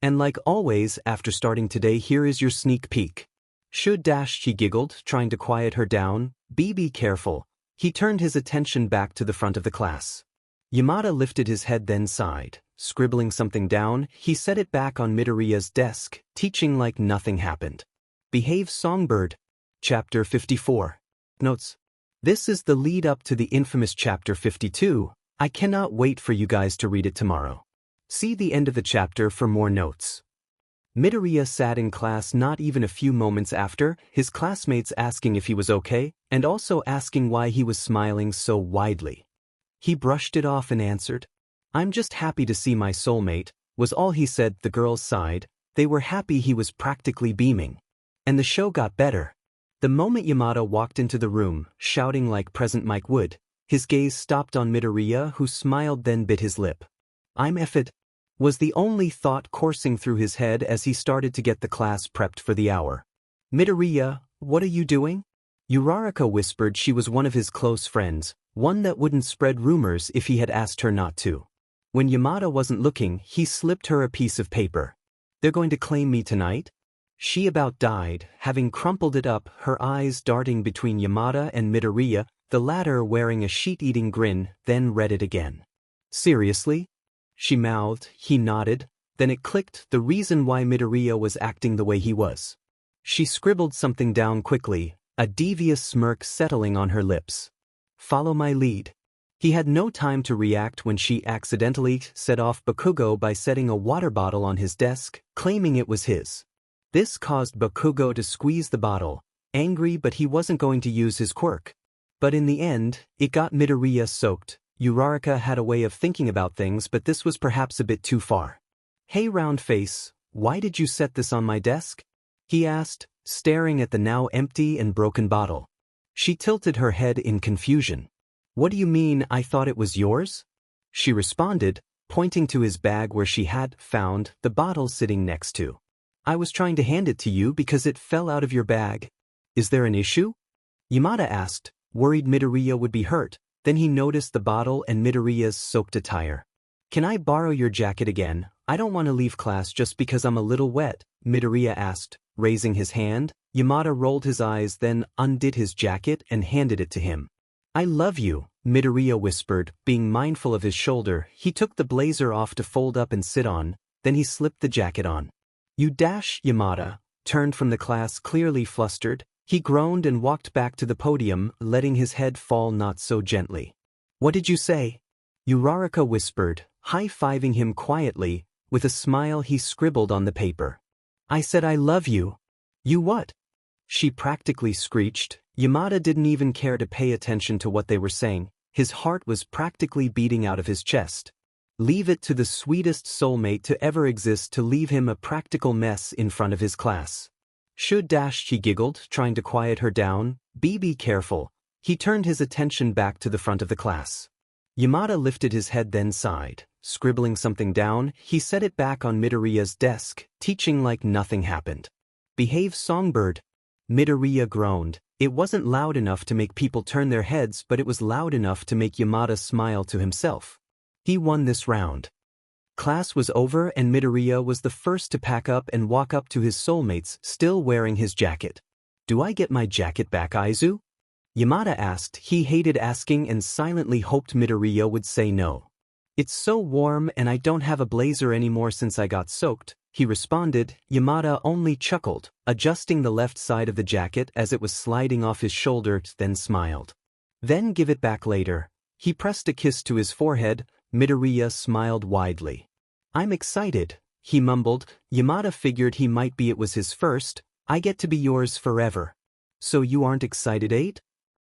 And like always, after starting today, here is your sneak peek. Should she giggled, trying to quiet her down. Be careful. He turned his attention back to the front of the class. Yamada lifted his head then sighed. Scribbling something down, he set it back on Midoriya's desk, teaching like nothing happened. Behave Songbird. Chapter 54. Notes. This is the lead up to the infamous Chapter 52. I cannot wait for you guys to read it tomorrow. See the end of the chapter for more notes. Midoriya sat in class not even a few moments after, his classmates asking if he was okay, and also asking why he was smiling so widely. He brushed it off and answered, I'm just happy to see my soulmate, was all he said. The girls sighed. They were happy he was practically beaming. And the show got better. The moment Yamada walked into the room, shouting like Present Mike would, his gaze stopped on Midoriya who smiled then bit his lip. I'm effed, was the only thought coursing through his head as he started to get the class prepped for the hour. Midoriya, what are you doing? Uraraka whispered. She was one of his close friends, one that wouldn't spread rumors if he had asked her not to. When Yamada wasn't looking, he slipped her a piece of paper. They're going to claim me tonight? She about died, having crumpled it up, her eyes darting between Yamada and Midoriya, the latter wearing a sheet-eating grin, then read it again. Seriously? She mouthed. He nodded. Then it clicked, the reason why Midoriya was acting the way he was. She scribbled something down quickly, a devious smirk settling on her lips. Follow my lead. He had no time to react when she accidentally set off Bakugo by setting a water bottle on his desk, claiming it was his. This caused Bakugo to squeeze the bottle, angry but he wasn't going to use his quirk. But in the end, it got Midoriya soaked. Uraraka had a way of thinking about things, but this was perhaps a bit too far. Hey round face, why did you set this on my desk? He asked, staring at the now empty and broken bottle. She tilted her head in confusion. What do you mean, I thought it was yours? She responded, pointing to his bag where she had found the bottle sitting next to. I was trying to hand it to you because it fell out of your bag. Is there an issue? Yamada asked, worried Midoriya would be hurt. Then he noticed the bottle and Midoriya's soaked attire. Can I borrow your jacket again? I don't want to leave class just because I'm a little wet, Midoriya asked, raising his hand. Yamada rolled his eyes, then undid his jacket and handed it to him. I love you, Midoriya whispered, being mindful of his shoulder. He took the blazer off to fold up and sit on, then he slipped the jacket on. You dash, Yamada turned from the class clearly flustered. He groaned and walked back to the podium, letting his head fall not so gently. What did you say? Uraraka whispered, high-fiving him quietly. With a smile he scribbled on the paper. I said I love you. You what? She practically screeched. Yamada didn't even care to pay attention to what they were saying. His heart was practically beating out of his chest. Leave it to the sweetest soulmate to ever exist to leave him a practical mess in front of his class. Should dash, she giggled, trying to quiet her down. Be careful. He turned his attention back to the front of the class. Yamada lifted his head then sighed. Scribbling something down, he set it back on Midoriya's desk, teaching like nothing happened. Behave, songbird. Midoriya groaned. It wasn't loud enough to make people turn their heads, but it was loud enough to make Yamada smile to himself. He won this round. Class was over and Midoriya was the first to pack up and walk up to his soulmates, still wearing his jacket. Do I get my jacket back, Aizu? Yamada asked. He hated asking and silently hoped Midoriya would say no. It's so warm and I don't have a blazer anymore since I got soaked, he responded. Yamada only chuckled, adjusting the left side of the jacket as it was sliding off his shoulder, then smiled. Then give it back later. He pressed a kiss to his forehead. Midoriya smiled widely. I'm excited, he mumbled. Yamada figured he might be it was his first. I get to be yours forever. So you aren't excited, eh?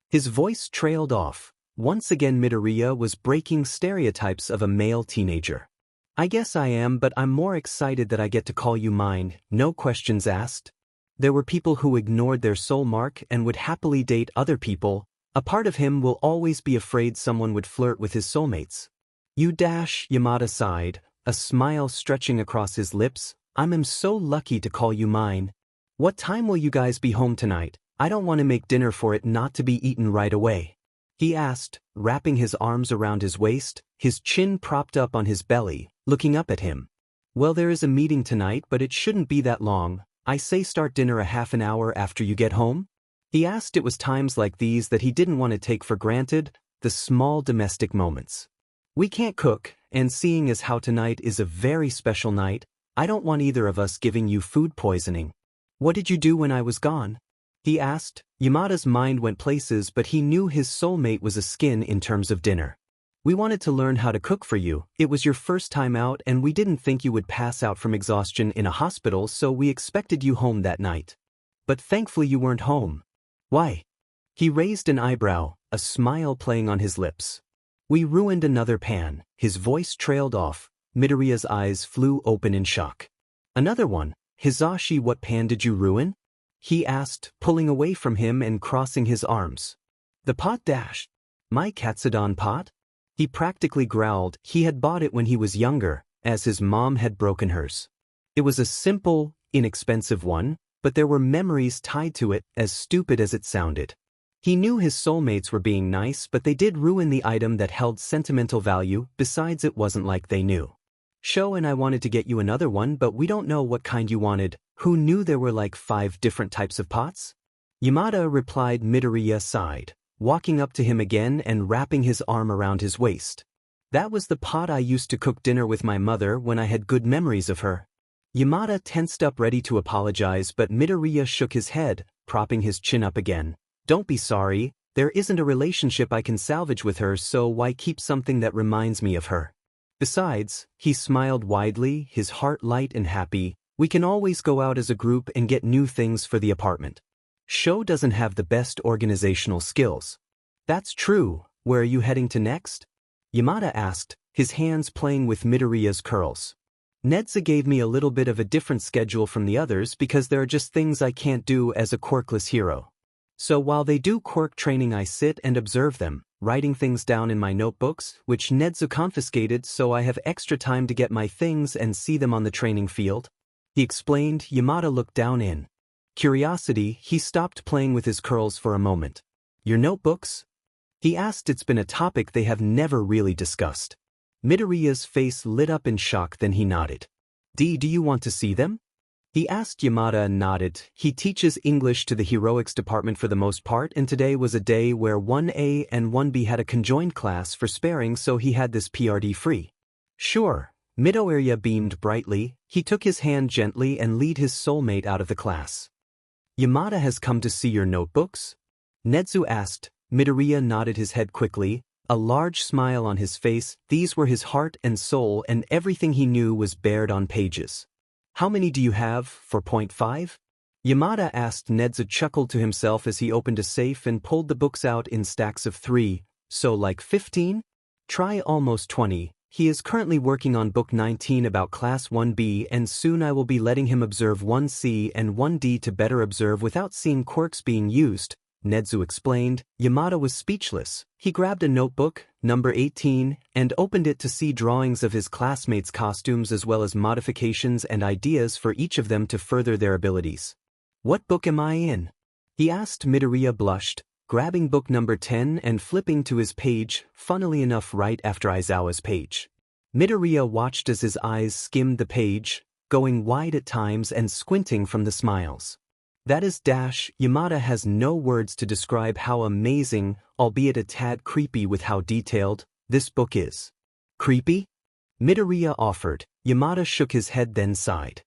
His voice trailed off. Once again Midoriya was breaking stereotypes of a male teenager. I guess I am, but I'm more excited that I get to call you mine, no questions asked. There were people who ignored their soul mark and would happily date other people. A part of him will always be afraid someone would flirt with his soulmates. You dash, Yamada sighed, a smile stretching across his lips. I'm so lucky to call you mine. What time will you guys be home tonight? I don't want to make dinner for it not to be eaten right away, he asked, wrapping his arms around his waist, his chin propped up on his belly, looking up at him. Well, there is a meeting tonight, but it shouldn't be that long. I say start dinner a half an hour after you get home? He asked. It was times like these that he didn't want to take for granted, the small domestic moments. We can't cook, and seeing as how tonight is a very special night, I don't want either of us giving you food poisoning. What did you do when I was gone? He asked. Yamada's mind went places, but he knew his soulmate was a skin in terms of dinner. We wanted to learn how to cook for you. It was your first time out and we didn't think you would pass out from exhaustion in a hospital, so we expected you home that night. But thankfully you weren't home. Why? He raised an eyebrow, a smile playing on his lips. We ruined another pan. His voice trailed off. Midoriya's eyes flew open in shock. Another one? Hizashi, what pan did you ruin? He asked, pulling away from him and crossing his arms. The pot dash. My Katsudon pot? He practically growled. He had bought it when he was younger, as his mom had broken hers. It was a simple, inexpensive one, but there were memories tied to it, as stupid as it sounded. He knew his soulmates were being nice, but they did ruin the item that held sentimental value. Besides, it wasn't like they knew. Sho and I wanted to get you another one, but we don't know what kind you wanted. Who knew there were like 5 different types of pots? Yamada replied. Midoriya sighed, walking up to him again and wrapping his arm around his waist. That was the pot I used to cook dinner with my mother when I had good memories of her. Yamada tensed up ready to apologize, but Midoriya shook his head, propping his chin up again. Don't be sorry, there isn't a relationship I can salvage with her, so why keep something that reminds me of her? Besides, he smiled widely, his heart light and happy, we can always go out as a group and get new things for the apartment. Sho doesn't have the best organizational skills. That's true, where are you heading to next? Yamada asked, his hands playing with Midoriya's curls. Nedza gave me a little bit of a different schedule from the others because there are just things I can't do as a quirkless hero. So while they do quirk training, I sit and observe them, writing things down in my notebooks, which Nedza confiscated so I have extra time to get my things and see them on the training field. He explained. Yamada looked down in curiosity. He stopped playing with his curls for a moment. Your notebooks? He asked. It's been a topic they have never really discussed. Midoriya's face lit up in shock, then he nodded. Do you want to see them? He asked. Yamada and nodded. He teaches English to the heroics department for the most part, and today was a day where 1A and 1B had a conjoined class for sparing, so he had this PRD free. Sure. Midoriya beamed brightly. He took his hand gently and led his soulmate out of the class. Yamada has come to see your notebooks? Nedzu asked. Midoriya nodded his head quickly, a large smile on his face. These were his heart and soul, and everything he knew was bared on pages. How many do you have, 4.5? Yamada asked. Nedzu chuckled to himself as he opened a safe and pulled the books out in stacks of 3, so like 15? Try almost 20. He is currently working on book 19 about class 1B, and soon I will be letting him observe 1C and 1D to better observe without seeing quirks being used, Nedzu explained. Yamada was speechless. He grabbed a notebook, number 18, and opened it to see drawings of his classmates' costumes as well as modifications and ideas for each of them to further their abilities. What book am I in? He asked. Midoriya blushed, grabbing book number 10 and flipping to his page, funnily enough right after Aizawa's page. Midoriya watched as his eyes skimmed the page, going wide at times and squinting from the smiles. That is dash. Yamada has no words to describe how amazing, albeit a tad creepy with how detailed, this book is. Creepy? Midoriya offered. Yamada shook his head then sighed.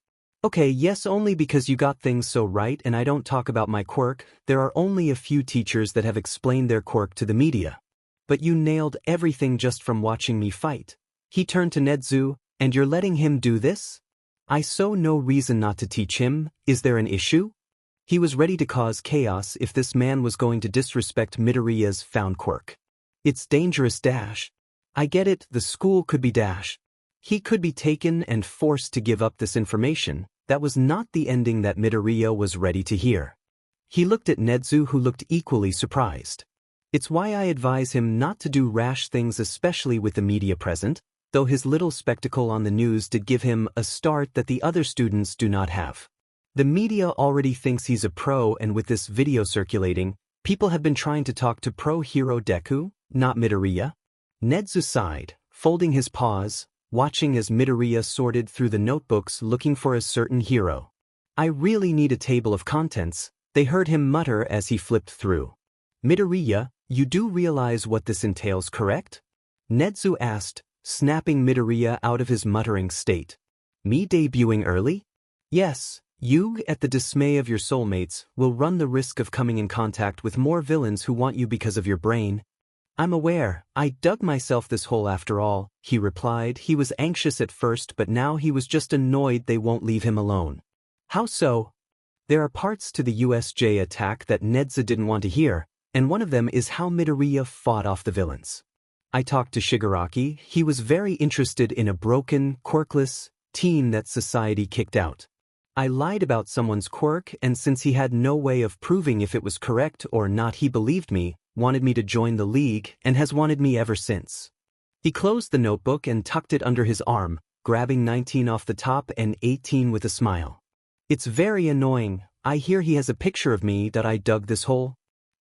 Okay, yes, only because you got things so right and I don't talk about my quirk. There are only a few teachers that have explained their quirk to the media. But you nailed everything just from watching me fight. He turned to Nedzu, and you're letting him do this? I saw no reason not to teach him. Is there an issue? He was ready to cause chaos if this man was going to disrespect Midoriya's found quirk. It's dangerous dash. I get it, the school could be dash. He could be taken and forced to give up this information. That was not the ending that Midoriya was ready to hear. He looked at Nedzu, who looked equally surprised. It's why I advise him not to do rash things, especially with the media present, though his little spectacle on the news did give him a start that the other students do not have. The media already thinks he's a pro, and with this video circulating, people have been trying to talk to pro hero Deku, not Midoriya. Nedzu sighed, folding his paws, watching as Midoriya sorted through the notebooks looking for a certain hero. I really need a table of contents, they heard him mutter as he flipped through. Midoriya, you do realize what this entails, correct? Nedzu asked, snapping Midoriya out of his muttering state. Me debuting early? Yes, you, at the dismay of your soulmates, will run the risk of coming in contact with more villains who want you because of your brain. I'm aware, I dug myself this hole after all, he replied. He was anxious at first, but now he was just annoyed they won't leave him alone. How so? There are parts to the USJ attack that Nedza didn't want to hear, and one of them is how Midoriya fought off the villains. I talked to Shigaraki. He was very interested in a broken, quirkless teen that society kicked out. I lied about someone's quirk, and since he had no way of proving if it was correct or not, he believed me, wanted me to join the league, and has wanted me ever since. He closed the notebook and tucked it under his arm, grabbing 19 off the top and 18 with a smile. It's very annoying. I hear he has a picture of me that I dug this hole.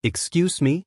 Excuse me?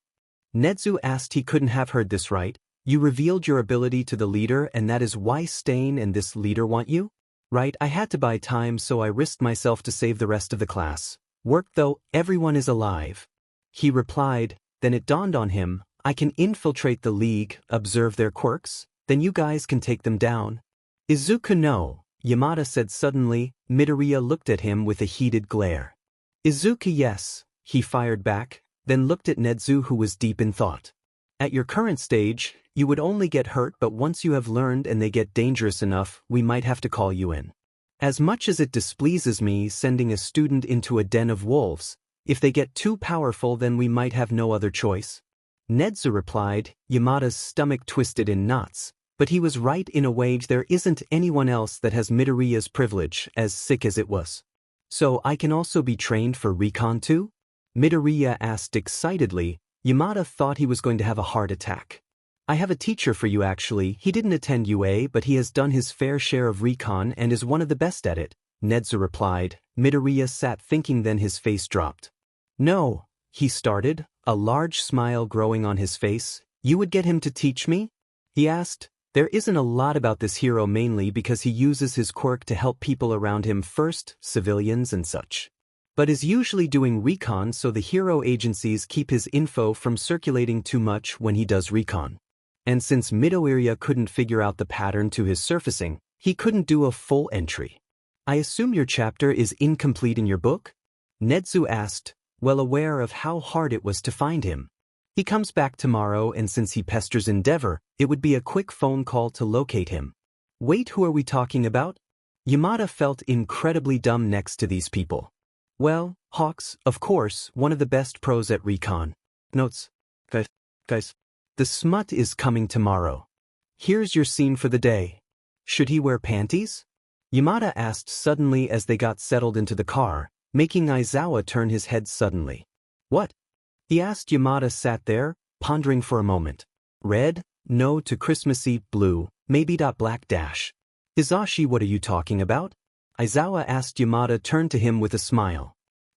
Nedzu asked. He couldn't have heard this right. You revealed your ability to the leader, and that is why Stain and this leader want you? Right, I had to buy time, so I risked myself to save the rest of the class. Work though, everyone is alive. He replied. Then it dawned on him, I can infiltrate the league, observe their quirks, Then you guys can take them down. Izuku no, Yamada said suddenly. Midoriya looked at him with a heated glare. Izuku yes, he fired back, then looked at Nezu who was deep in thought. At your current stage, you would only get hurt, but once you have learned and they get dangerous enough, we might have to call you in. As much as it displeases me sending a student into a den of wolves, if they get too powerful then we might have no other choice. Nezu replied. Yamada's stomach twisted in knots, but he was right in a way. There isn't anyone else that has Midoriya's privilege, as sick as it was. So I can also be trained for recon too? Midoriya asked excitedly. Yamada thought he was going to have a heart attack. I have a teacher for you actually. He didn't attend UA but he has done his fair share of recon and is one of the best at it, Nezu replied. Midoriya sat thinking, then his face dropped. No, he started, a large smile growing on his face. You would get him to teach me? He asked. There isn't a lot about this hero, mainly because he uses his quirk to help people around him first, civilians and such. But is usually doing recon, so the hero agencies keep his info from circulating too much when he does recon. And since Midoriya couldn't figure out the pattern to his surfacing, he couldn't do a full entry. I assume your chapter is incomplete in your book? Nezu asked, well aware of how hard it was to find him. He comes back tomorrow, and since he pesters Endeavor, it would be a quick phone call to locate him. Wait, who are we talking about? Yamada felt incredibly dumb next to these people. Well, Hawks, of course, one of the best pros at recon. Notes. Guys, the smut is coming tomorrow. Here's your scene for the day. Should he wear panties? Yamada asked suddenly as they got settled into the car, making Aizawa turn his head suddenly. What? He asked. Yamada sat there, pondering for a moment. Red? No to Christmassy. Blue? Maybe. Black dash. Hizashi, what are you talking about? Aizawa asked. Yamada turned to him with a smile.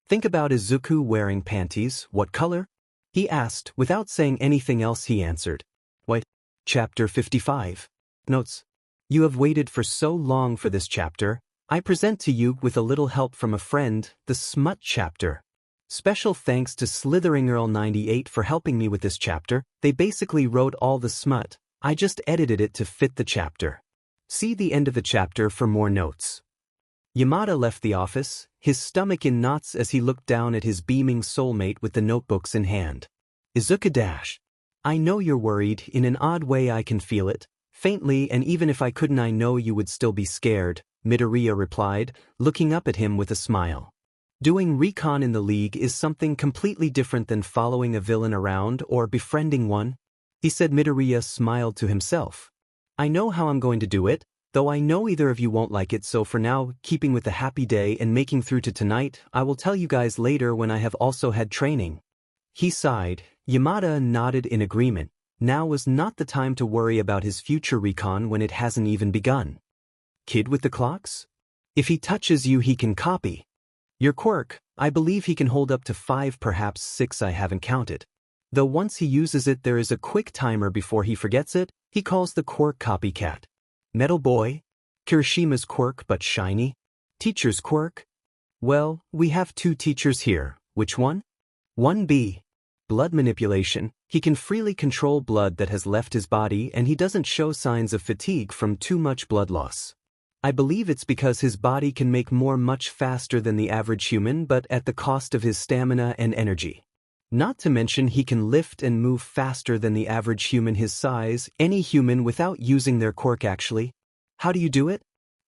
Think about Izuku wearing panties. What color? He asked. Without saying anything else he answered. White. Chapter 55. Notes. You have waited for so long for this chapter. I present to you, with a little help from a friend, the Smut chapter. Special thanks to SlitheringGirl98 for helping me with this chapter. They basically wrote all the smut. I just edited it to fit the chapter. See the end of the chapter for more notes. Yamada left the office, his stomach in knots as he looked down at his beaming soulmate with the notebooks in hand. Izuku dash. I know you're worried. In an odd way I can feel it. Faintly, and even if I couldn't I know you would still be scared, Midoriya replied, looking up at him with a smile. Doing recon in the league is something completely different than following a villain around or befriending one, he said. Midoriya smiled to himself. I know how I'm going to do it, though I know either of you won't like it, so for now, keeping with the happy day and making through to tonight, I will tell you guys later when I have also had training. He sighed. Yamada nodded in agreement. Now was not the time to worry about his future recon when it hasn't even begun. Kid with the clocks? If he touches you he can copy. Your quirk, I believe he can hold up to 5, perhaps 6, I haven't counted. Though once he uses it there is a quick timer before he forgets it. He calls the quirk copycat. Metal boy? Kirishima's quirk but shiny? Teacher's quirk? Well, we have 2 teachers here. Which one? 1B. Blood manipulation. He can freely control blood that has left his body and he doesn't show signs of fatigue from too much blood loss. I believe it's because his body can make more much faster than the average human, but at the cost of his stamina and energy. Not to mention he can lift and move faster than the average human his size, any human, without using their quirk actually. How do you do it?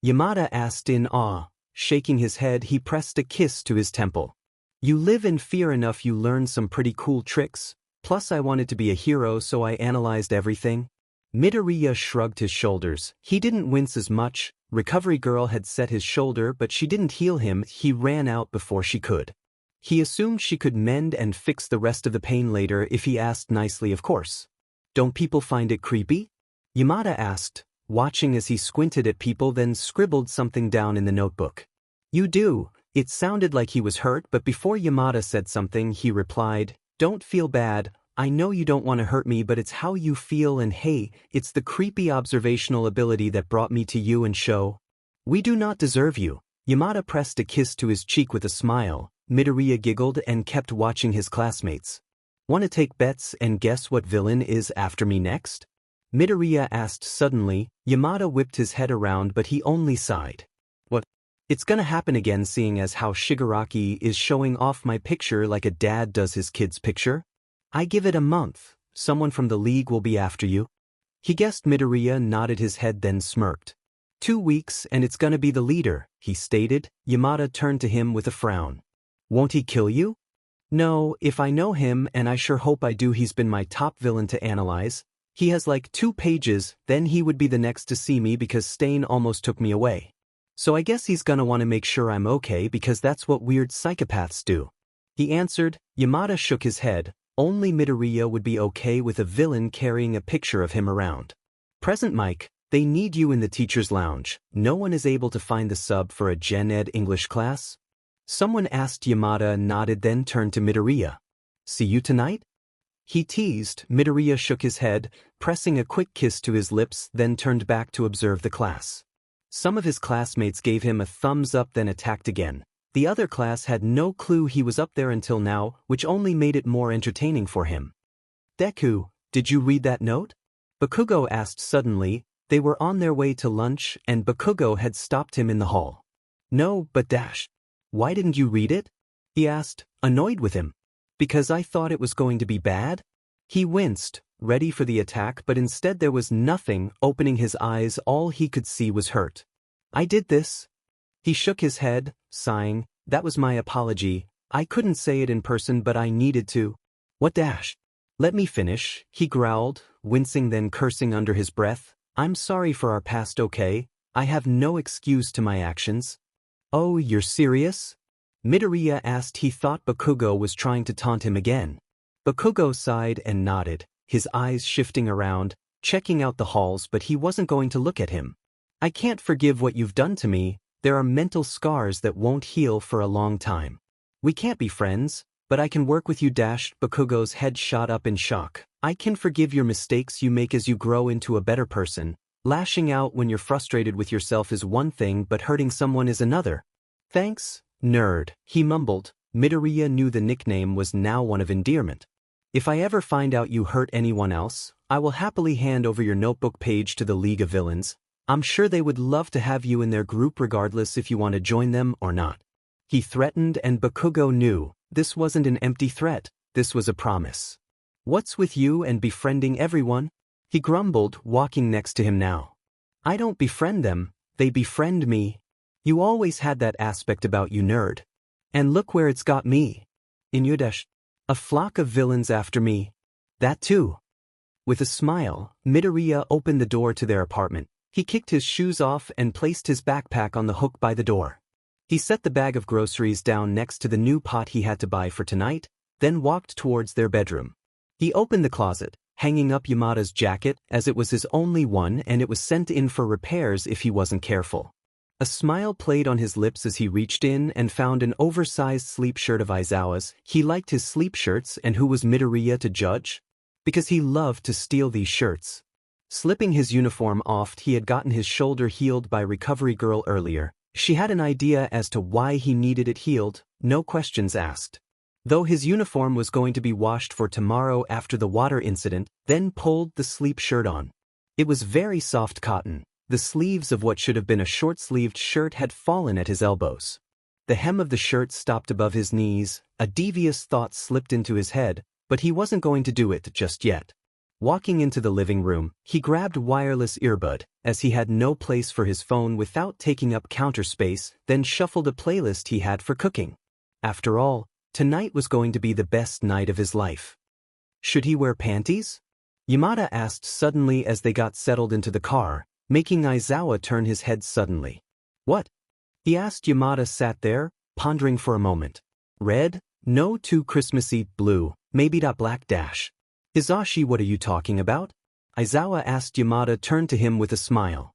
Yamada asked in awe. Shaking his head, he pressed a kiss to his temple. You live in fear enough, you learn some pretty cool tricks. Plus I wanted to be a hero, so I analyzed everything. Midoriya shrugged his shoulders. He didn't wince as much. Recovery Girl had set his shoulder but she didn't heal him. He ran out before she could. He assumed she could mend and fix the rest of the pain later if he asked nicely, of course. Don't people find it creepy? Yamada asked, watching as he squinted at people, then scribbled something down in the notebook. You do. It sounded like he was hurt, but before Yamada said something he replied, don't feel bad. I know you don't want to hurt me, but it's how you feel, and hey, it's the creepy observational ability that brought me to you and show. We do not deserve you. Yamada pressed a kiss to his cheek with a smile. Midoriya giggled and kept watching his classmates. Want to take bets and guess what villain is after me next? Midoriya asked suddenly. Yamada whipped his head around but he only sighed. What? It's gonna happen again seeing as how Shigaraki is showing off my picture like a dad does his kid's picture? I give it a month, someone from the league will be after you. He guessed. Midoriya nodded his head then smirked. 2 weeks and it's gonna be the leader, he stated. Yamada turned to him with a frown. Won't he kill you? No, if I know him, and I sure hope I do. He's been my top villain to analyze. He has like 2 pages, then he would be the next to see me because Stain almost took me away. So I guess he's gonna want to make sure I'm okay because that's what weird psychopaths do. He answered. Yamada shook his head. Only Midoriya would be okay with a villain carrying a picture of him around. Present Mike, they need you in the teacher's lounge. No one is able to find the sub for a Gen Ed English class? Someone asked. Yamada nodded then turned to Midoriya. See you tonight? He teased. Midoriya shook his head, pressing a quick kiss to his lips then turned back to observe the class. Some of his classmates gave him a thumbs up then attacked again. The other class had no clue he was up there until now, which only made it more entertaining for him. Deku, did you read that note? Bakugo asked suddenly. They were on their way to lunch and Bakugo had stopped him in the hall. No, but dash. Why didn't you read it? He asked, annoyed with him. Because I thought it was going to be bad? He winced, ready for the attack, but instead there was nothing. Opening his eyes, all he could see was hurt. I did this. He shook his head, sighing. That was my apology. I couldn't say it in person but I needed to. What dash? Let me finish, he growled, wincing then cursing under his breath. I'm sorry for our past, okay? I have no excuse to my actions. Oh, you're serious? Midoriya asked. He thought Bakugo was trying to taunt him again. Bakugo sighed and nodded, his eyes shifting around, checking out the halls but he wasn't going to look at him. I can't forgive what you've done to me. There are mental scars that won't heal for a long time. We can't be friends, but I can work with you. Bakugo's head shot up in shock. I can forgive your mistakes you make as you grow into a better person. Lashing out when you're frustrated with yourself is one thing but hurting someone is another. Thanks, nerd, he mumbled. Midoriya knew the nickname was now one of endearment. If I ever find out you hurt anyone else, I will happily hand over your notebook page to the League of Villains. I'm sure they would love to have you in their group regardless if you want to join them or not. He threatened and Bakugo knew this wasn't an empty threat, this was a promise. What's with you and befriending everyone? He grumbled, walking next to him now. I don't befriend them, they befriend me. You always had that aspect about you, nerd. And look where it's got me. Inudesh. A flock of villains after me. That too. With a smile, Midoriya opened the door to their apartment. He kicked his shoes off and placed his backpack on the hook by the door. He set the bag of groceries down next to the new pot he had to buy for tonight, then walked towards their bedroom. He opened the closet, hanging up Yamada's jacket as it was his only one and it was sent in for repairs if he wasn't careful. A smile played on his lips as he reached in and found an oversized sleep shirt of Aizawa's. He liked his sleep shirts, and who was Midoriya to judge? Because he loved to steal these shirts. Slipping his uniform off, he had gotten his shoulder healed by Recovery Girl earlier. She had an idea as to why he needed it healed, no questions asked. Though his uniform was going to be washed for tomorrow after the water incident, then pulled the sleep shirt on. It was very soft cotton. The sleeves of what should have been a short-sleeved shirt had fallen at his elbows. The hem of the shirt stopped above his knees. A devious thought slipped into his head, but he wasn't going to do it just yet. Walking into the living room, he grabbed wireless earbud, as he had no place for his phone without taking up counter space, then shuffled a playlist he had for cooking. After all, tonight was going to be the best night of his life. Should he wear panties? Yamada asked suddenly as they got settled into the car, making Aizawa turn his head suddenly. What? He asked. Yamada sat there, pondering for a moment. Red? No, too Christmassy. Blue? Maybe black dash. Hizashi, what are you talking about? Aizawa asked. Yamada turned to him with a smile.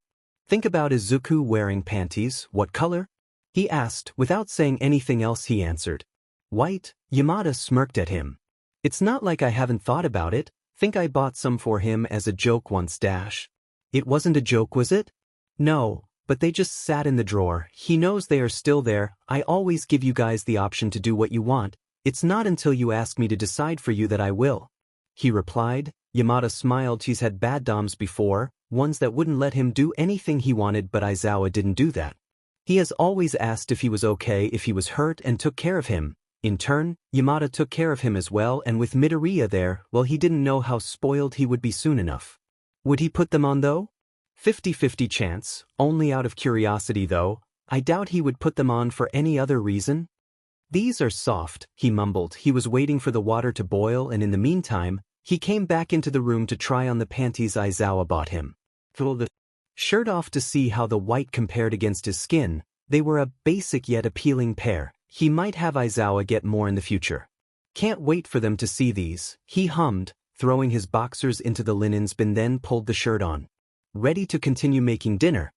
Think about Izuku wearing panties. What color? He asked. Without saying anything else he answered. White. Yamada smirked at him. It's not like I haven't thought about it. Think I bought some for him as a joke once dash. It wasn't a joke, was it? No, but they just sat in the drawer. He knows they are still there. I always give you guys the option to do what you want. It's not until you ask me to decide for you that I will. He replied. Yamada smiled. He's had bad doms before, ones that wouldn't let him do anything he wanted, but Aizawa didn't do that. He has always asked if he was okay if he was hurt and took care of him. In turn, Yamada took care of him as well, and with Midoriya there, well, he didn't know how spoiled he would be soon enough. Would he put them on though? 50-50 chance, only out of curiosity though. I doubt he would put them on for any other reason. These are soft, he mumbled. He was waiting for the water to boil, and in the meantime, he came back into the room to try on the panties Aizawa bought him. Pull the shirt off to see how the white compared against his skin. They were a basic yet appealing pair. He might have Aizawa get more in the future. Can't wait for them to see these, he hummed, throwing his boxers into the linens bin, then pulled the shirt on. Ready to continue making dinner.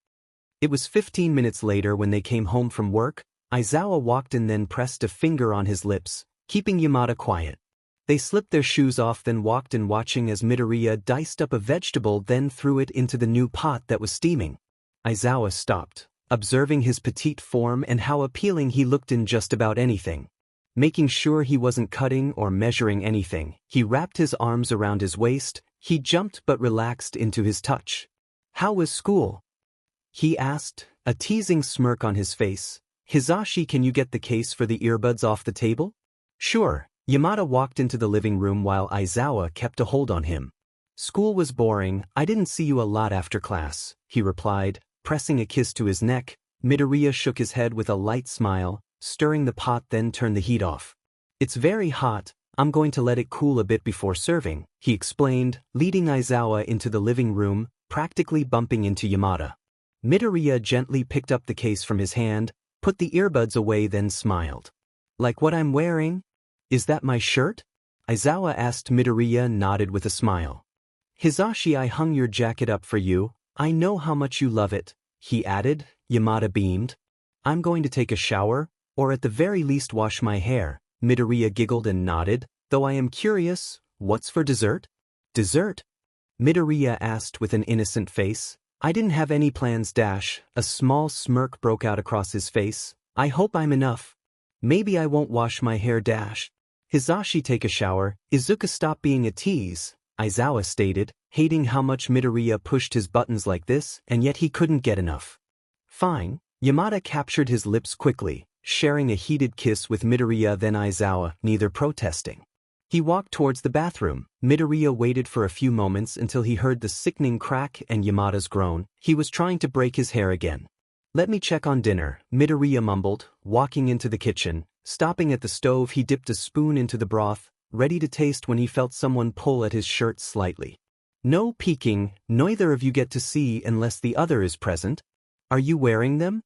It was 15 minutes later when they came home from work. Aizawa walked in, then pressed a finger on his lips, keeping Yamada quiet. They slipped their shoes off, then walked in, watching as Midoriya diced up a vegetable, then threw it into the new pot that was steaming. Aizawa stopped, observing his petite form and how appealing he looked in just about anything. Making sure he wasn't cutting or measuring anything, he wrapped his arms around his waist. He jumped but relaxed into his touch. "How was school?" he asked, a teasing smirk on his face. "Hizashi, can you get the case for the earbuds off the table?" "Sure." Yamada walked into the living room while Aizawa kept a hold on him. "School was boring. I didn't see you a lot after class," he replied, pressing a kiss to his neck. Midoriya shook his head with a light smile, stirring the pot, then turned the heat off. "It's very hot. I'm going to let it cool a bit before serving," he explained, leading Aizawa into the living room, practically bumping into Yamada. Midoriya gently picked up the case from his hand, put the earbuds away, then smiled. "Like what I'm wearing? Is that my shirt?" Aizawa asked. Midoriya nodded with a smile. "Hizashi, I hung your jacket up for you. I know how much you love it," he added. Yamada beamed. "I'm going to take a shower, or at the very least wash my hair." Midoriya giggled and nodded. "Though I am curious, what's for dessert?" "Dessert?" Midoriya asked with an innocent face. "I didn't have any plans." A small smirk broke out across his face. "I hope I'm enough. Maybe I won't wash my hair." "Hizashi, take a shower." "Izuka, stop being a tease," Aizawa stated, hating how much Midoriya pushed his buttons like this, and yet he couldn't get enough. "Fine." Yamada captured his lips quickly, sharing a heated kiss with Midoriya, then Aizawa, neither protesting. He walked towards the bathroom. Midoriya waited for a few moments until he heard the sickening crack and Yamada's groan. He was trying to break his hair again. "Let me check on dinner," Midoriya mumbled, walking into the kitchen. Stopping at the stove, he dipped a spoon into the broth, ready to taste when he felt someone pull at his shirt slightly. "No peeking, neither of you get to see unless the other is present." "Are you wearing them?"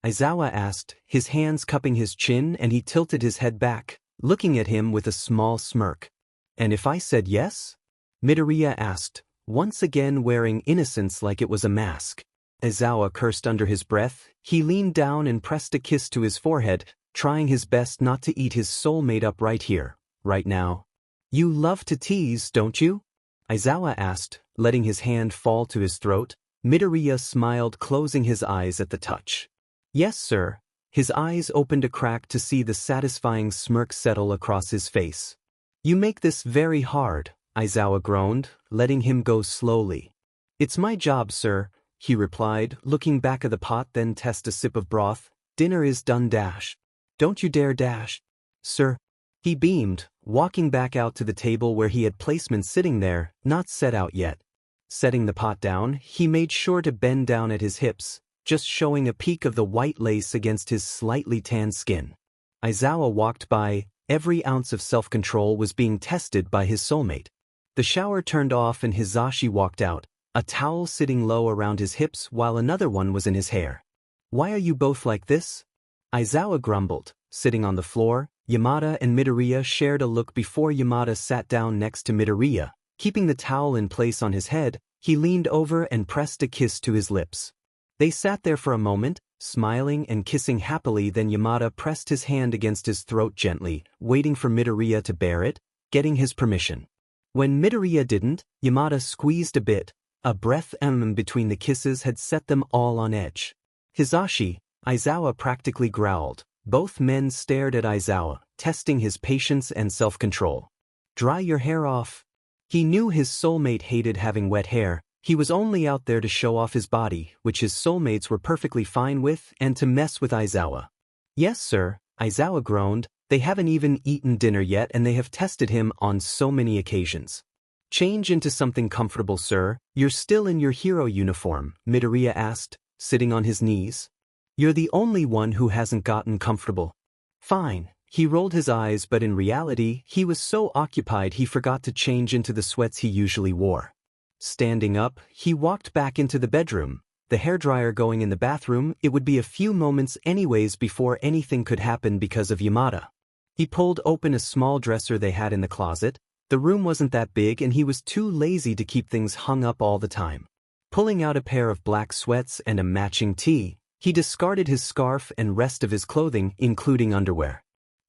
Aizawa asked, his hands cupping his chin, and he tilted his head back, looking at him with a small smirk. "And if I said yes?" Midoriya asked, once again wearing innocence like it was a mask. Aizawa cursed under his breath. He leaned down and pressed a kiss to his forehead, trying his best not to eat his soulmate up right here, right now. "You love to tease, don't you?" Aizawa asked, letting his hand fall to his throat. Midoriya smiled, closing his eyes at the touch. "Yes, sir." His eyes opened a crack to see the satisfying smirk settle across his face. "You make this very hard," Aizawa groaned, letting him go slowly. "It's my job, sir," he replied, looking back at the pot, then test a sip of broth. "Dinner is done." "Don't you dare." "Sir." He beamed, walking back out to the table where he had placements sitting there, not set out yet. Setting the pot down, he made sure to bend down at his hips, just showing a peek of the white lace against his slightly tanned skin. Aizawa walked by. Every ounce of self-control was being tested by his soulmate. The shower turned off and Hizashi walked out, a towel sitting low around his hips while another one was in his hair. "Why are you both like this?" Aizawa grumbled, sitting on the floor. Yamada and Midoriya shared a look before Yamada sat down next to Midoriya. Keeping the towel in place on his head, he leaned over and pressed a kiss to his lips. They sat there for a moment, smiling and kissing happily. Then Yamada pressed his hand against his throat gently, waiting for Midoriya to bear it, getting his permission. When Midoriya didn't, Yamada squeezed a bit. A breath between the kisses had set them all on edge. "Hizashi," Aizawa practically growled. Both men stared at Aizawa, testing his patience and self-control. "Dry your hair off." He knew his soulmate hated having wet hair. He was only out there to show off his body, which his soulmates were perfectly fine with, and to mess with Aizawa. Yes, sir, Aizawa groaned. They haven't even eaten dinner yet and they have tested him on so many occasions. Change into something comfortable, sir. You're still in your hero uniform, Midoriya asked, sitting on his knees. You're the only one who hasn't gotten comfortable. Fine. He rolled his eyes, but in reality, he was so occupied he forgot to change into the sweats he usually wore. Standing up, he walked back into the bedroom, the hairdryer going in the bathroom. It would be a few moments anyways before anything could happen because of Yamada. He pulled open a small dresser they had in the closet. The room wasn't that big and he was too lazy to keep things hung up all the time. Pulling out a pair of black sweats and a matching tee, he discarded his scarf and rest of his clothing, including underwear.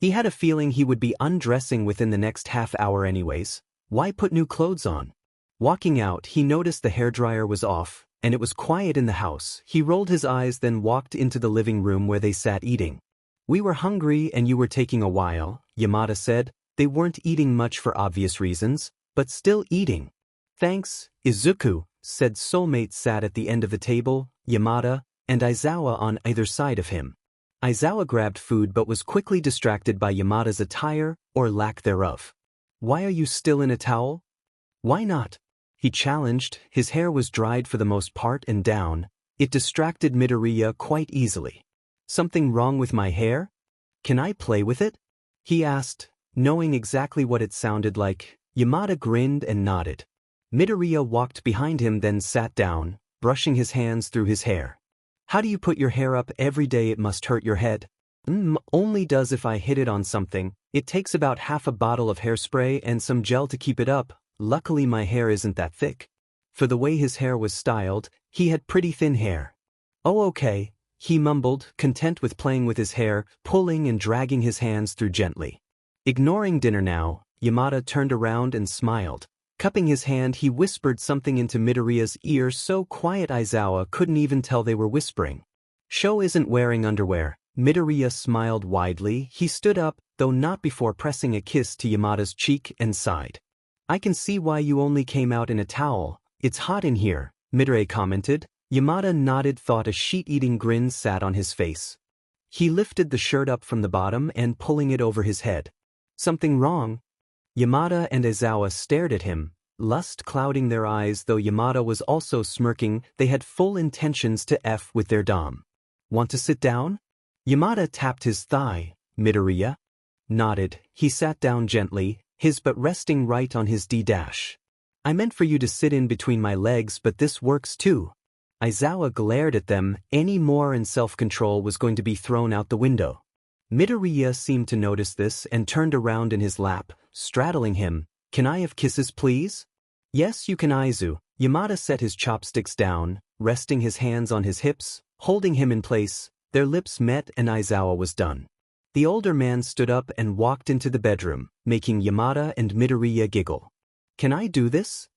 He had a feeling he would be undressing within the next half hour anyways. Why put new clothes on? Walking out, he noticed the hairdryer was off, and it was quiet in the house. He rolled his eyes, then walked into the living room where they sat eating. We were hungry and you were taking a while, Yamada said. They weren't eating much for obvious reasons, but still eating. Thanks, Izuku, said Soulmate sat at the end of the table, Yamada, and Aizawa on either side of him. Aizawa grabbed food but was quickly distracted by Yamada's attire, or lack thereof. Why are you still in a towel? Why not? He challenged. His hair was dried for the most part and down. It distracted Midoriya quite easily. Something wrong with my hair? Can I play with it? He asked, knowing exactly what it sounded like. Yamada grinned and nodded. Midoriya walked behind him, then sat down, brushing his hands through his hair. How do you put your hair up every day? It must hurt your head. Only does if I hit it on something. It takes about half a bottle of hairspray and some gel to keep it up. Luckily my hair isn't that thick. For the way his hair was styled, he had pretty thin hair. Oh okay, he mumbled, content with playing with his hair, pulling and dragging his hands through gently. Ignoring dinner now, Yamada turned around and smiled. Cupping his hand, he whispered something into Midoriya's ear so quiet Aizawa couldn't even tell they were whispering. Sho isn't wearing underwear. Midoriya smiled widely. He stood up, though not before pressing a kiss to Yamada's cheek, and sighed. I can see why you only came out in a towel. It's hot in here, Midoriya commented. Yamada nodded, thought a sheet-eating grin sat on his face. He lifted the shirt up from the bottom and pulling it over his head. Something wrong? Yamada and Aizawa stared at him, lust clouding their eyes. Though Yamada was also smirking, they had full intentions to F with their dom. Want to sit down? Yamada tapped his thigh. Midoriya nodded. He sat down gently, his butt resting right on his D-dash. I meant for you to sit in between my legs, but this works too. Aizawa glared at them. Any more and self-control was going to be thrown out the window. Midoriya seemed to notice this and turned around in his lap, straddling him. Can I have kisses, please? Yes, you can, Aizu. Yamada set his chopsticks down, resting his hands on his hips, holding him in place. Their lips met and Aizawa was done. The older man stood up and walked into the bedroom, making Yamada and Midoriya giggle. Can I do this?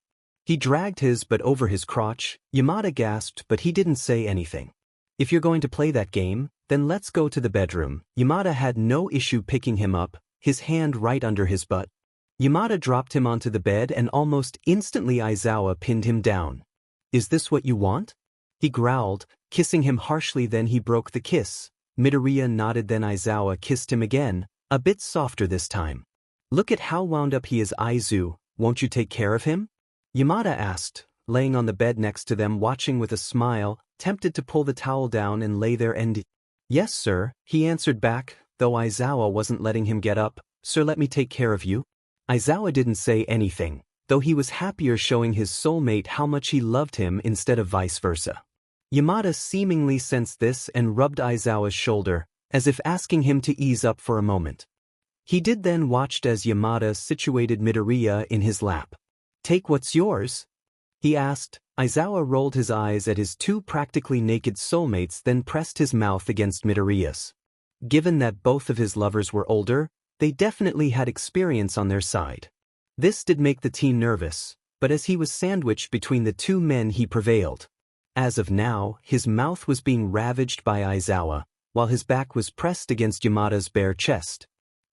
He dragged his butt over his crotch. Yamada gasped, but he didn't say anything. If you're going to play that game, then let's go to the bedroom. Yamada had no issue picking him up, his hand right under his butt. Yamada dropped him onto the bed and almost instantly Aizawa pinned him down. Is this what you want? He growled, kissing him harshly. Then he broke the kiss. Midoriya nodded, then Aizawa kissed him again, a bit softer this time. Look at how wound up he is, Aizu. Won't you take care of him? Yamada asked, laying on the bed next to them, watching with a smile, tempted to pull the towel down and lay there and... Yes, sir, he answered back, though Aizawa wasn't letting him get up. Sir, let me take care of you. Aizawa didn't say anything, though he was happier showing his soulmate how much he loved him instead of vice versa. Yamada seemingly sensed this and rubbed Aizawa's shoulder, as if asking him to ease up for a moment. He did, then watched as Yamada situated Midoriya in his lap. Take what's yours? He asked. Aizawa rolled his eyes at his two practically naked soulmates, then pressed his mouth against Midoriya's. Given that both of his lovers were older, they definitely had experience on their side. This did make the teen nervous, but as he was sandwiched between the two men, he prevailed. As of now, his mouth was being ravaged by Aizawa, while his back was pressed against Yamada's bare chest.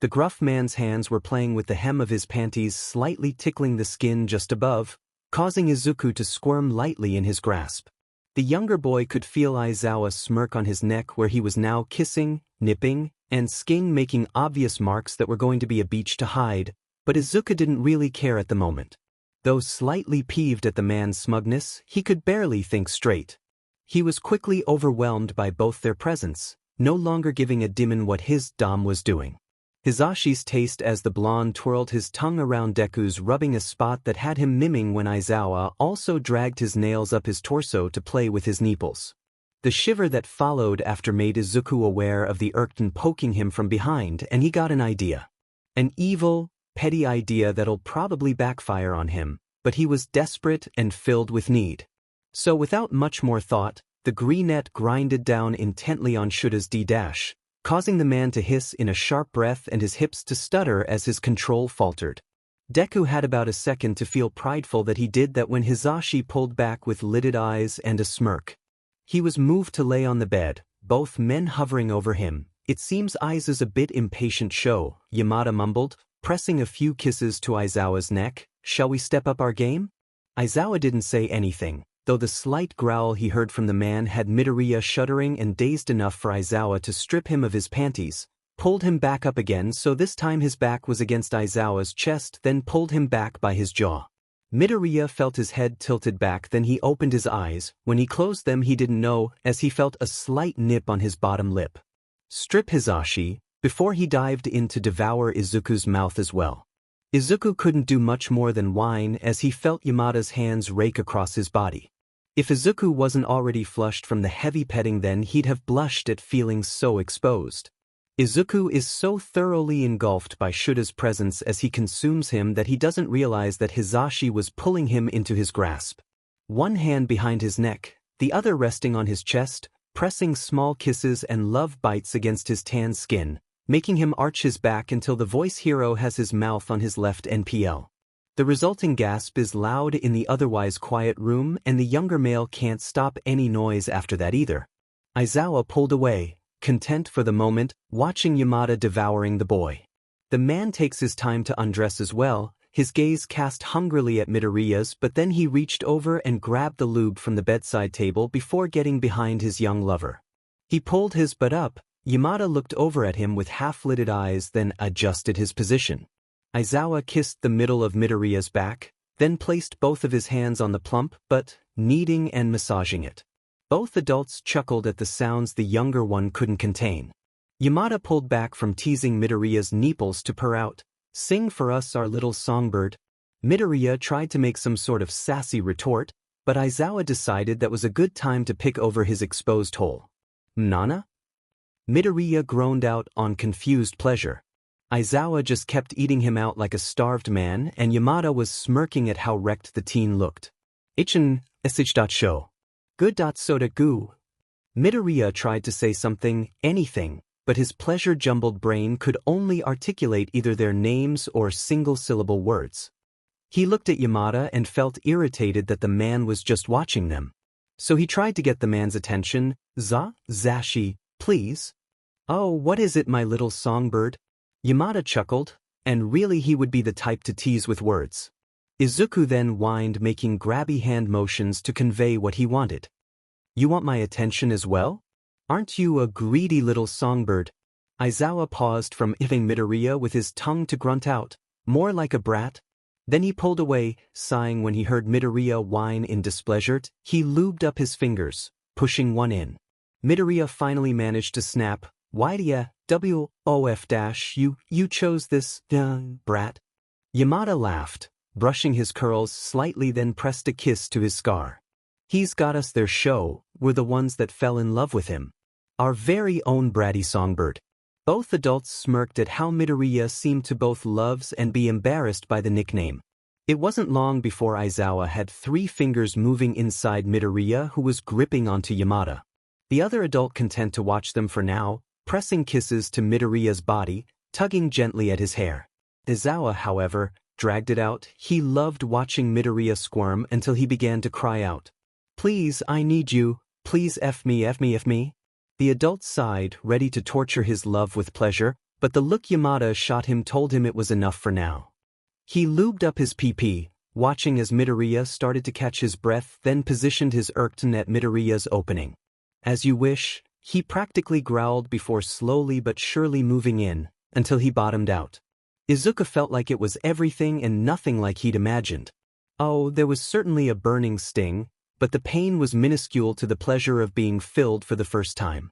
The gruff man's hands were playing with the hem of his panties, slightly tickling the skin just above, causing Izuku to squirm lightly in his grasp. The younger boy could feel Aizawa smirk on his neck where he was now kissing, nipping, and skin making obvious marks that were going to be a beach to hide, but Izuku didn't really care at the moment. Though slightly peeved at the man's smugness, he could barely think straight. He was quickly overwhelmed by both their presence, no longer giving a dimmin what his dom was doing. Hizashi's taste as the blonde twirled his tongue around Deku's, rubbing a spot that had him miming when Aizawa also dragged his nails up his torso to play with his nipples. The shiver that followed after made Izuku aware of the Urkton poking him from behind, and he got an idea. An evil, petty idea that'll probably backfire on him, but he was desperate and filled with need. So without much more thought, the greenette grinded down intently on Shura's D-dash, causing the man to hiss in a sharp breath and his hips to stutter as his control faltered. Deku had about a second to feel prideful that he did that when Hizashi pulled back with lidded eyes and a smirk. He was moved to lay on the bed, both men hovering over him. It seems Aiza's a bit impatient show, Yamada mumbled, pressing a few kisses to Aizawa's neck. Shall we step up our game? Aizawa didn't say anything, though the slight growl he heard from the man had Midoriya shuddering and dazed enough for Aizawa to strip him of his panties, pulled him back up again, so this time his back was against Aizawa's chest, then pulled him back by his jaw. Midoriya felt his head tilted back, then he opened his eyes. When he closed them he didn't know, as he felt a slight nip on his bottom lip. Strip Hizashi, before he dived in to devour Izuku's mouth as well. Izuku couldn't do much more than whine as he felt Yamada's hands rake across his body. If Izuku wasn't already flushed from the heavy petting, then he'd have blushed at feeling so exposed. Izuku is so thoroughly engulfed by Shura's presence as he consumes him that he doesn't realize that Hizashi was pulling him into his grasp. One hand behind his neck, the other resting on his chest, pressing small kisses and love bites against his tan skin, making him arch his back until the voice hero has his mouth on his left NPL. The resulting gasp is loud in the otherwise quiet room, and the younger male can't stop any noise after that either. Aizawa pulled away, content for the moment, watching Yamada devouring the boy. The man takes his time to undress as well, his gaze cast hungrily at Midoriya's, but then he reached over and grabbed the lube from the bedside table before getting behind his young lover. He pulled his butt up. Yamada looked over at him with half-lidded eyes, then adjusted his position. Aizawa kissed the middle of Midoriya's back, then placed both of his hands on the plump butt, kneading and massaging it. Both adults chuckled at the sounds the younger one couldn't contain. Yamada pulled back from teasing Midoriya's nipples to purr out, "Sing for us, our little songbird." Midoriya tried to make some sort of sassy retort, but Aizawa decided that was a good time to pick over his exposed hole. "Nana?" Midoriya groaned out on confused pleasure. Aizawa just kept eating him out like a starved man, and Yamada was smirking at how wrecked the teen looked. "Ichin, sh.show. Good.soda goo." Midoriya tried to say something, anything, but his pleasure-jumbled brain could only articulate either their names or single-syllable words. He looked at Yamada and felt irritated that the man was just watching them. So he tried to get the man's attention. "Zashi, please." "Oh, what is it, my little songbird?" Yamada chuckled, and really he would be the type to tease with words. Izuku then whined, making grabby hand motions to convey what he wanted. "You want my attention as well? Aren't you a greedy little songbird?" Aizawa paused from ifing Midoriya with his tongue to grunt out, "More like a brat." Then he pulled away, sighing when he heard Midoriya whine in displeasure. He lubed up his fingers, pushing one in. Midoriya finally managed to snap, "Why do ya, you chose this, brat?" Yamada laughed, brushing his curls slightly, then pressed a kiss to his scar. "He's got us their show, we're the ones that fell in love with him. Our very own bratty songbird." Both adults smirked at how Midoriya seemed to both love and be embarrassed by the nickname. It wasn't long before Aizawa had 3 fingers moving inside Midoriya, who was gripping onto Yamada. The other adult content to watch them for now, pressing kisses to Midoriya's body, tugging gently at his hair. Aizawa, however, dragged it out. He loved watching Midoriya squirm until he began to cry out, "Please, I need you, please F me. The adult sighed, ready to torture his love with pleasure, but the look Yamada shot him told him it was enough for now. He lubed up his PP, watching as Midoriya started to catch his breath, then positioned his Urkten at Midoriya's opening. As you wish, he practically growled before slowly but surely moving in, until he bottomed out. Izuka felt like it was everything and nothing like he'd imagined. Oh, there was certainly a burning sting, but the pain was minuscule to the pleasure of being filled for the first time.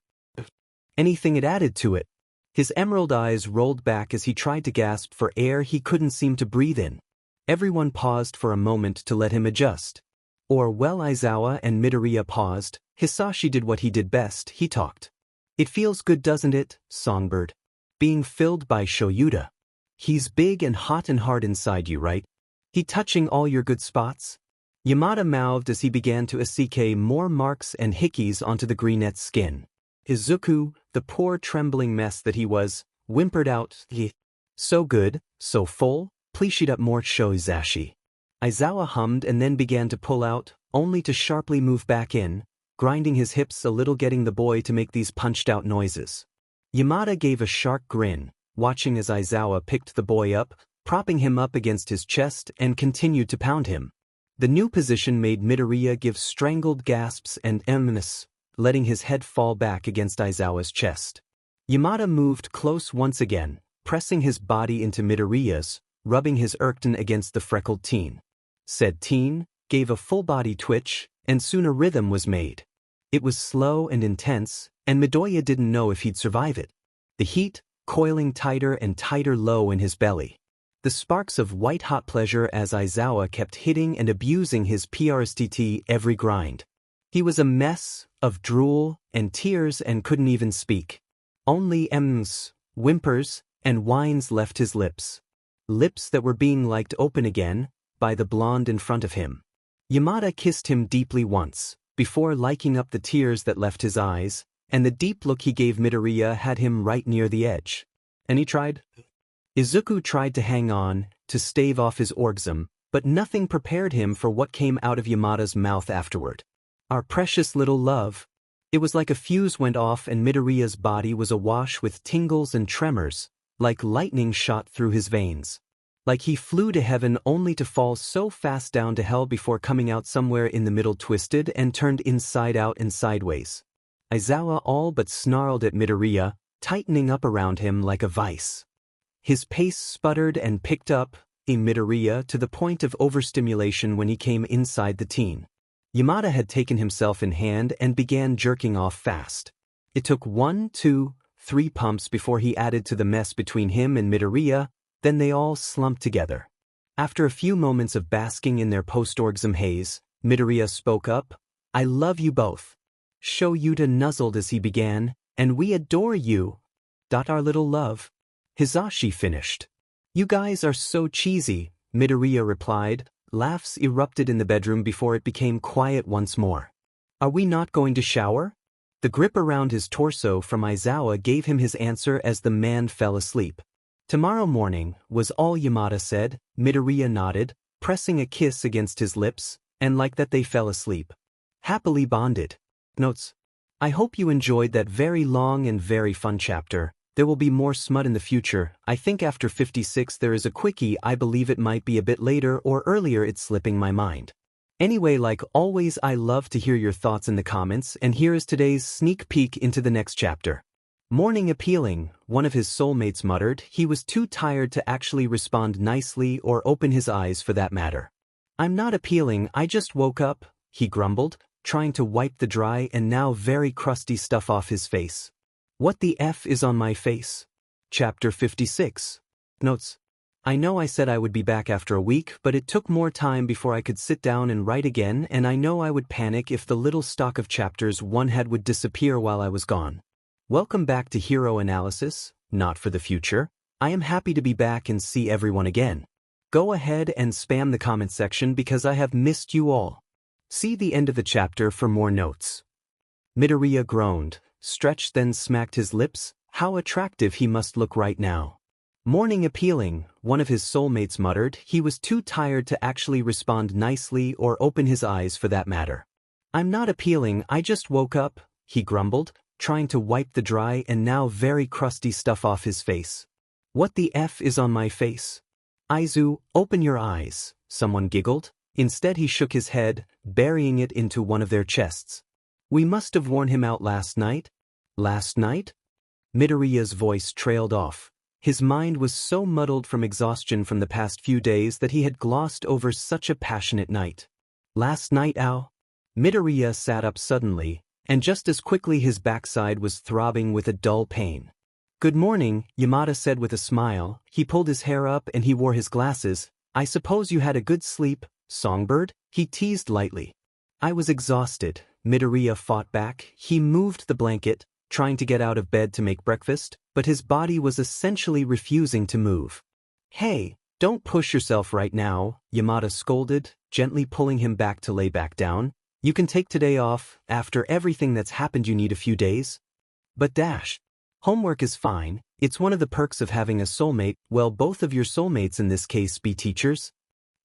Anything it added to it. His emerald eyes rolled back as he tried to gasp for air he couldn't seem to breathe in. Everyone paused for a moment to let him adjust. Or while Aizawa and Midoriya paused, Hisashi did what he did best, he talked. It feels good, doesn't it, Songbird? Being filled by Shoyuta. He's big and hot and hard inside you, right? He touching all your good spots? Yamada mouthed as he began to asike more marks and hickeys onto the greenette's skin. Izuku, the poor trembling mess that he was, whimpered out, So good, so full, please sheet up more Shoizashi. Aizawa hummed and then began to pull out, only to sharply move back in, grinding his hips a little, getting the boy to make these punched-out noises. Yamada gave a sharp grin, watching as Aizawa picked the boy up, propping him up against his chest and continued to pound him. The new position made Midoriya give strangled gasps and ems, letting his head fall back against Aizawa's chest. Yamada moved close once again, pressing his body into Midoriya's, rubbing his Urkten against the freckled teen. Said teen gave a full-body twitch, and soon a rhythm was made. It was slow and intense, and Midoriya didn't know if he'd survive it. The heat, coiling tighter and tighter low in his belly. The sparks of white-hot pleasure as Aizawa kept hitting and abusing his PRSTT every grind. He was a mess of drool and tears and couldn't even speak. Only ems, whimpers, and whines left his lips. Lips that were being liked open again by the blonde in front of him. Yamada kissed him deeply once, before liking up the tears that left his eyes, and the deep look he gave Midoriya had him right near the edge. And he tried. Izuku tried to hang on, to stave off his orgasm, but nothing prepared him for what came out of Yamada's mouth afterward. Our precious little love. It was like a fuse went off and Midoriya's body was awash with tingles and tremors, like lightning shot through his veins. Like he flew to heaven only to fall so fast down to hell before coming out somewhere in the middle, twisted and turned inside out and sideways. Aizawa all but snarled at Midoriya, tightening up around him like a vice. His pace sputtered and picked up in Midoriya to the point of overstimulation when he came inside the teen. Yamada had taken himself in hand and began jerking off fast. It took 1, 2, 3 pumps before he added to the mess between him and Midoriya, then they all slumped together. After a few moments of basking in their post-orgasm haze, Midoriya spoke up, I love you both. Shoyuta nuzzled as he began, and we adore you. Our little love. Hisashi finished. You guys are so cheesy, Midoriya replied. Laughs erupted in the bedroom before it became quiet once more. Are we not going to shower? The grip around his torso from Aizawa gave him his answer as the man fell asleep. Tomorrow morning, was all Yamada said. Midoriya nodded, pressing a kiss against his lips, and like that they fell asleep. Happily bonded. Notes. I hope you enjoyed that very long and very fun chapter. There will be more smut in the future. I think after 56 there is a quickie. I believe it might be a bit later or earlier, it's slipping my mind. Anyway, like always, I love to hear your thoughts in the comments, and here is today's sneak peek into the next chapter. Morning appealing, one of his soulmates muttered. He was too tired to actually respond nicely or open his eyes for that matter. I'm not appealing, I just woke up, he grumbled, trying to wipe the dry and now very crusty stuff off his face. What the F is on my face? Chapter 56. Notes. I know I said I would be back after a week, but it took more time before I could sit down and write again, and I know I would panic if the little stock of chapters one had would disappear while I was gone. Welcome back to Hero Analysis, not for the future. I am happy to be back and see everyone again. Go ahead and spam the comment section because I have missed you all. See the end of the chapter for more notes. Midoriya groaned, stretched, then smacked his lips. How attractive he must look right now. Morning appealing, one of his soulmates muttered. He was too tired to actually respond nicely or open his eyes for that matter. I'm not appealing, I just woke up, he grumbled, trying to wipe the dry and now very crusty stuff off his face. What the F is on my face? Aizu, open your eyes, someone giggled. Instead he shook his head, burying it into one of their chests. We must have worn him out last night. Last night? Midoriya's voice trailed off. His mind was so muddled from exhaustion from the past few days that he had glossed over such a passionate night. Last night, ow? Midoriya sat up suddenly, and just as quickly his backside was throbbing with a dull pain. Good morning, Yamada said with a smile. He pulled his hair up and he wore his glasses. I suppose you had a good sleep, songbird? He teased lightly. I was exhausted, Midoriya fought back. He moved the blanket, trying to get out of bed to make breakfast, but his body was essentially refusing to move. Hey, don't push yourself right now, Yamada scolded, gently pulling him back to lay back down. You can take today off. After everything that's happened you need a few days. But homework is fine. It's one of the perks of having a soulmate. Well, both of your soulmates in this case be teachers.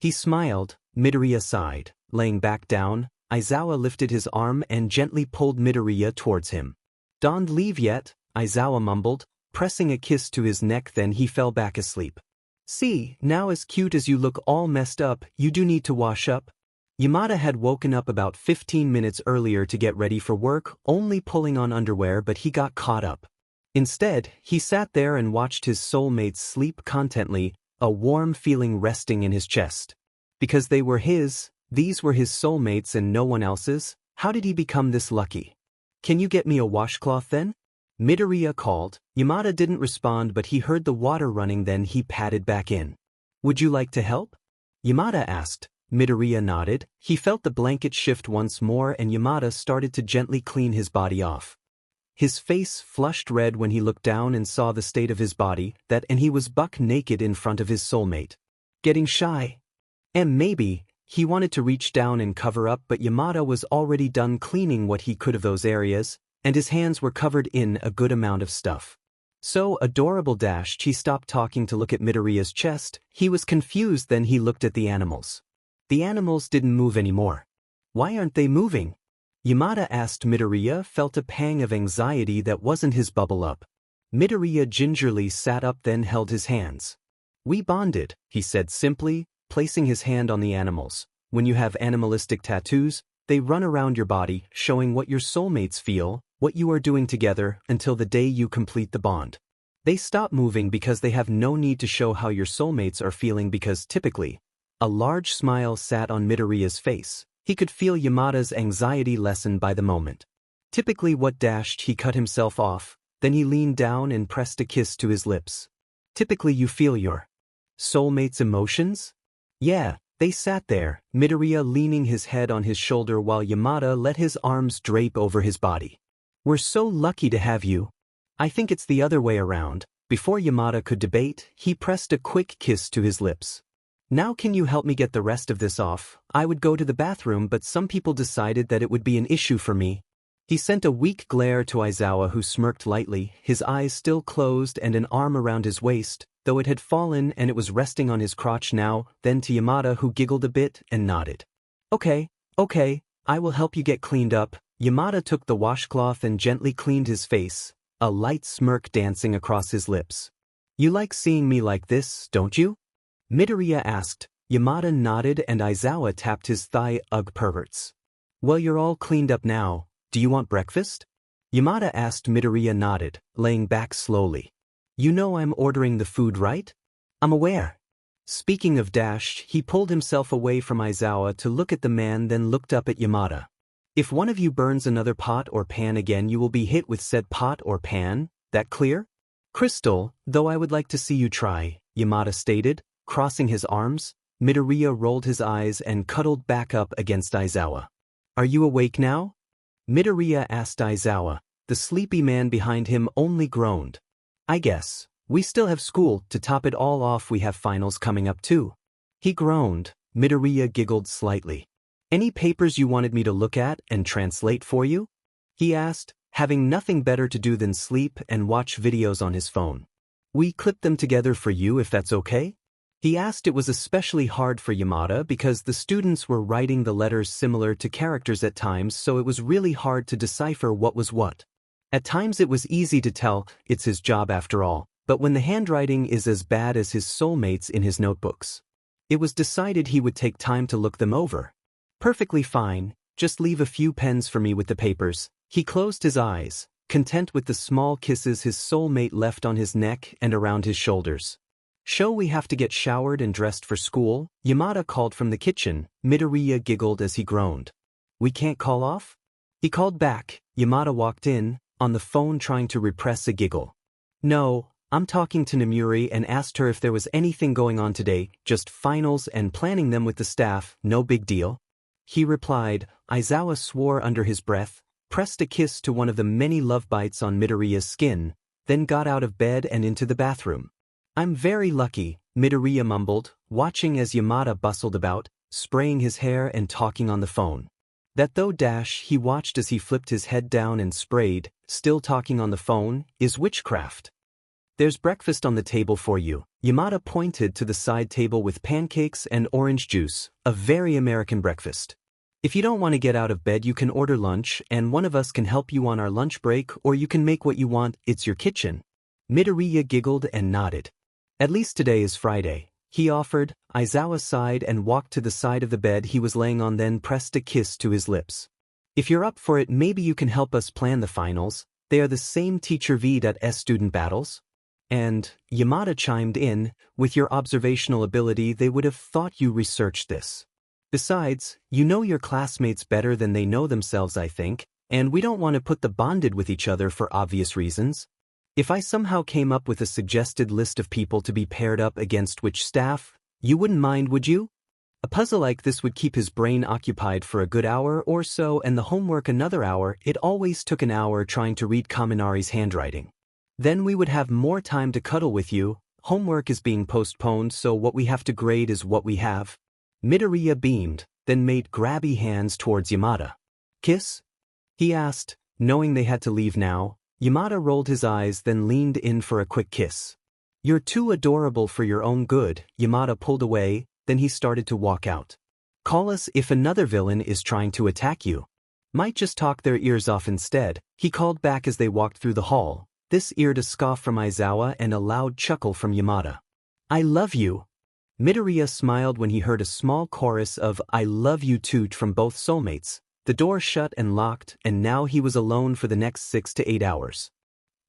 He smiled. Midoriya sighed. Laying back down, Aizawa lifted his arm and gently pulled Midoriya towards him. Don't leave yet, Aizawa mumbled, pressing a kiss to his neck. Then he fell back asleep. See, now as cute as you look all messed up, you do need to wash up. Yamada had woken up about 15 minutes earlier to get ready for work, only pulling on underwear, but he got caught up. Instead, he sat there and watched his soulmates sleep contently, a warm feeling resting in his chest. Because they were his, these were his soulmates and no one else's. How did he become this lucky? Can you get me a washcloth then? Midoriya called. Yamada didn't respond, but he heard the water running. Then he padded back in. Would you like to help? Yamada asked. Midoriya nodded. He felt the blanket shift once more and Yamada started to gently clean his body off. His face flushed red when he looked down and saw the state of his body, and he was buck naked in front of his soulmate. Getting shy? And maybe, he wanted to reach down and cover up, but Yamada was already done cleaning what he could of those areas, and his hands were covered in a good amount of stuff. So adorable. He stopped talking to look at Midoriya's chest. He was confused. Then he looked at the animals. The animals didn't move anymore. Why aren't they moving? Yamada asked. Midoriya felt a pang of anxiety that wasn't his bubble up. Midoriya gingerly sat up, then held his hands. We bonded, he said simply, placing his hand on the animals. When you have animalistic tattoos, they run around your body, showing what your soulmates feel, what you are doing together, until the day you complete the bond. They stop moving because they have no need to show how your soulmates are feeling, because typically, a large smile sat on Midoriya's face. He could feel Yamada's anxiety lessen by the moment. Typically he cut himself off, then he leaned down and pressed a kiss to his lips. Typically you feel your soulmate's emotions? Yeah, they sat there, Midoriya leaning his head on his shoulder while Yamada let his arms drape over his body. We're so lucky to have you. I think it's the other way around. Before Yamada could debate, he pressed a quick kiss to his lips. Now can you help me get the rest of this off? I would go to the bathroom, but some people decided that it would be an issue for me. He sent a weak glare to Aizawa, who smirked lightly, his eyes still closed and an arm around his waist, though it had fallen and it was resting on his crotch now, then to Yamada, who giggled a bit and nodded. Okay, I will help you get cleaned up. Yamada took the washcloth and gently cleaned his face, a light smirk dancing across his lips. You like seeing me like this, don't you? Midoriya asked. Yamada nodded and Aizawa tapped his thigh. Ugh, perverts. Well, you're all cleaned up now. Do you want breakfast? Yamada asked. Midoriya nodded, laying back slowly. You know I'm ordering the food, right? I'm aware. Speaking of he pulled himself away from Aizawa to look at the man, then looked up at Yamada. If one of you burns another pot or pan again, you will be hit with said pot or pan. That clear? Crystal, though I would like to see you try, Yamada stated, crossing his arms. Midoriya rolled his eyes and cuddled back up against Aizawa. Are you awake now? Midoriya asked Aizawa. The sleepy man behind him only groaned. I guess. We still have school. To top it all off, we have finals coming up too. He groaned. Midoriya giggled slightly. Any papers you wanted me to look at and translate for you? He asked, having nothing better to do than sleep and watch videos on his phone. We clipped them together for you if that's okay? He asked. It was especially hard for Yamada because the students were writing the letters similar to characters at times, so it was really hard to decipher what was what. At times it was easy to tell it's his job after all, but when the handwriting is as bad as his soulmate's in his notebooks. It was decided he would take time to look them over. Perfectly fine, just leave a few pens for me with the papers. He closed his eyes, content with the small kisses his soulmate left on his neck and around his shoulders. We have to get showered and dressed for school," Yamada called from the kitchen. Midoriya giggled as he groaned. "We can't call off?" He called back. Yamada walked in, on the phone trying to repress a giggle. "No, I'm talking to Namuri and asked her if there was anything going on today, just finals and planning them with the staff, no big deal." He replied. Aizawa swore under his breath, pressed a kiss to one of the many love bites on Midoriya's skin, then got out of bed and into the bathroom. "I'm very lucky," Midoriya mumbled, watching as Yamada bustled about, spraying his hair and talking on the phone. He watched as he flipped his head down and sprayed, still talking on the phone, "is witchcraft. There's breakfast on the table for you." Yamada pointed to the side table with pancakes and orange juice, a very American breakfast. "If you don't want to get out of bed you can order lunch and one of us can help you on our lunch break, or you can make what you want, it's your kitchen." Midoriya giggled and nodded. "At least today is Friday," he offered. Aizawa sighed and walked to the side of the bed he was laying on, then pressed a kiss to his lips. "If you're up for it, maybe you can help us plan the finals. They are the same teacher V.S student battles." And, Yamada chimed in, "With your observational ability they would have thought you researched this. Besides, you know your classmates better than they know themselves, I think, and we don't want to put the bonded with each other for obvious reasons. If I somehow came up with a suggested list of people to be paired up against which staff, you wouldn't mind, would you? A puzzle like this would keep his brain occupied for a good hour or so and the homework another hour. It always took an hour trying to read Kaminari's handwriting. Then we would have more time to cuddle with you. Homework is being postponed, so what we have to grade is what we have." Midoriya beamed, then made grabby hands towards Yamada. "Kiss?" he asked, knowing they had to leave now. Yamada rolled his eyes, then leaned in for a quick kiss. "You're too adorable for your own good." Yamada pulled away, then he started to walk out. "Call us if another villain is trying to attack you. Might just talk their ears off instead," he called back as they walked through the hall. This eared a scoff from Aizawa and a loud chuckle from Yamada. "I love you." Midoriya smiled when he heard a small chorus of "I love you too" from both soulmates. The door shut and locked, and now he was alone for the next 6 to 8 hours.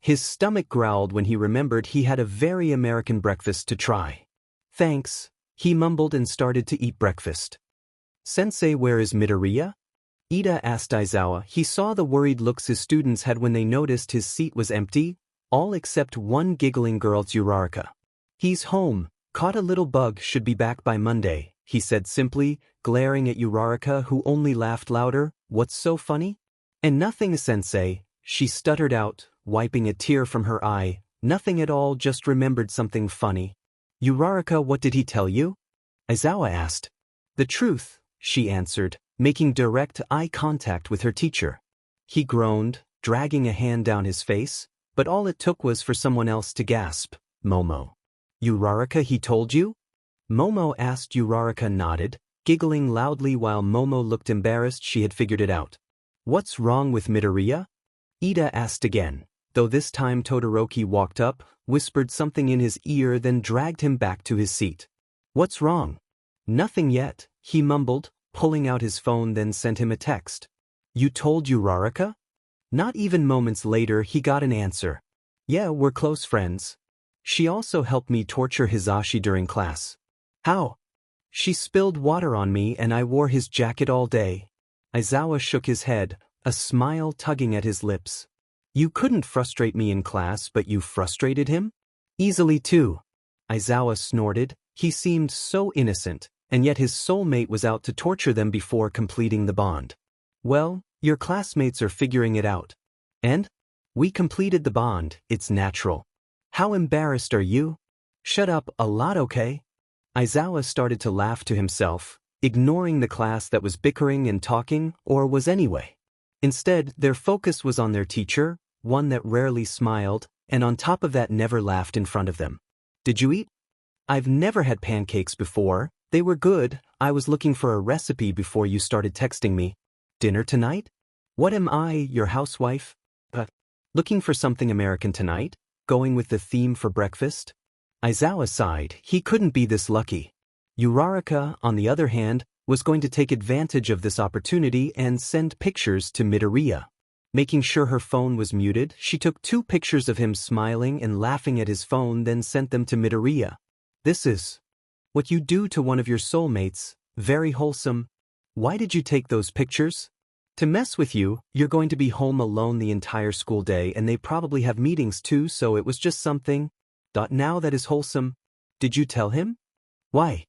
His stomach growled when he remembered he had a very American breakfast to try. "Thanks," he mumbled and started to eat breakfast. "Sensei, where is Midoriya?" Ida asked Aizawa. He saw the worried looks his students had when they noticed his seat was empty, all except one giggling girl, Uraraka. "He's home, caught a little bug, should be back by Monday," he said simply, glaring at Uraraka, who only laughed louder. "What's so funny?" "And nothing, sensei," she stuttered out, wiping a tear from her eye. "Nothing at all, just remembered something funny." "Uraraka, what did he tell you?" Aizawa asked. "The truth," she answered, making direct eye contact with her teacher. He groaned, dragging a hand down his face, but all it took was for someone else to gasp. "Momo." "Uraraka, he told you?" Momo asked. Uraraka nodded, giggling loudly while Momo looked embarrassed. She had figured it out. "What's wrong with Midoriya?" Ida asked again, though this time Todoroki walked up, whispered something in his ear, then dragged him back to his seat. "What's wrong?" "Nothing yet," he mumbled, pulling out his phone, then sent him a text. "You told Uraraka?" Not even moments later he got an answer. "Yeah, we're close friends. She also helped me torture Hisashi during class." "How?" "She spilled water on me and I wore his jacket all day." Aizawa shook his head, a smile tugging at his lips. "You couldn't frustrate me in class, but you frustrated him?" "Easily too." Aizawa snorted. He seemed so innocent, and yet his soulmate was out to torture them before completing the bond. "Well, your classmates are figuring it out. And? We completed the bond, it's natural. How embarrassed are you?" "Shut up a lot, okay?" Aizawa started to laugh to himself, ignoring the class that was bickering and talking, or was anyway. Instead, their focus was on their teacher, one that rarely smiled, and on top of that never laughed in front of them. "Did you eat?" "I've never had pancakes before. They were good. I was looking for a recipe before you started texting me." "Dinner tonight?" "What am I, your housewife?" Looking for something American tonight? Going with the theme for breakfast? Aizawa sighed. He couldn't be this lucky. Uraraka, on the other hand, was going to take advantage of this opportunity and send pictures to Midoriya. Making sure her phone was muted, she took 2 pictures of him smiling and laughing at his phone, then sent them to Midoriya. This is what you do to one of your soulmates. Very wholesome. Why did you take those pictures? To mess with you. You're going to be home alone the entire school day and they probably have meetings too, so it was just something. Now that is wholesome. Did you tell him? Why?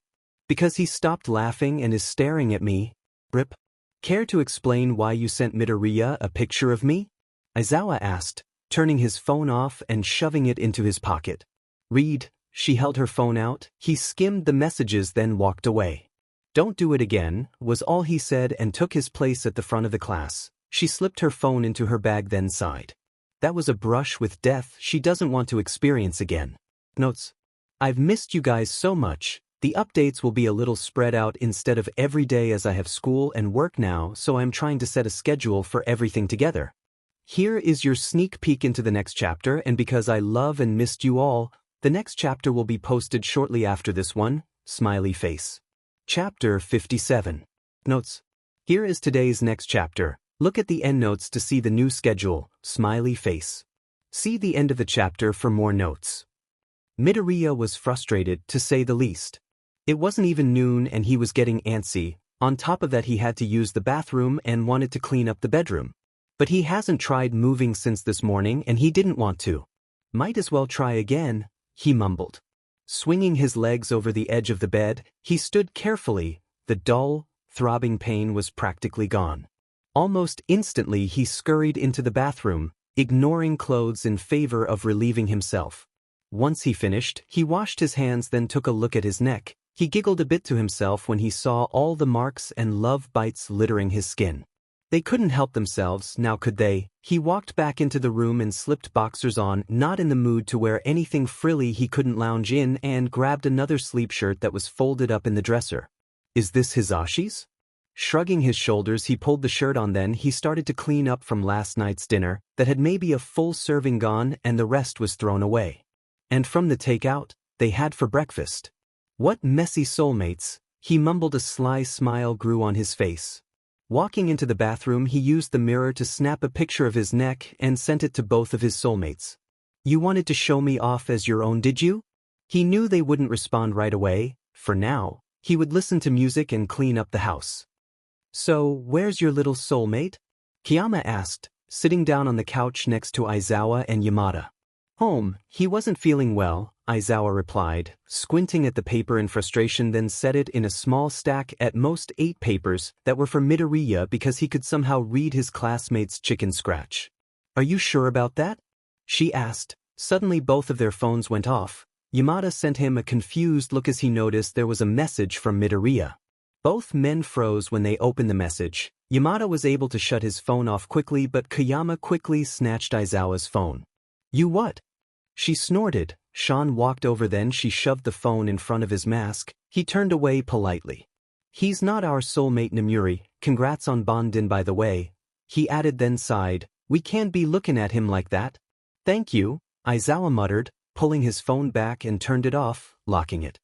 Because he stopped laughing and is staring at me. Rip. Care to explain why you sent Midoriya a picture of me? Aizawa asked, turning his phone off and shoving it into his pocket. Read. She held her phone out. He skimmed the messages, then walked away. Don't do it again, was all he said, and took his place at the front of the class. She slipped her phone into her bag, then sighed. That was a brush with death she doesn't want to experience again. Notes. I've missed you guys so much. The updates will be a little spread out instead of every day as I have school and work now, so I'm trying to set a schedule for everything together. Here is your sneak peek into the next chapter, and because I love and missed you all, the next chapter will be posted shortly after this one. Smiley face. Chapter 57. Notes. Here is today's next chapter. Look at the endnotes to see the new schedule. Smiley face. See the end of the chapter for more notes. Midoriya was frustrated, to say the least. It wasn't even noon and he was getting antsy. On top of that, he had to use the bathroom and wanted to clean up the bedroom. But he hasn't tried moving since this morning and he didn't want to. Might as well try again, he mumbled. Swinging his legs over the edge of the bed, he stood carefully. The dull, throbbing pain was practically gone. Almost instantly he scurried into the bathroom, ignoring clothes in favor of relieving himself. Once he finished, he washed his hands, then took a look at his neck. He giggled a bit to himself when he saw all the marks and love bites littering his skin. They couldn't help themselves, now could they? He walked back into the room and slipped boxers on, not in the mood to wear anything frilly he couldn't lounge in, and grabbed another sleep shirt that was folded up in the dresser. Is this Hisashi's? Shrugging his shoulders, he pulled the shirt on, then he started to clean up from last night's dinner that had maybe a full serving gone and the rest was thrown away. And from the takeout they had for breakfast. What messy soulmates, he mumbled. A sly smile grew on his face. Walking into the bathroom, he used the mirror to snap a picture of his neck and sent it to both of his soulmates. You wanted to show me off as your own, did you? He knew they wouldn't respond right away. For now, he would listen to music and clean up the house. So, where's your little soulmate? Kiyama asked, sitting down on the couch next to Aizawa and Yamada. Home. He wasn't feeling well, Aizawa replied, squinting at the paper in frustration, then set it in a small stack, at most 8 papers, that were for Midoriya because he could somehow read his classmate's chicken scratch. Are you sure about that? She asked. Suddenly both of their phones went off. Yamada sent him a confused look as he noticed there was a message from Midoriya. Both men froze when they opened the message. Yamada was able to shut his phone off quickly, but Kiyama quickly snatched Aizawa's phone. You what? She snorted. Sean walked over, then she shoved the phone in front of his mask. He turned away politely. He's not our soulmate Namuri. Congrats on Bondin, by the way. He added, then sighed. We can't be looking at him like that. Thank you, Aizawa muttered, pulling his phone back and turned it off, locking it.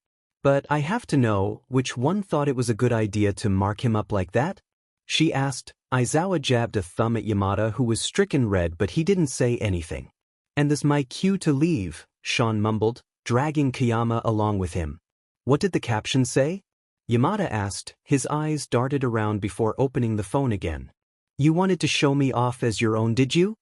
But I have to know, which one thought it was a good idea to mark him up like that? She asked. Aizawa jabbed a thumb at Yamada, who was stricken red, but he didn't say anything. And this my cue to leave, Sean mumbled, dragging Kiyama along with him. What did the caption say? Yamada asked, his eyes darted around before opening the phone again. You wanted to show me off as your own, did you?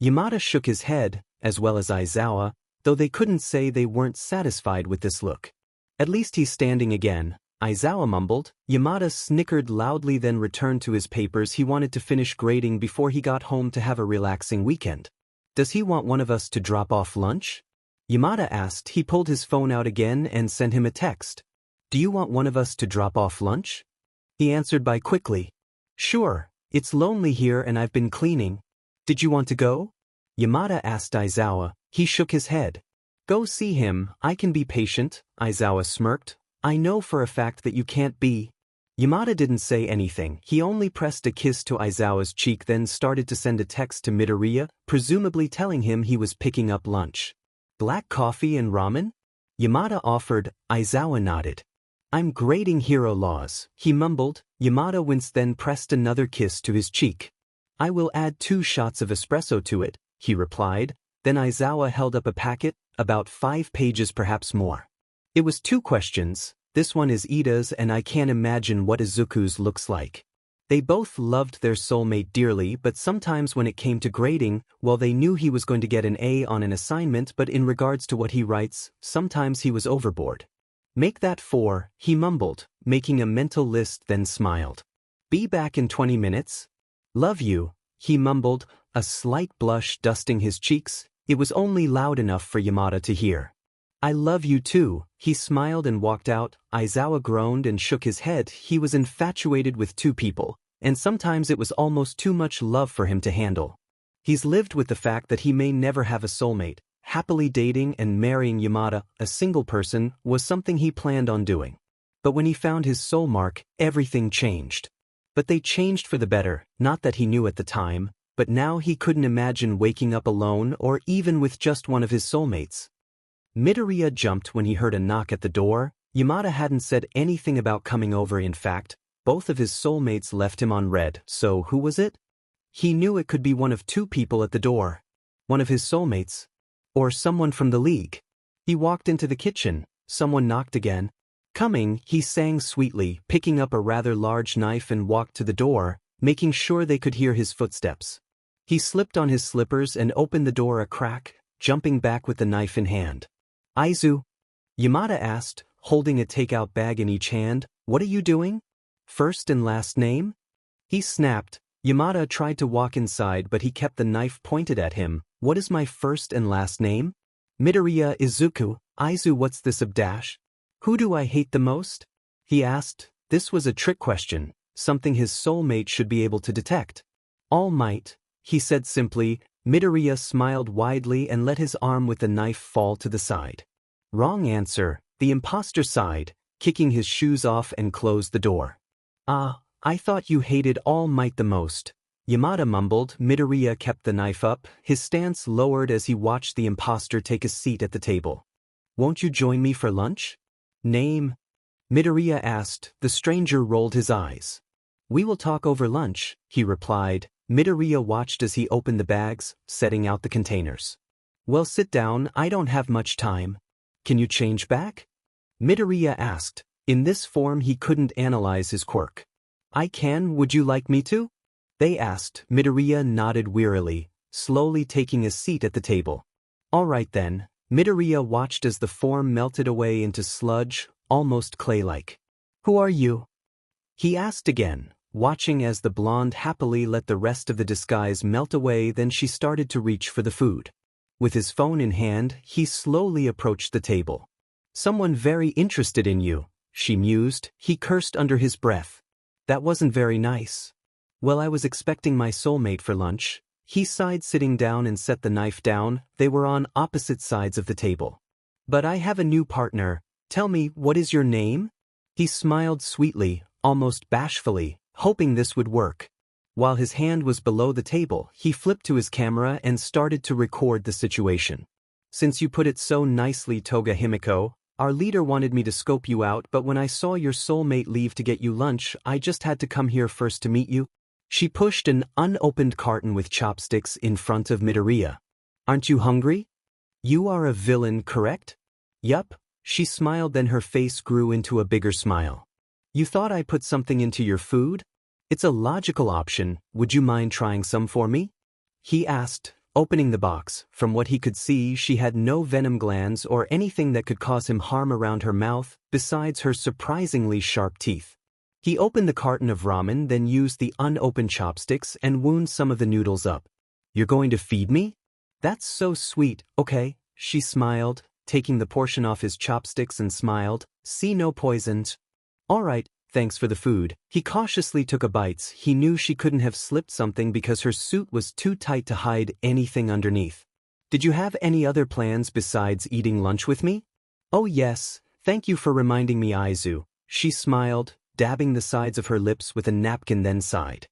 Yamada shook his head, as well as Aizawa, though they couldn't say they weren't satisfied with this look. At least he's standing again, Aizawa mumbled. Yamada snickered loudly, then returned to his papers. He wanted to finish grading before he got home to have a relaxing weekend. Does he want one of us to drop off lunch? Yamada asked. He pulled his phone out again and sent him a text. Do you want one of us to drop off lunch? He answered by quickly. Sure, it's lonely here and I've been cleaning. Did you want to go? Yamada asked Aizawa. He shook his head. Go see him, I can be patient, Aizawa smirked. I know for a fact that you can't be. Yamada didn't say anything, he only pressed a kiss to Aizawa's cheek then started to send a text to Midoriya, presumably telling him he was picking up lunch. Black coffee and ramen? Yamada offered, Aizawa nodded. I'm grading hero laws, he mumbled. Yamada winced then pressed another kiss to his cheek. I will add 2 shots of espresso to it, he replied. Then Aizawa held up a packet, about 5 pages perhaps more. It was 2 questions. This one is Ida's and I can't imagine what Izuku's looks like. They both loved their soulmate dearly but sometimes when it came to grading, well they knew he was going to get an A on an assignment but in regards to what he writes, sometimes he was overboard. Make that 4, he mumbled, making a mental list then smiled. Be back in 20 minutes? Love you, he mumbled, a slight blush dusting his cheeks. It was only loud enough for Yamada to hear. I love you too, he smiled and walked out. Aizawa groaned and shook his head. He was infatuated with 2 people, and sometimes it was almost too much love for him to handle. He's lived with the fact that he may never have a soulmate. Happily dating and marrying Yamada, a single person, was something he planned on doing. But when he found his soul mark, everything changed. But they changed for the better, not that he knew at the time, but now he couldn't imagine waking up alone or even with just one of his soulmates. Midoriya jumped when he heard a knock at the door. Yamada hadn't said anything about coming over. In fact, both of his soulmates left him on red, so who was it? He knew it could be one of 2 people at the door. One of his soulmates. Or someone from the league. He walked into the kitchen. Someone knocked again. Coming, he sang sweetly, picking up a rather large knife and walked to the door, making sure they could hear his footsteps. He slipped on his slippers and opened the door a crack, jumping back with the knife in hand. Aizu? Yamada asked, holding a takeout bag in each hand. What are you doing? First and last name? He snapped. Yamada tried to walk inside but he kept the knife pointed at him. What is my first and last name? Midoriya Izuku. Aizu, what's this dash? Who do I hate the most? He asked. This was a trick question, something his soulmate should be able to detect. All Might, he said simply. Midoriya smiled widely and let his arm with the knife fall to the side. Wrong answer, the imposter sighed, kicking his shoes off and closed the door. Ah, I thought you hated All Might the most. Yamada mumbled. Midoriya kept the knife up, his stance lowered as he watched the imposter take a seat at the table. Won't you join me for lunch? Name? Midoriya asked. The stranger rolled his eyes. We will talk over lunch, he replied. Midoriya watched as he opened the bags, setting out the containers. Well, sit down, I don't have much time. Can you change back? Midoriya asked. In this form he couldn't analyze his quirk. I can, would you like me to? They asked. Midoriya nodded wearily, slowly taking a seat at the table. All right then. Midoriya watched as the form melted away into sludge, almost clay-like. Who are you? He asked again, watching as the blonde happily let the rest of the disguise melt away. Then she started to reach for the food. With his phone in hand, he slowly approached the table. Someone very interested in you, she mused. He cursed under his breath. That wasn't very nice. Well, I was expecting my soulmate for lunch. He sighed, sitting down and set the knife down. They were on opposite sides of the table. But I have a new partner. Tell me, what is your name? He smiled sweetly, almost bashfully, hoping this would work. While his hand was below the table, he flipped to his camera and started to record the situation. Since you put it so nicely, Toga Himiko, our leader wanted me to scope you out, but when I saw your soulmate leave to get you lunch, I just had to come here first to meet you. She pushed an unopened carton with chopsticks in front of Midoriya. Aren't you hungry? You are a villain, correct? Yup, she smiled, then her face grew into a bigger smile. You thought I put something into your food? It's a logical option, would you mind trying some for me? He asked, opening the box. From what he could see, she had no venom glands or anything that could cause him harm around her mouth, besides her surprisingly sharp teeth. He opened the carton of ramen, then used the unopened chopsticks and wound some of the noodles up. You're going to feed me? That's so sweet, okay, she smiled, taking the portion off his chopsticks and smiled. See, no poisons. All right, thanks for the food. He cautiously took a bite. He knew she couldn't have slipped something because her suit was too tight to hide anything underneath. Did you have any other plans besides eating lunch with me? Oh yes, thank you for reminding me, Aizu. She smiled. dabbing the sides of her lips with a napkin then sighed.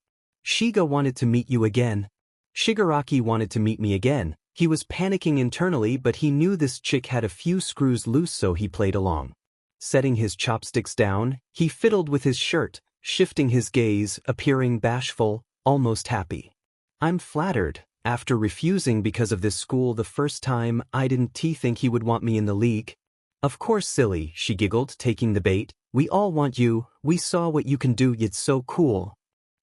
Shiga wanted to meet you again. Shigaraki wanted to meet me again. He was panicking internally, but he knew this chick had a few screws loose, so he played along. Setting his chopsticks down, he fiddled with his shirt, shifting his gaze, appearing bashful, almost happy. I'm flattered. After refusing because of this school the first time, I didn't think he would want me in the league. Of course, silly, she giggled, taking the bait. We all want you. We saw what you can do. It's so cool.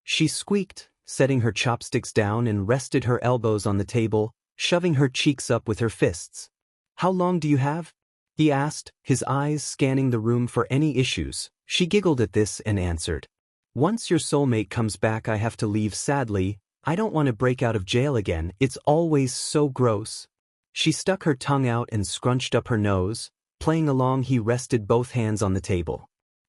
She squeaked, setting her chopsticks down and rested her elbows on the table, shoving her cheeks up with her fists. How long do you have? He asked, his eyes scanning the room for any issues. She giggled at this and answered. Once your soulmate comes back, I have to leave sadly. I don't want to break out of jail again. It's always so gross. She stuck her tongue out and scrunched up her nose. Playing along, he rested both hands on the table.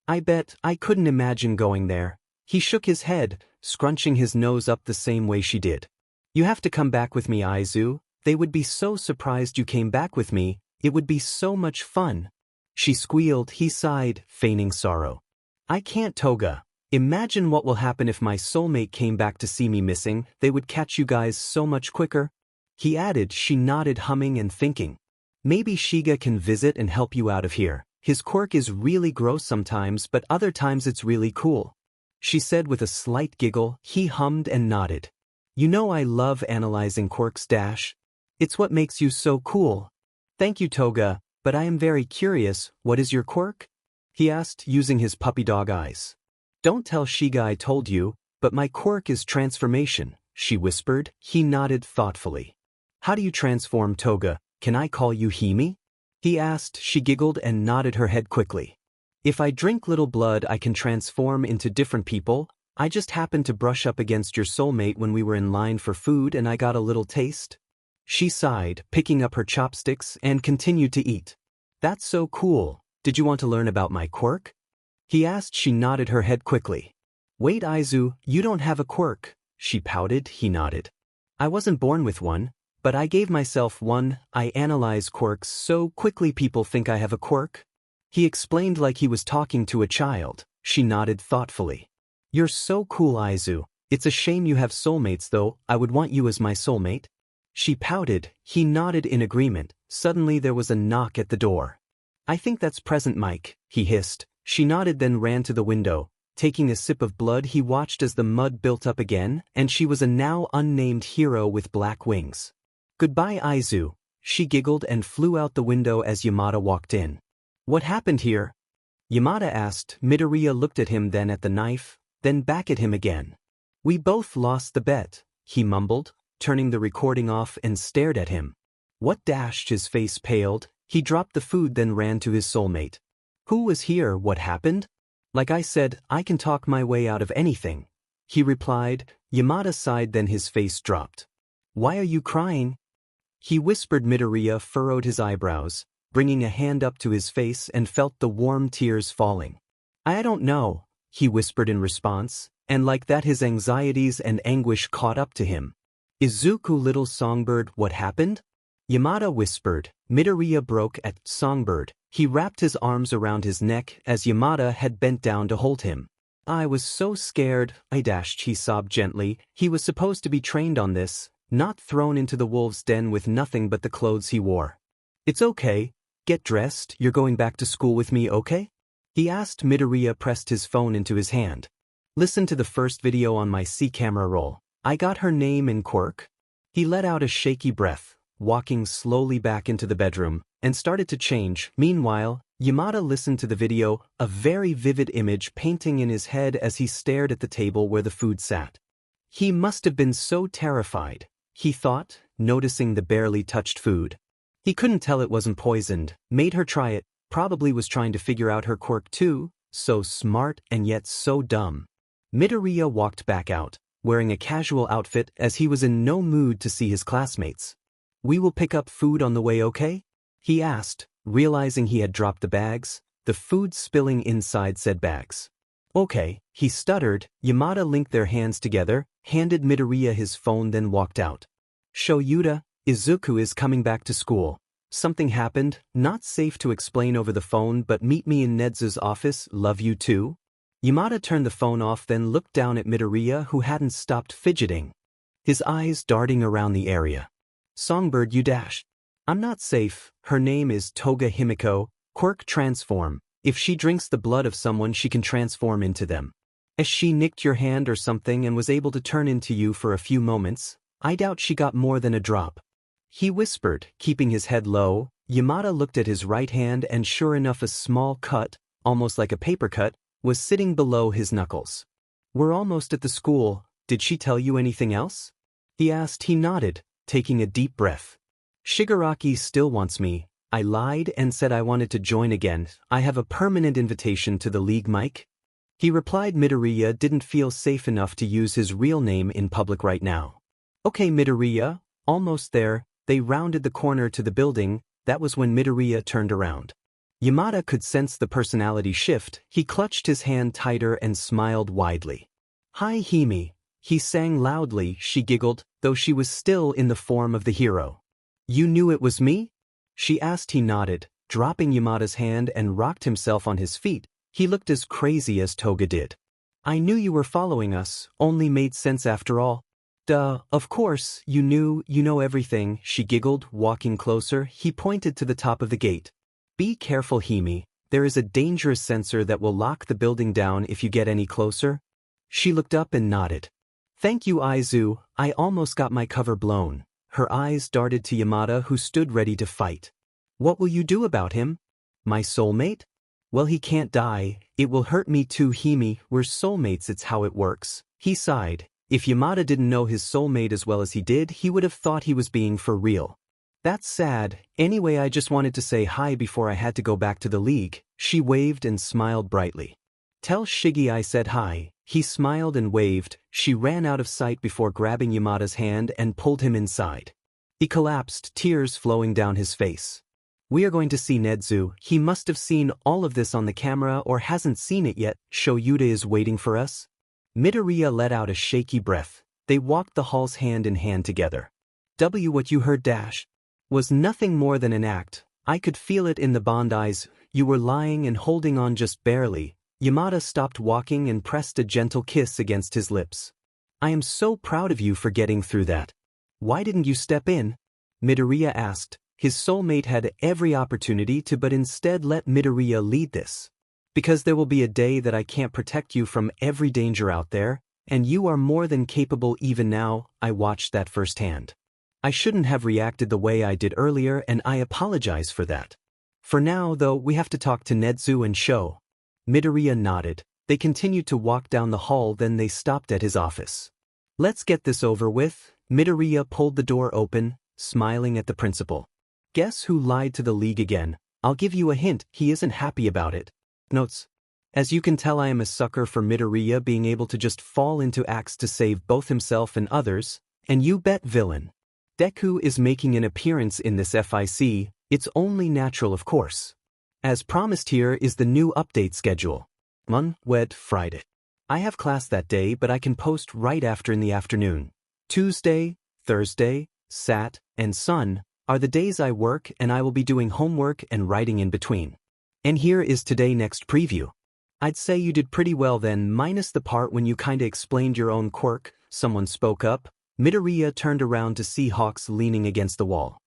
I bet I couldn't imagine going there. He shook his head, scrunching his nose up the same way she did. You have to come back with me, Aizu. They would be so surprised you came back with me. It would be so much fun. She squealed. He sighed, feigning sorrow. I can't, Toga. Imagine what will happen if my soulmate came back to see me missing. They would catch you guys so much quicker. He added. She nodded, humming and thinking. Maybe Shiga can visit and help you out of here. His quirk is really gross sometimes, but other times it's really cool. She said with a slight giggle. He hummed and nodded. You know I love analyzing quirks, Dash. It's what makes you so cool. Thank you, Toga, but I am very curious. What is your quirk? He asked, using his puppy dog eyes. Don't tell Shiga I told you, but my quirk is transformation, she whispered. He nodded thoughtfully. How do you transform, Toga? Can I call you Hime? He asked. She giggled and nodded her head quickly. If I drink little blood, I can transform into different people. I just happened to brush up against your soulmate when we were in line for food and I got a little taste. She sighed, picking up her chopsticks, and continued to eat. That's so cool. Did you want to learn about my quirk? He asked. She nodded her head quickly. Wait, Aizu, you don't have a quirk. She pouted. He nodded. I wasn't born with one, but I gave myself one. I analyze quirks so quickly people think I have a quirk. He explained like he was talking to a child. She nodded thoughtfully. You're so cool, Aizu. It's a shame you have soulmates though. I would want you as my soulmate. She pouted. He nodded in agreement. Suddenly there was a knock at the door. I think that's Present Mike, he hissed. She nodded, then ran to the window. Taking a sip of blood, he watched as the mud built up again, and she was a now unnamed hero with black wings. Goodbye, Aizu. She giggled and flew out the window as Yamada walked in. What happened here? Yamada asked. Midoriya looked at him, then at the knife, then back at him again. We both lost the bet, he mumbled, turning the recording off and stared at him. What? Dashed. His face paled. He dropped the food, then ran to his soulmate. Who was here? What happened? Like I said, I can talk my way out of anything, he replied. Yamada sighed, then his face dropped. Why are you crying? He whispered. Midoriya furrowed his eyebrows, bringing a hand up to his face, and felt the warm tears falling. I don't know, he whispered in response, and like that his anxieties and anguish caught up to him. Izuku, little songbird, what happened? Yamada whispered. Midoriya broke at songbird. He wrapped his arms around his neck as Yamada had bent down to hold him. I was so scared. I dashed. He sobbed gently. He was supposed to be trained on this, not thrown into the wolf's den with nothing but the clothes he wore. It's okay. Get dressed. You're going back to school with me, okay? He asked. Midoriya pressed his phone into his hand. Listen to the first video on my C camera roll. I got her name and quirk. He let out a shaky breath, walking slowly back into the bedroom, and started to change. Meanwhile, Yamada listened to the video, a very vivid image painting in his head as he stared at the table where the food sat. He must have been so terrified, he thought, noticing the barely touched food. He couldn't tell it wasn't poisoned, made her try it, probably was trying to figure out her quirk too, so smart and yet so dumb. Midoriya walked back out, wearing a casual outfit as he was in no mood to see his classmates. We will pick up food on the way, okay? He asked, realizing he had dropped the bags, the food spilling inside said bags. Okay, he stuttered. Yamada linked their hands together, handed Midoriya his phone, then walked out. Shoyuta, Izuku is coming back to school. Something happened, not safe to explain over the phone, but meet me in Nedzu's office. Love you too. Yamada turned the phone off, then looked down at Midoriya, who hadn't stopped fidgeting, his eyes darting around the area. Songbird, you dash. I'm not safe. Her name is Toga Himiko. Quirk transform. If she drinks the blood of someone, she can transform into them. As she nicked your hand or something and was able to turn into you for a few moments, I doubt she got more than a drop. He whispered, keeping his head low. Yamada looked at his right hand, and sure enough, a small cut, almost like a paper cut, was sitting below his knuckles. We're almost at the school. Did she tell you anything else? He asked. He nodded, taking a deep breath. Shigaraki still wants me. I lied and said I wanted to join again. I have a permanent invitation to the league, Mike. He replied. Midoriya didn't feel safe enough to use his real name in public right now. Okay, Midoriya, almost there. They rounded the corner to the building. That was when Midoriya turned around. Yamada could sense the personality shift. He clutched his hand tighter and smiled widely. Hi, Hime. He sang loudly. She giggled, though she was still in the form of the hero. You knew it was me? She asked. He nodded, dropping Yamada's hand, and rocked himself on his feet. He looked as crazy as Toga did. I knew you were following us. Only made sense after all. Duh, of course, you knew, you know everything, she giggled, walking closer. He pointed to the top of the gate. Be careful, Hime. There is a dangerous sensor that will lock the building down if you get any closer. She looked up and nodded. Thank you, Aizu. I almost got my cover blown. Her eyes darted to Yamada, who stood ready to fight. What will you do about him? My soulmate? Well, he can't die. It will hurt me too, Hime. We're soulmates, it's how it works. He sighed. If Yamada didn't know his soulmate as well as he did, he would have thought he was being for real. That's sad. Anyway, I just wanted to say hi before I had to go back to the league. She waved and smiled brightly. Tell Shiggy I said hi. He smiled and waved. She ran out of sight before grabbing Yamada's hand and pulled him inside. He collapsed, tears flowing down his face. We are going to see Nedzu. He must have seen all of this on the camera or hasn't seen it yet. Shoyuda is waiting for us. Midoriya let out a shaky breath. They walked the halls hand in hand together. What you heard dash was nothing more than an act. I could feel it in the bond eyes. You were lying and holding on just barely. Yamada stopped walking and pressed a gentle kiss against his lips. I am so proud of you for getting through that. Why didn't you step in? Midoriya asked. His soulmate had every opportunity to, but instead let Midoriya lead this. Because there will be a day that I can't protect you from every danger out there, and you are more than capable even now. I watched that firsthand. I shouldn't have reacted the way I did earlier, and I apologize for that. For now, though, we have to talk to Nedzu and Sho. Midoriya nodded. They continued to walk down the hall, then they stopped at his office. Let's get this over with. Midoriya pulled the door open, smiling at the principal. Guess who lied to the league again? I'll give you a hint, he isn't happy about it. Notes. As you can tell, I am a sucker for Midoriya being able to just fall into acts to save both himself and others, and you bet villain. Deku is making an appearance in this FIC, it's only natural of course. As promised, here is the new update schedule. Friday. I have class that day, but I can post right after in the afternoon. Tuesday, Thursday, Sat, and Sun are the days I work, and I will be doing homework and writing in between. And here is today next preview. I'd say you did pretty well then, minus the part when you kinda explained your own quirk. Someone spoke up. Midoriya turned around to see Hawks leaning against the wall.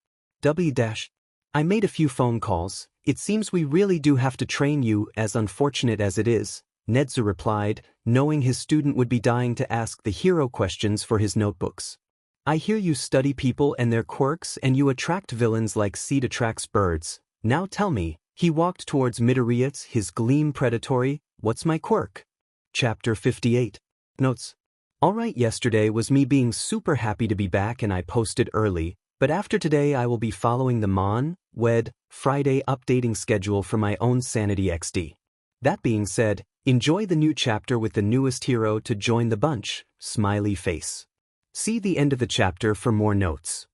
I made a few phone calls. It seems we really do have to train you, as unfortunate as it is, Nedzu replied, knowing his student would be dying to ask the hero questions for his notebooks. I hear you study people and their quirks, and you attract villains like seed attracts birds. Now tell me. He walked towards Midoriya, his gleam predatory. What's my quirk? Chapter 58. Notes. Alright, yesterday was me being super happy to be back and I posted early, but after today I will be following the Friday updating schedule for my own Sanity XD. That being said, enjoy the new chapter with the newest hero to join the bunch, smiley face. See the end of the chapter for more notes.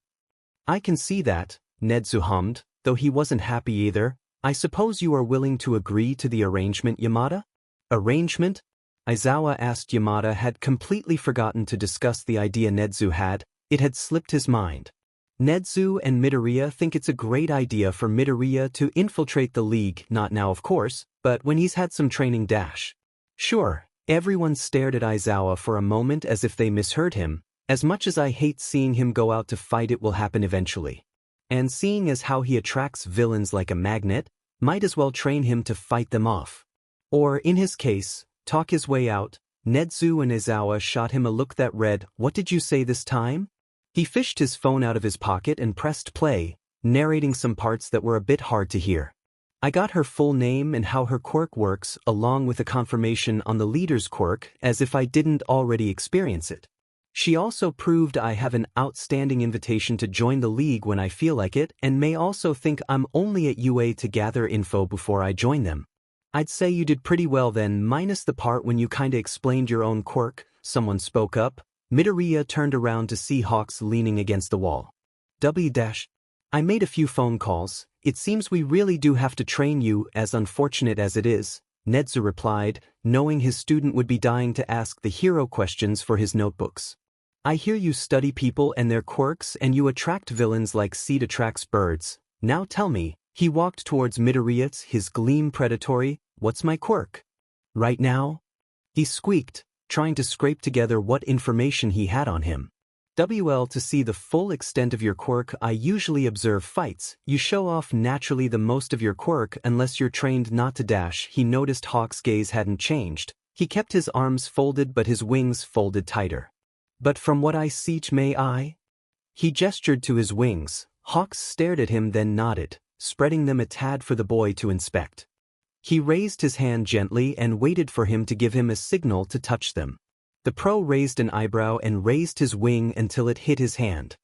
I can see that, Nedzu hummed, though he wasn't happy either. I suppose you are willing to agree to the arrangement, Yamada? Arrangement? Aizawa asked. Yamada had completely forgotten to discuss the idea Nedzu had. It had slipped his mind. Nedzu and Midoriya think it's a great idea for Midoriya to infiltrate the league, not now of course, but when he's had some training dash. Sure, everyone stared at Aizawa for a moment as if they misheard him. As much as I hate seeing him go out to fight, it will happen eventually. And seeing as how he attracts villains like a magnet, might as well train him to fight them off. Or, in his case, talk his way out. Nedzu and Aizawa shot him a look that read, "What did you say this time?" He fished his phone out of his pocket and pressed play, narrating some parts that were a bit hard to hear. I got her full name and how her quirk works, along with a confirmation on the leader's quirk, as if I didn't already experience it. She also proved I have an outstanding invitation to join the league when I feel like it, and may also think I'm only at UA to gather info before I join them. I'd say you did pretty well then, minus the part when you kinda explained your own quirk, someone spoke up. Midoriya turned around to see Hawks leaning against the wall. I made a few phone calls. It seems we really do have to train you, as unfortunate as it is, Nedzu replied, knowing his student would be dying to ask the hero questions for his notebooks. I hear you study people and their quirks and you attract villains like seed attracts birds. Now tell me, he walked towards Midoriya, his gleam predatory, what's my quirk? Right now? He squeaked, trying to scrape together what information he had on him. To see the full extent of your quirk, I usually observe fights. You show off naturally the most of your quirk unless you're trained not to dash. He noticed Hawk's gaze hadn't changed. He kept his arms folded but his wings folded tighter. But from what I see, may I? He gestured to his wings. Hawks stared at him then nodded, spreading them a tad for the boy to inspect. He raised his hand gently and waited for him to give him a signal to touch them. The pro raised an eyebrow and raised his wing until it hit his hand.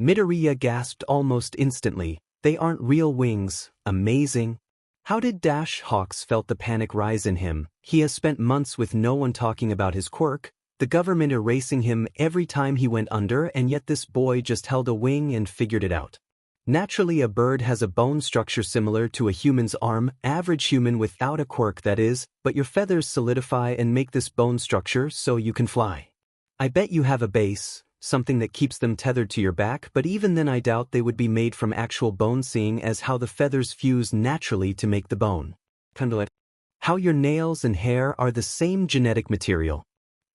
Midoriya gasped almost instantly, they aren't real wings, amazing. How did Hawks felt the panic rise in him. He has spent months with no one talking about his quirk, the government erasing him every time he went under, and yet this boy just held a wing and figured it out. Naturally, a bird has a bone structure similar to a human's arm, average human without a quirk that is, but your feathers solidify and make this bone structure so you can fly. I bet you have a base, something that keeps them tethered to your back, but even then I doubt they would be made from actual bone, seeing as how the feathers fuse naturally to make the bone. How your nails and hair are the same genetic material.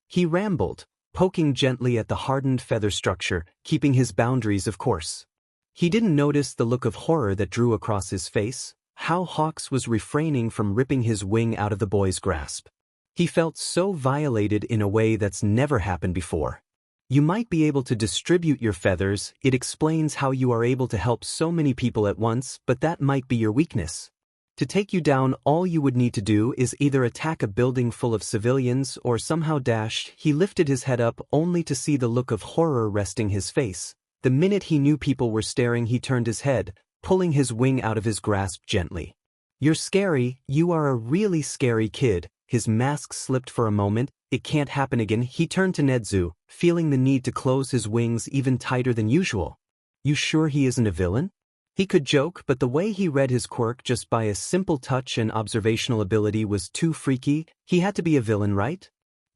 He rambled, poking gently at the hardened feather structure, keeping his boundaries of course. He didn't notice the look of horror that drew across his face, how Hawks was refraining from ripping his wing out of the boy's grasp. He felt so violated in a way that's never happened before. You might be able to distribute your feathers, it explains how you are able to help so many people at once, but that might be your weakness. To take you down, all you would need to do is either attack a building full of civilians or somehow dash. He lifted his head up only to see the look of horror resting his face. The minute he knew people were staring, he turned his head, pulling his wing out of his grasp gently. You're scary, you are a really scary kid. His mask slipped for a moment, it can't happen again. He turned to Nedzu, feeling the need to close his wings even tighter than usual. You sure he isn't a villain? He could joke, but the way he read his quirk just by a simple touch and observational ability was too freaky. He had to be a villain, right?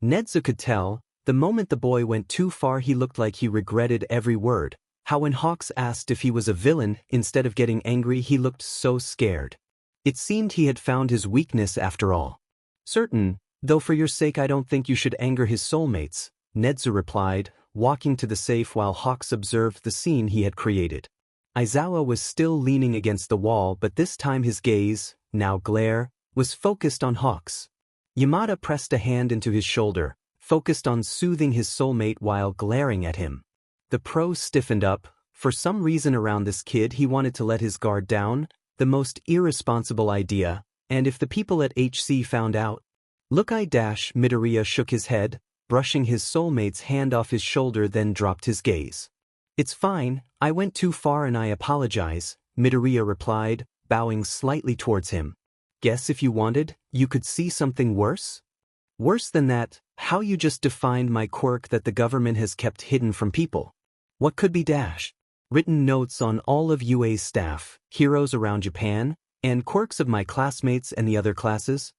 Nedzu could tell. The moment the boy went too far, he looked like he regretted every word. How when Hawks asked if he was a villain, instead of getting angry, he looked so scared. It seemed he had found his weakness after all. Certain, though for your sake I don't think you should anger his soulmates, Nedzu replied, walking to the safe while Hawks observed the scene he had created. Aizawa was still leaning against the wall, but this time his gaze, now glare, was focused on Hawks. Yamada pressed a hand into his shoulder, focused on soothing his soulmate while glaring at him. The pro stiffened up. For some reason around this kid he wanted to let his guard down, the most irresponsible idea, and if the people at HC found out. Midoriya shook his head, brushing his soulmate's hand off his shoulder, then dropped his gaze. It's fine, I went too far and I apologize, Midoriya replied, bowing slightly towards him. Guess if you wanted, you could see something worse? Worse than that, how you just defined my quirk that the government has kept hidden from people. What could be written notes on all of UA's staff, heroes around Japan, and quirks of my classmates and the other classes?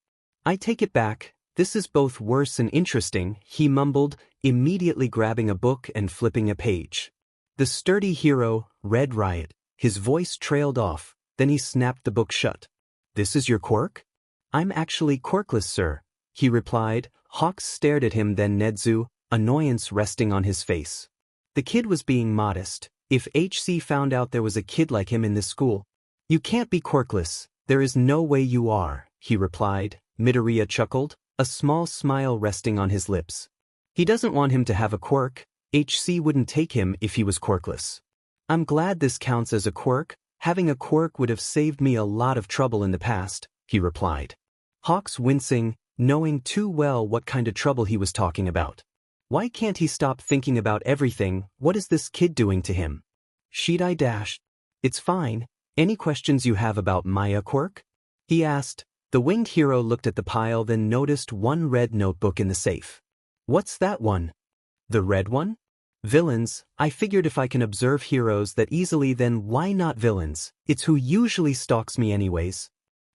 I take it back, this is both worse and interesting, he mumbled, immediately grabbing a book and flipping a page. The sturdy hero read riot. His voice trailed off, then he snapped the book shut. This is your quirk? I'm actually quirkless, sir. he replied. Hawks stared at him, then Nedzu, annoyance resting on his face. The kid was being modest. If HC found out there was a kid like him in this school. You can't be quirkless, there is no way you are, he replied. Midoriya chuckled, a small smile resting on his lips. He doesn't want him to have a quirk. HC wouldn't take him if he was quirkless. I'm glad this counts as a quirk. Having a quirk would have saved me a lot of trouble in the past, he replied. Hawks wincing, knowing too well what kind of trouble he was talking about. Why can't he stop thinking about everything? What is this kid doing to him? Shidai dashed. It's fine. Any questions you have about Maya quirk? He asked. The winged hero looked at the pile, then noticed one red notebook in the safe. What's that one? The red one? Villains. I figured if I can observe heroes that easily, then why not villains? It's who usually stalks me anyways.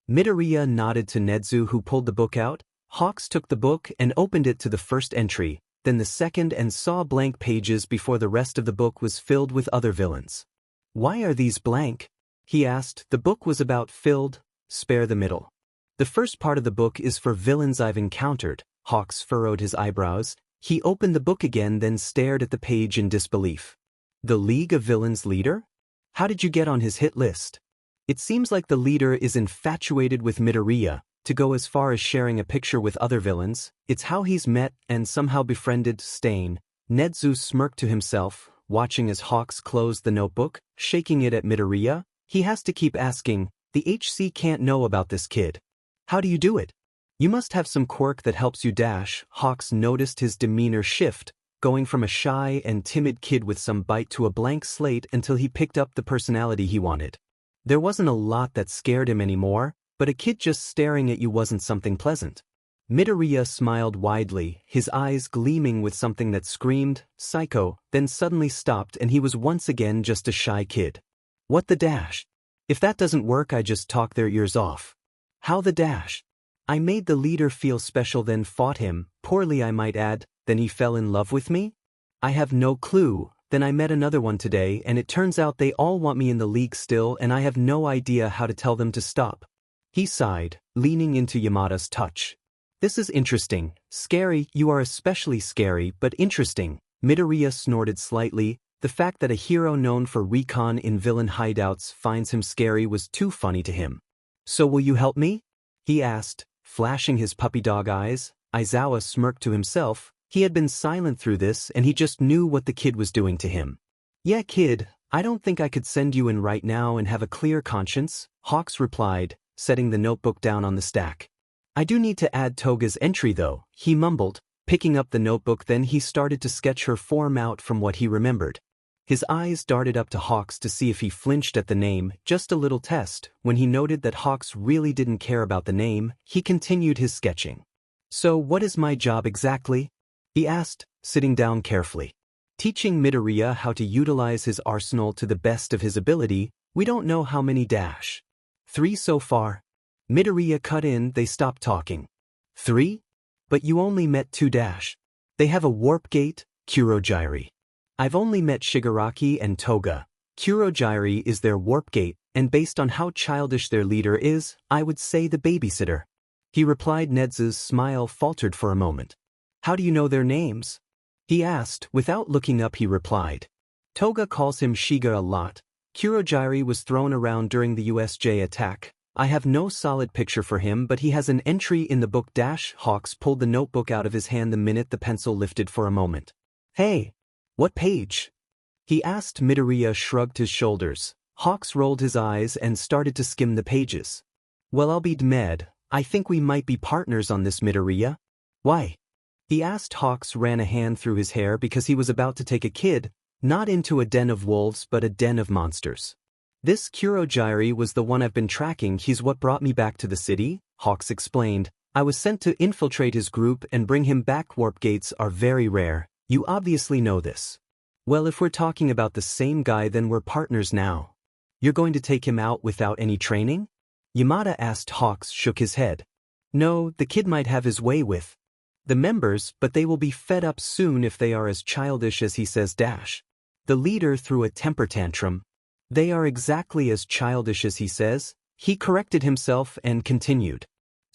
Midoriya nodded to Nedzu, who pulled the book out. Hawks took the book and opened it to the first entry, then the second, and saw blank pages before the rest of the book was filled with other villains. Why are these blank? He asked. The book was about filled, spare the middle. The first part of the book is for villains I've encountered. Hawks furrowed his eyebrows. He opened the book again, then stared at the page in disbelief. The League of Villains leader? How did you get on his hit list? It seems like the leader is infatuated with Midoriya, to go as far as sharing a picture with other villains. It's how he's met and somehow befriended Stain. Nedzu smirked to himself, watching as Hawks closed the notebook, shaking it at Midoriya. He has to keep asking, the HC can't know about this kid. How do you do it? You must have some quirk that helps you dash. Hawks noticed his demeanor shift, going from a shy and timid kid with some bite to a blank slate until he picked up the personality he wanted. There wasn't a lot that scared him anymore, but a kid just staring at you wasn't something pleasant. Midoriya smiled widely, his eyes gleaming with something that screamed, psycho, then suddenly stopped, and he was once again just a shy kid. What the dash? If that doesn't work, I just talk their ears off. How the dash? I made the leader feel special, then fought him, poorly I might add, then he fell in love with me? I have no clue. Then I met another one today, and it turns out they all want me in the league still, and I have no idea how to tell them to stop. He sighed, leaning into Yamada's touch. This is interesting. Scary. You are especially scary, but interesting. Midoriya snorted slightly. The fact that a hero known for recon in villain hideouts finds him scary was too funny to him. So will you help me? He asked, flashing his puppy dog eyes. Aizawa smirked to himself. He had been silent through this, and he just knew what the kid was doing to him. Yeah, kid, I don't think I could send you in right now and have a clear conscience, Hawks replied, setting the notebook down on the stack. I do need to add Toga's entry though, he mumbled, picking up the notebook. Then he started to sketch her form out from what he remembered. His eyes darted up to Hawks to see if he flinched at the name, just a little test. When he noted that Hawks really didn't care about the name, he continued his sketching. So what is my job exactly? He asked, sitting down carefully. Teaching Midoriya how to utilize his arsenal to the best of his ability. We don't know how many dash. 3 so far. Midoriya cut in. They stopped talking. 3? But you only met 2 dash. They have a warp gate, Kurogyri. I've only met Shigaraki and Toga. Kurogyri is their warp gate, and based on how childish their leader is, I would say the babysitter. He replied. Nedzu's smile faltered for a moment. How do you know their names? He asked. Without looking up, he replied. Toga calls him Shiga a lot. Kurogyri was thrown around during the USJ attack. I have no solid picture for him, but he has an entry in the book. Hawks pulled the notebook out of his hand the minute the pencil lifted for a moment. Hey, what page? He asked. Midoriya shrugged his shoulders. Hawks rolled his eyes and started to skim the pages. Well, I'll be damned. I think we might be partners on this, Midoriya. Why? He asked. Hawks ran a hand through his hair because he was about to take a kid, not into a den of wolves but a den of monsters. This Kurogyri was the one I've been tracking. He's what brought me back to the city, Hawks explained. I was sent to infiltrate his group and bring him back. Warp gates are very rare. You obviously know this. Well, if we're talking about the same guy, then we're partners now. You're going to take him out without any training? Yamada asked. Hawks shook his head. No, the kid might have his way with the members, but they will be fed up soon if they are as childish as he says. The leader threw a temper tantrum. They are exactly as childish as he says. He corrected himself and continued.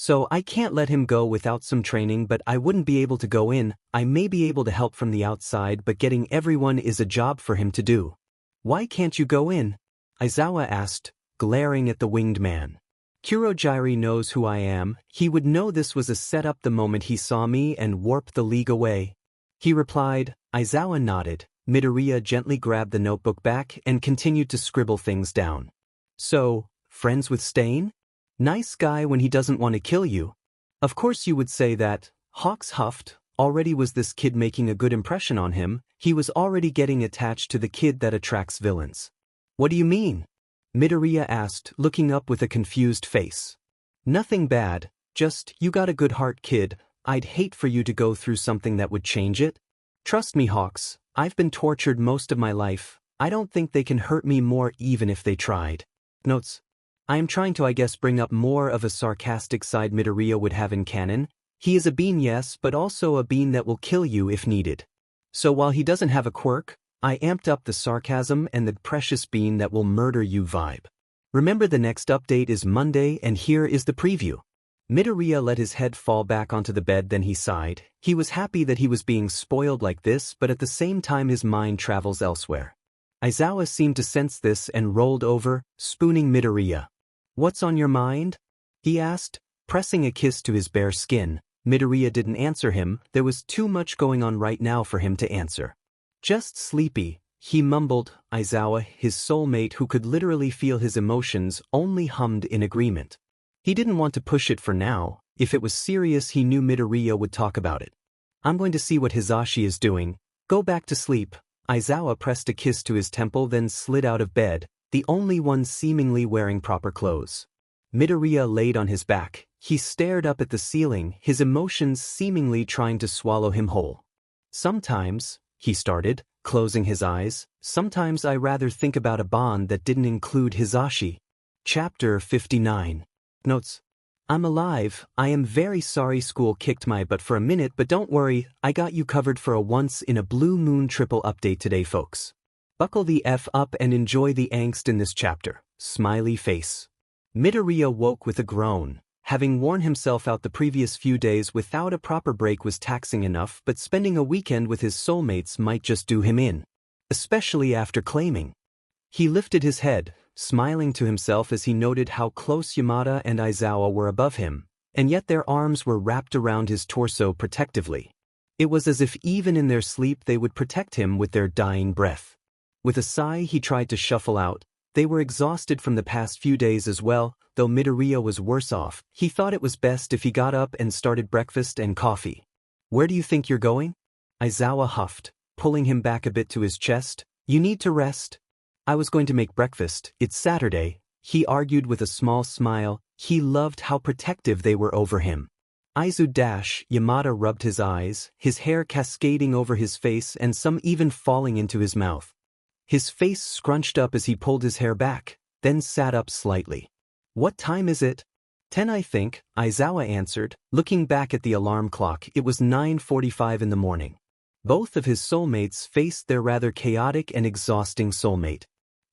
So I can't let him go without some training, but I wouldn't be able to go in. I may be able to help from the outside, but getting everyone is a job for him to do. Why can't you go in? Aizawa asked, glaring at the winged man. Kurogiri knows who I am. He would know this was a setup the moment he saw me and warped the league away. He replied. Aizawa nodded. Midoriya gently grabbed the notebook back and continued to scribble things down. So, friends with Stain? Nice guy when he doesn't want to kill you. Of course you would say that. Hawks huffed. Already was this kid making a good impression on him? He was already getting attached to the kid that attracts villains. What do you mean? Midoriya asked, looking up with a confused face. Nothing bad, just, you got a good heart, kid. I'd hate for you to go through something that would change it. Trust me, Hawks, I've been tortured most of my life. I don't think they can hurt me more even if they tried. Notes. I am trying to, I guess, bring up more of a sarcastic side Midoriya would have in canon. He is a bean, yes, but also a bean that will kill you if needed. So while he doesn't have a quirk, I amped up the sarcasm and the precious bean that will murder you vibe. Remember, the next update is Monday, and here is the preview. Midoriya let his head fall back onto the bed, then he sighed. He was happy that he was being spoiled like this, but at the same time his mind travels elsewhere. Aizawa seemed to sense this and rolled over, spooning Midoriya. What's on your mind? He asked, pressing a kiss to his bare skin. Midoriya didn't answer him. There was too much going on right now for him to answer. Just sleepy, he mumbled. Aizawa, his soulmate who could literally feel his emotions, only hummed in agreement. He didn't want to push it for now. If it was serious, he knew Midoriya would talk about it. I'm going to see what Hizashi is doing. Go back to sleep. Aizawa pressed a kiss to his temple, then slid out of bed, the only one seemingly wearing proper clothes. Midoriya laid on his back. He stared up at the ceiling, his emotions seemingly trying to swallow him whole. Sometimes, he started, closing his eyes, sometimes I rather think about a bond that didn't include Hizashi. Chapter 59. Notes. I'm alive. I am very sorry school kicked my butt for a minute, but don't worry, I got you covered for a once-in-a-blue-moon triple update today, folks. Buckle the F up and enjoy the angst in this chapter. Smiley face. Midoriya woke with a groan. Having worn himself out the previous few days without a proper break was taxing enough, but spending a weekend with his soulmates might just do him in. Especially after claiming. He lifted his head, smiling to himself as he noted how close Yamada and Aizawa were above him, and yet their arms were wrapped around his torso protectively. It was as if even in their sleep they would protect him with their dying breath. With a sigh he tried to shuffle out. They were exhausted from the past few days as well, though Midoriya was worse off. He thought it was best if he got up and started breakfast and coffee. Where do you think you're going? Aizawa huffed, pulling him back a bit to his chest. You need to rest. I was going to make breakfast. It's Saturday, he argued with a small smile. He loved how protective they were over him. Yamada rubbed his eyes, his hair cascading over his face and some even falling into his mouth. His face scrunched up as he pulled his hair back, then sat up slightly. What time is it? 10, I think, Aizawa answered, looking back at the alarm clock. It was 9:45 in the morning. Both of his soulmates faced their rather chaotic and exhausting soulmate.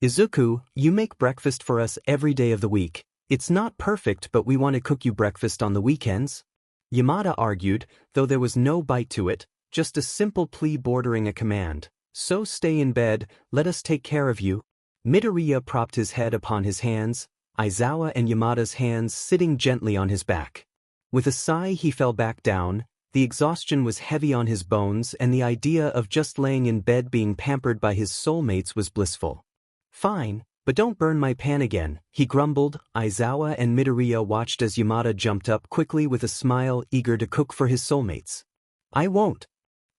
Izuku, you make breakfast for us every day of the week. It's not perfect, but we want to cook you breakfast on the weekends. Yamada argued, though there was no bite to it, just a simple plea bordering a command. So stay in bed, let us take care of you. Midoriya propped his head upon his hands, Aizawa and Yamada's hands sitting gently on his back. With a sigh he fell back down. The exhaustion was heavy on his bones, and the idea of just laying in bed being pampered by his soulmates was blissful. Fine, but don't burn my pan again, he grumbled. Aizawa and Midoriya watched as Yamada jumped up quickly with a smile, eager to cook for his soulmates. I won't,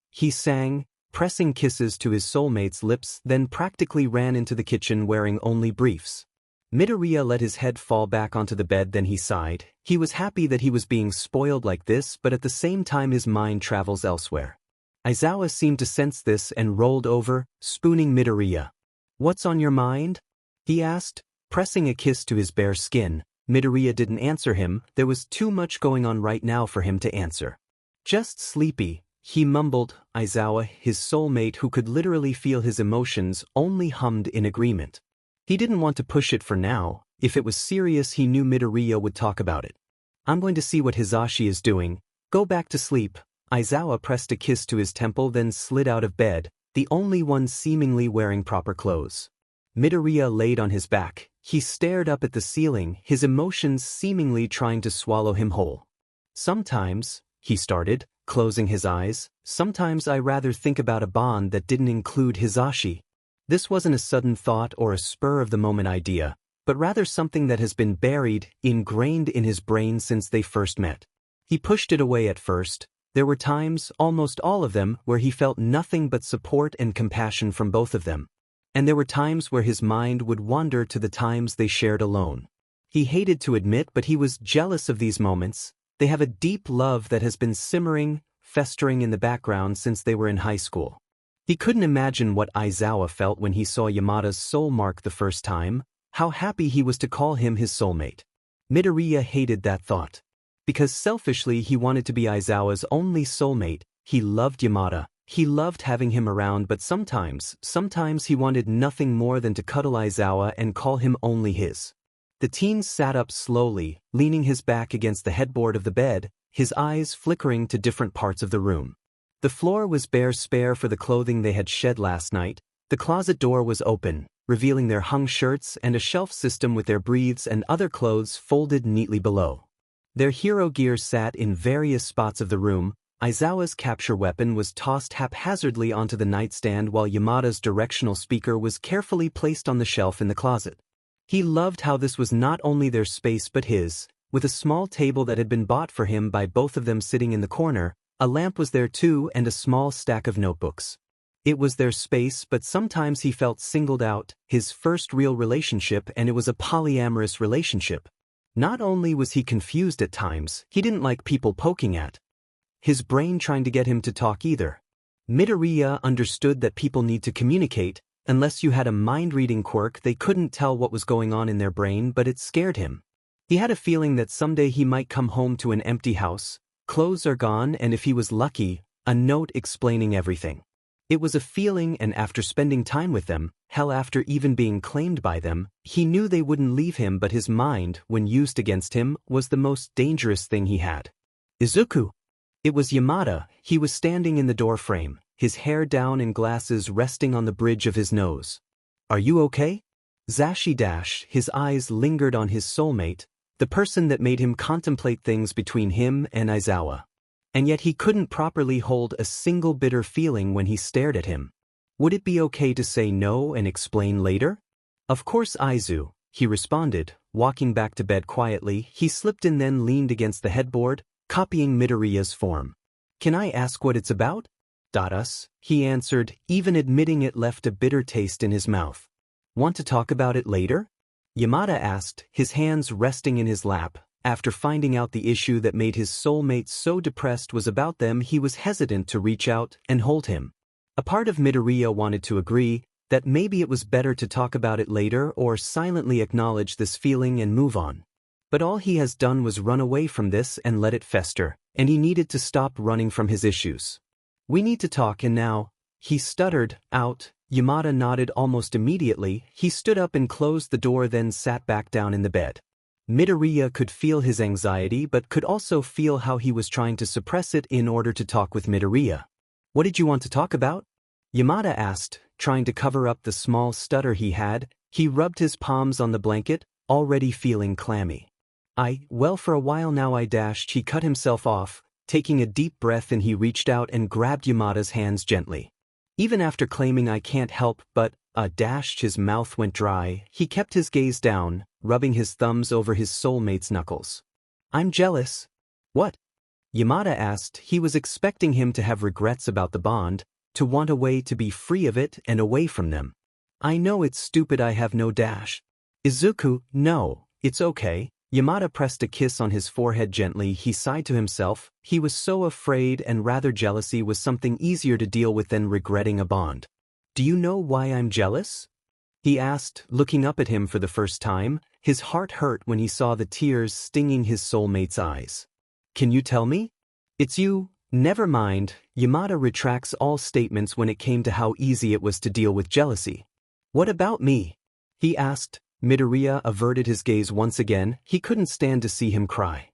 he sang, pressing kisses to his soulmate's lips, then practically ran into the kitchen wearing only briefs. Midoriya let his head fall back onto the bed, then he sighed. He was happy that he was being spoiled like this, but at the same time his mind travels elsewhere. Aizawa seemed to sense this and rolled over, spooning Midoriya. What's on your mind? He asked, pressing a kiss to his bare skin. Midoriya didn't answer him. There was too much going on right now for him to answer. Just sleepy, he mumbled. Aizawa, his soulmate who could literally feel his emotions, only hummed in agreement. He didn't want to push it for now. If it was serious, he knew Midoriya would talk about it. I'm going to see what Hisashi is doing. Go back to sleep. Aizawa pressed a kiss to his temple then slid out of bed, the only one seemingly wearing proper clothes. Midoriya laid on his back. He stared up at the ceiling, his emotions seemingly trying to swallow him whole. Sometimes, he started, closing his eyes, sometimes I rather think about a bond that didn't include Hisashi. This wasn't a sudden thought or a spur-of-the-moment idea, but rather something that has been buried, ingrained in his brain since they first met. He pushed it away at first. There were times, almost all of them, where he felt nothing but support and compassion from both of them. And there were times where his mind would wander to the times they shared alone. He hated to admit, but he was jealous of these moments. They have a deep love that has been simmering, festering in the background since they were in high school. He couldn't imagine what Aizawa felt when he saw Yamada's soul mark the first time, how happy he was to call him his soulmate. Midoriya hated that thought. Because selfishly he wanted to be Aizawa's only soulmate, he loved Yamada, he loved having him around, but sometimes he wanted nothing more than to cuddle Aizawa and call him only his. The teen sat up slowly, leaning his back against the headboard of the bed, his eyes flickering to different parts of the room. The floor was bare spare for the clothing they had shed last night. The closet door was open, revealing their hung shirts and a shelf system with their briefs and other clothes folded neatly below. Their hero gear sat in various spots of the room. Aizawa's capture weapon was tossed haphazardly onto the nightstand while Yamada's directional speaker was carefully placed on the shelf in the closet. He loved how this was not only their space but his, with a small table that had been bought for him by both of them sitting in the corner. A lamp was there too and a small stack of notebooks. It was their space, but sometimes he felt singled out, his first real relationship, and it was a polyamorous relationship. Not only was he confused at times, he didn't like people poking at his brain trying to get him to talk either. Midoriya understood that people need to communicate. Unless you had a mind-reading quirk, they couldn't tell what was going on in their brain, but it scared him. He had a feeling that someday he might come home to an empty house. Clothes are gone, and if he was lucky, a note explaining everything. It was a feeling, and after spending time with them, hell, after even being claimed by them, he knew they wouldn't leave him, but his mind, when used against him, was the most dangerous thing he had. Izuku. It was Yamada. He was standing in the door frame, his hair down and glasses resting on the bridge of his nose. Are you okay? Zashi. His eyes lingered on his soulmate, the person that made him contemplate things between him and Aizawa. And yet he couldn't properly hold a single bitter feeling when he stared at him. Would it be okay to say no and explain later? Of course, Aizu, he responded, walking back to bed quietly. He slipped in then leaned against the headboard, copying Midoriya's form. Can I ask what it's about? Us, he answered, even admitting it left a bitter taste in his mouth. Want to talk about it later? Yamada asked, his hands resting in his lap. After finding out the issue that made his soulmate so depressed was about them, he was hesitant to reach out and hold him. A part of Midoriya wanted to agree that maybe it was better to talk about it later or silently acknowledge this feeling and move on. But all he has done was run away from this and let it fester, and he needed to stop running from his issues. We need to talk, and now, he stuttered out. Yamada nodded almost immediately. He stood up and closed the door, then sat back down in the bed. Midoriya could feel his anxiety but could also feel how he was trying to suppress it in order to talk with Midoriya. What did you want to talk about? Yamada asked, trying to cover up the small stutter he had. He rubbed his palms on the blanket, already feeling clammy. Well, for a while now. He cut himself off, taking a deep breath, and he reached out and grabbed Yamada's hands gently. Even after claiming I can't help but, his mouth went dry. He kept his gaze down, rubbing his thumbs over his soulmate's knuckles. I'm jealous. What? Yamada asked. He was expecting him to have regrets about the bond, to want a way to be free of it and away from them. I know it's stupid. I have no dash. Izuku, no, it's okay. Yamada pressed a kiss on his forehead gently. He sighed to himself. He was so afraid, and rather jealousy was something easier to deal with than regretting a bond. Do you know why I'm jealous? He asked, looking up at him for the first time. His heart hurt when he saw the tears stinging his soulmate's eyes. Can you tell me? It's you. Never mind. Yamada retracts all statements when it came to how easy it was to deal with jealousy. What about me? He asked. Midoriya averted his gaze once again. He couldn't stand to see him cry.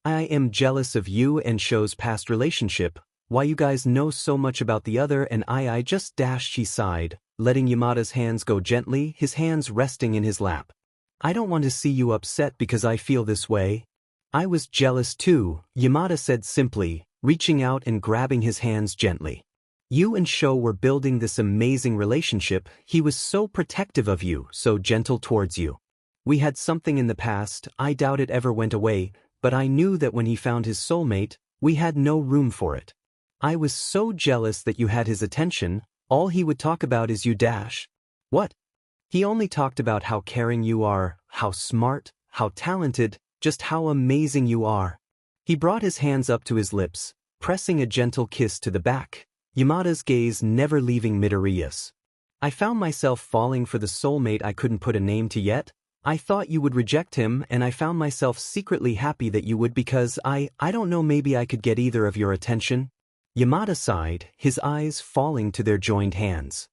I am jealous of you and Sho's past relationship, why you guys know so much about the other and I just dash she sighed, letting Yamada's hands go gently, his hands resting in his lap. I don't want to see you upset because I feel this way. I was jealous too, Yamada said simply, reaching out and grabbing his hands gently. You and Sho were building this amazing relationship, he was so protective of you, so gentle towards you. We had something in the past, I doubt it ever went away, but I knew that when he found his soulmate, we had no room for it. I was so jealous that you had his attention, all he would talk about is you dash. What? He only talked about how caring you are, how smart, how talented, just how amazing you are. He brought his hands up to his lips, pressing a gentle kiss to the back, Yamada's gaze never leaving Midoriya's. I found myself falling for the soulmate I couldn't put a name to yet. I thought you would reject him and I found myself secretly happy that you would because I don't know, maybe I could get either of your attention. Yamada sighed, his eyes falling to their joined hands.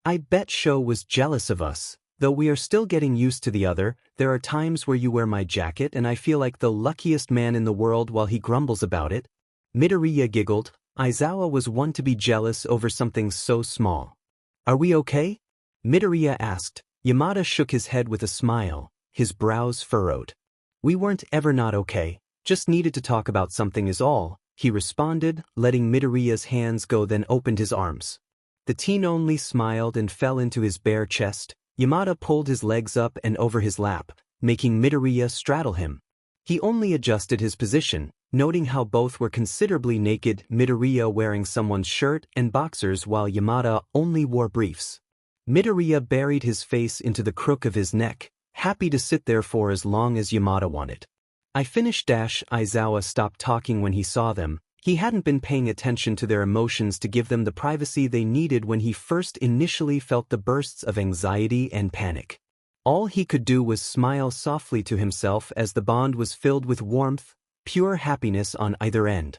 I bet Sho was jealous of us. Though we are still getting used to the other, there are times where you wear my jacket and I feel like the luckiest man in the world while he grumbles about it. Midoriya giggled. Aizawa was one to be jealous over something so small. Are we okay? Midoriya asked. Yamada shook his head with a smile, his brows furrowed. We weren't ever not okay, just needed to talk about something is all, he responded, letting Midoriya's hands go, then opened his arms. The teen only smiled and fell into his bare chest. Yamada pulled his legs up and over his lap, making Midoriya straddle him. He only adjusted his position, noting how both were considerably naked, Midoriya wearing someone's shirt and boxers while Yamada only wore briefs. Midoriya buried his face into the crook of his neck, happy to sit there for as long as Yamada wanted. I finished. Aizawa stopped talking when he saw them. He hadn't been paying attention to their emotions to give them the privacy they needed when he first initially felt the bursts of anxiety and panic. All he could do was smile softly to himself as the bond was filled with warmth, pure happiness on either end.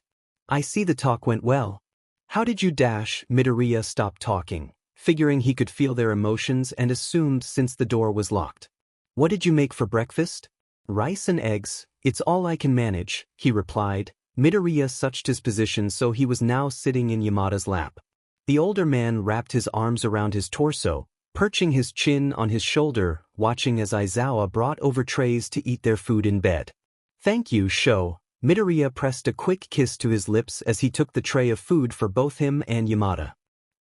I see the talk went well. How did you dash? Midoriya stopped talking, figuring he could feel their emotions and assumed since the door was locked. What did you make for breakfast? Rice and eggs, it's all I can manage, he replied. Midoriya switched his position so he was now sitting in Yamada's lap. The older man wrapped his arms around his torso, perching his chin on his shoulder, watching as Aizawa brought over trays to eat their food in bed. Thank you, Sho. Midoriya pressed a quick kiss to his lips as he took the tray of food for both him and Yamada.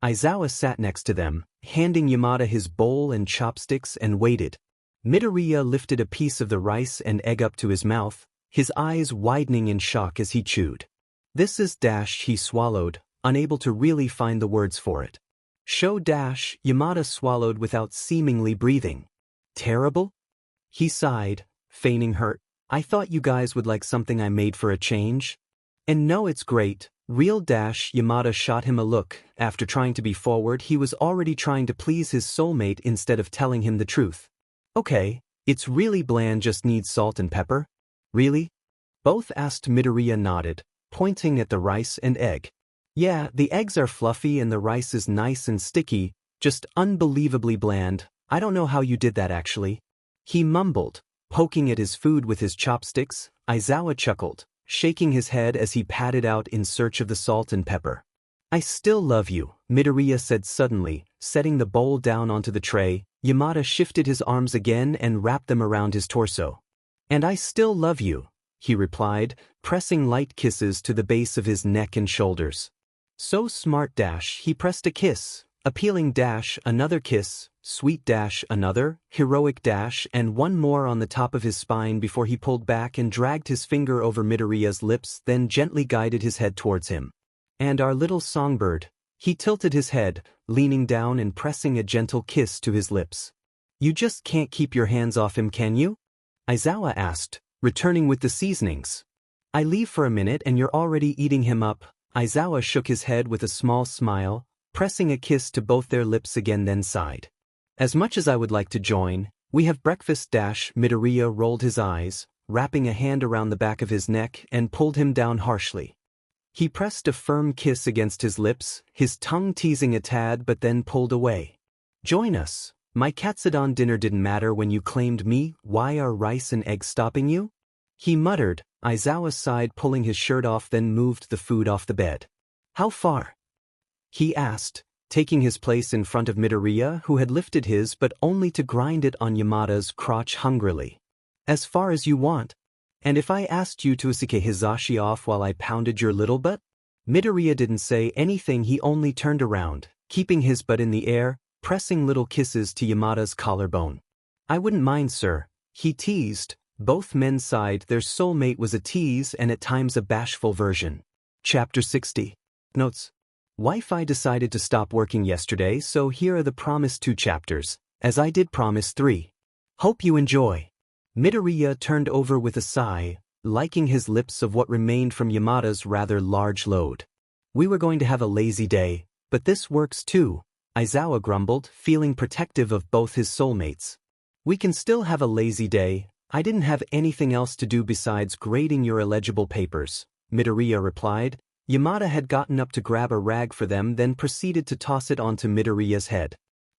Aizawa sat next to them, handing Yamada his bowl and chopsticks and waited. Midoriya lifted a piece of the rice and egg up to his mouth, his eyes widening in shock as he chewed. This is dash, he swallowed, unable to really find the words for it. Sho dash, Yamada swallowed without seemingly breathing. Terrible? He sighed, feigning hurt. I thought you guys would like something I made for a change. And no, it's great. Real dash, Yamada shot him a look. After trying to be forward, he was already trying to please his soulmate instead of telling him the truth. Okay, it's really bland, just needs salt and pepper. Really? Both asked. Midoriya nodded, pointing at the rice and egg. Yeah, the eggs are fluffy and the rice is nice and sticky, just unbelievably bland. I don't know how you did that actually. He mumbled, poking at his food with his chopsticks. Aizawa chuckled, shaking his head as he patted out in search of the salt and pepper. I still love you, Midoriya said suddenly, setting the bowl down onto the tray. Yamada shifted his arms again and wrapped them around his torso. And I still love you, he replied, pressing light kisses to the base of his neck and shoulders. So smart dash, he pressed a kiss, appealing dash, another kiss, sweet dash, another, heroic dash, and one more on the top of his spine before he pulled back and dragged his finger over Midoriya's lips, then gently guided his head towards him. And our little songbird. He tilted his head, leaning down and pressing a gentle kiss to his lips. You just can't keep your hands off him, can you? Aizawa asked, returning with the seasonings. I leave for a minute and you're already eating him up. Aizawa shook his head with a small smile, pressing a kiss to both their lips again, then sighed. As much as I would like to join, we have breakfast dash. Midoriya rolled his eyes, wrapping a hand around the back of his neck and pulled him down harshly. He pressed a firm kiss against his lips, his tongue teasing a tad but then pulled away. Join us. My Katsudon dinner didn't matter when you claimed me. Why are rice and eggs stopping you? He muttered, Aizawa sighed, pulling his shirt off, then moved the food off the bed. How far? He asked, taking his place in front of Midoriya, who had lifted his but only to grind it on Yamada's crotch hungrily. As far as you want. And if I asked you to usike Hizashi off while I pounded your little butt? Midoriya didn't say anything, he only turned around, keeping his butt in the air, pressing little kisses to Yamada's collarbone. I wouldn't mind, sir, he teased. Both men sighed. Their soulmate was a tease and at times a bashful version. Chapter 60. Notes. Wi-Fi decided to stop working yesterday, so here are the promised 2 chapters, as I did promise 3. Hope you enjoy. Midoriya turned over with a sigh, liking his lips of what remained from Yamada's rather large load. We were going to have a lazy day, but this works too, Aizawa grumbled, feeling protective of both his soulmates. We can still have a lazy day. I didn't have anything else to do besides grading your illegible papers, Midoriya replied. Yamada had gotten up to grab a rag for them, then proceeded to toss it onto Midoriya's head.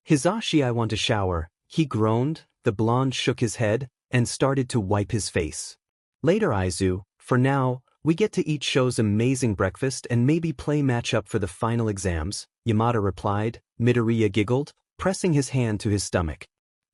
Hizashi, I want a shower, he groaned. The blonde shook his head and started to wipe his face. Later, Aizu. For now, we get to eat Sho's amazing breakfast and maybe play match-up for the final exams, Yamada replied. Midoriya giggled, pressing his hand to his stomach.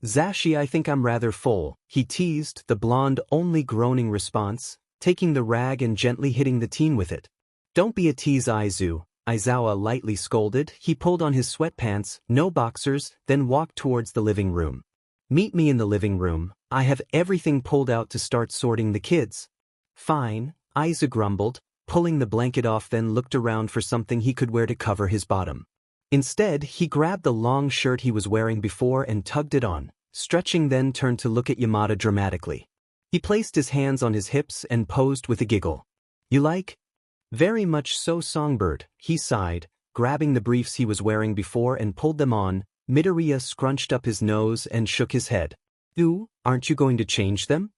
Zashi, I think I'm rather full, he teased, the blonde only groaning response, taking the rag and gently hitting the teen with it. Don't be a tease, Aizu, Aizawa lightly scolded. He pulled on his sweatpants, no boxers, then walked towards the living room. Meet me in the living room, I have everything pulled out to start sorting the kids. Fine, Aizu grumbled, pulling the blanket off, then looked around for something he could wear to cover his bottom. Instead, he grabbed the long shirt he was wearing before and tugged it on, stretching, then turned to look at Yamada dramatically. He placed his hands on his hips and posed with a giggle. You like? Very much so, Songbird, he sighed, grabbing the briefs he was wearing before and pulled them on. Midoriya scrunched up his nose and shook his head. Ooh, aren't you going to change them?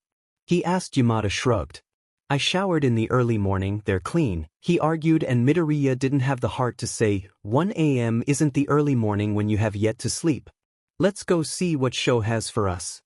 He asked. Yamada shrugged. I showered in the early morning, they're clean, he argued, and Midoriya didn't have the heart to say, 1 a.m. isn't the early morning when you have yet to sleep. Let's go see what Sho has for us.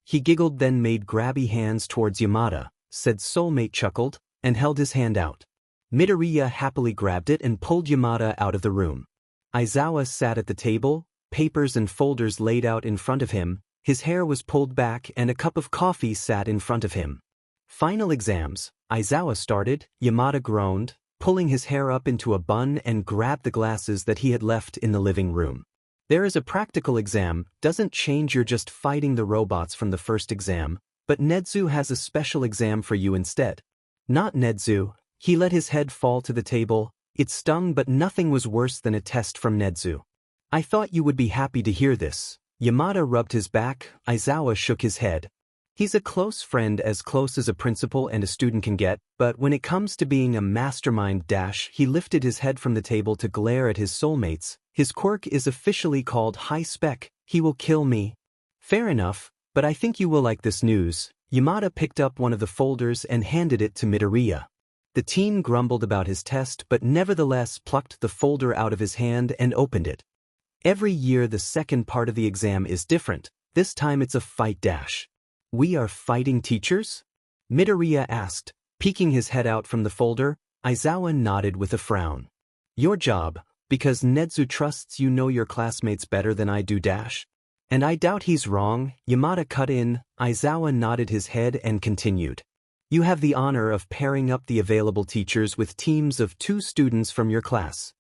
He giggled, then made grabby hands towards Yamada, said Soulmate chuckled, and held his hand out. Midoriya happily grabbed it and pulled Yamada out of the room. Aizawa sat at the table, papers and folders laid out in front of him, his hair was pulled back and a cup of coffee sat in front of him. Final exams, Aizawa started. Yamada groaned, pulling his hair up into a bun and grabbed the glasses that he had left in the living room. There is a practical exam, doesn't change, you're just fighting the robots from the first exam, but Nedzu has a special exam for you instead. Not Nedzu, he let his head fall to the table, it stung, but nothing was worse than a test from Nedzu. I thought you would be happy to hear this. Yamada rubbed his back. Aizawa shook his head. He's a close friend, as close as a principal and a student can get, but when it comes to being a mastermind he lifted his head from the table to glare at his soulmates. His quirk is officially called high spec. He will kill me. Fair enough, but I think you will like this news. Yamada picked up one of the folders and handed it to Midoriya. The teen grumbled about his test but nevertheless plucked the folder out of his hand and opened it. Every year the second part of the exam is different. This time it's a fight. We are fighting teachers? Midoriya asked, peeking his head out from the folder. Aizawa nodded with a frown. Your job, because Nedzu trusts you know your classmates better than I do. And I doubt he's wrong, Yamada cut in. Aizawa nodded his head and continued. You have the honor of pairing up the available teachers with teams of 2 students from your class.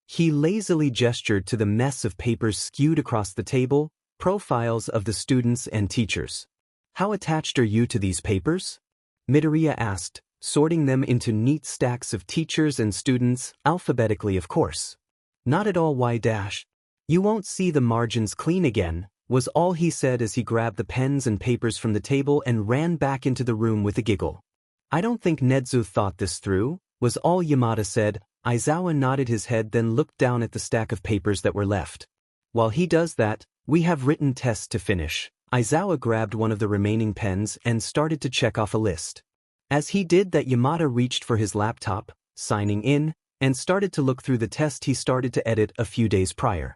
He lazily gestured to the mess of papers skewed across the table, profiles of the students and teachers. How attached are you to these papers? Midoriya asked, sorting them into neat stacks of teachers and students, alphabetically of course. Not at all. Why? You won't see the margins clean again, was all he said as he grabbed the pens and papers from the table and ran back into the room with a giggle. I don't think Nedzu thought this through, was all Yamada said. Aizawa nodded his head, then looked down at the stack of papers that were left. While he does that, we have written tests to finish. Aizawa grabbed one of the remaining pens and started to check off a list. As he did that, Yamada reached for his laptop, signing in, and started to look through the test he started to edit a few days prior.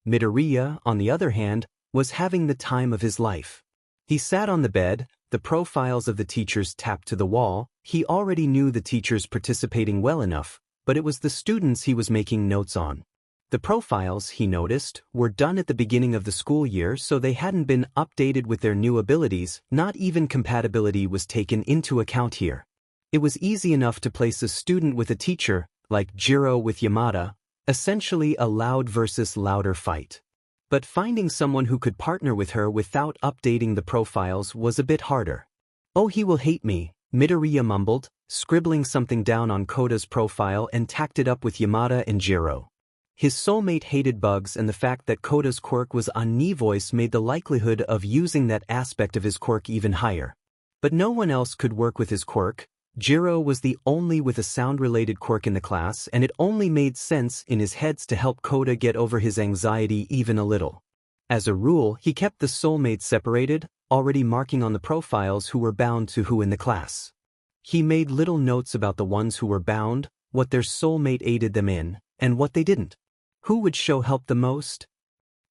Midoriya, on the other hand, was having the time of his life. He sat on the bed, the profiles of the teachers tapped to the wall. He already knew the teachers participating well enough, but it was the students he was making notes on. The profiles, he noticed, were done at the beginning of the school year, so they hadn't been updated with their new abilities. Not even compatibility was taken into account here. It was easy enough to place a student with a teacher, like Jiro with Yamada, essentially a loud versus louder fight. But finding someone who could partner with her without updating the profiles was a bit harder. "Oh, he will hate me," Midoriya mumbled, scribbling something down on Koda's profile and tacked it up with Yamada and Jiro. His soulmate hated bugs, and the fact that Koda's quirk was a knee voice made the likelihood of using that aspect of his quirk even higher. But no one else could work with his quirk. Jiro was the only with a sound-related quirk in the class, and it only made sense in his heads to help Koda get over his anxiety even a little. As a rule, he kept the soulmates separated, already marking on the profiles who were bound to who in the class. He made little notes about the ones who were bound, what their soulmate aided them in, and what they didn't. Who would show help the most?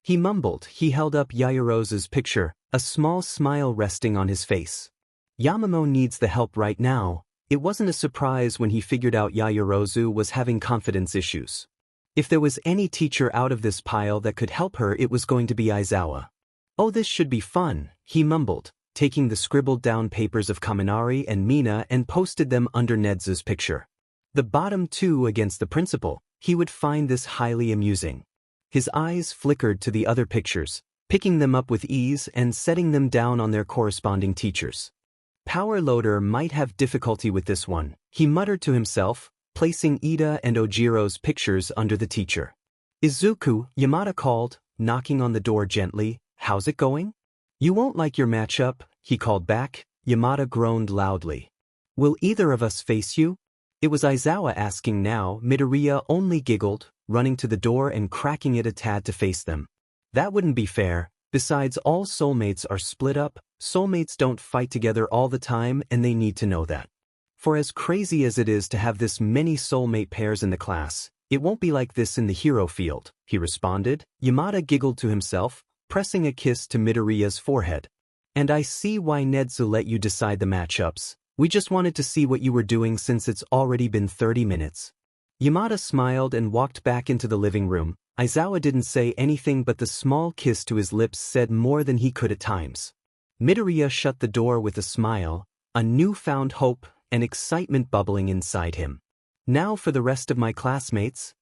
He mumbled. He held up Yaoyorozu's picture, a small smile resting on his face. Yamamo needs the help right now. It wasn't a surprise when he figured out Yaoyorozu was having confidence issues. If there was any teacher out of this pile that could help her, it was going to be Aizawa. "Oh, this should be fun," he mumbled, taking the scribbled down papers of Kaminari and Mina and posted them under Nedzu's picture. The bottom two against the principal. He would find this highly amusing. His eyes flickered to the other pictures, picking them up with ease and setting them down on their corresponding teachers. Power Loader might have difficulty with this one, he muttered to himself, placing Ida and Ojiro's pictures under the teacher. "Izuku," Yamada called, knocking on the door gently. "How's it going?" "You won't like your matchup," he called back. Yamada groaned loudly. "Will either of us face you?" It was Aizawa asking now. Midoriya only giggled, running to the door and cracking it a tad to face them. "That wouldn't be fair. Besides, all soulmates are split up. Soulmates don't fight together all the time, and they need to know that. For as crazy as it is to have this many soulmate pairs in the class, it won't be like this in the hero field," he responded. Yamada giggled to himself, pressing a kiss to Midoriya's forehead. "And I see why Nedzu let you decide the matchups. We just wanted to see what you were doing since it's already been 30 minutes. Yamada smiled and walked back into the living room. Aizawa didn't say anything, but the small kiss to his lips said more than he could at times. Midoriya shut the door with a smile, a newfound hope and excitement bubbling inside him. "Now for the rest of my classmates,"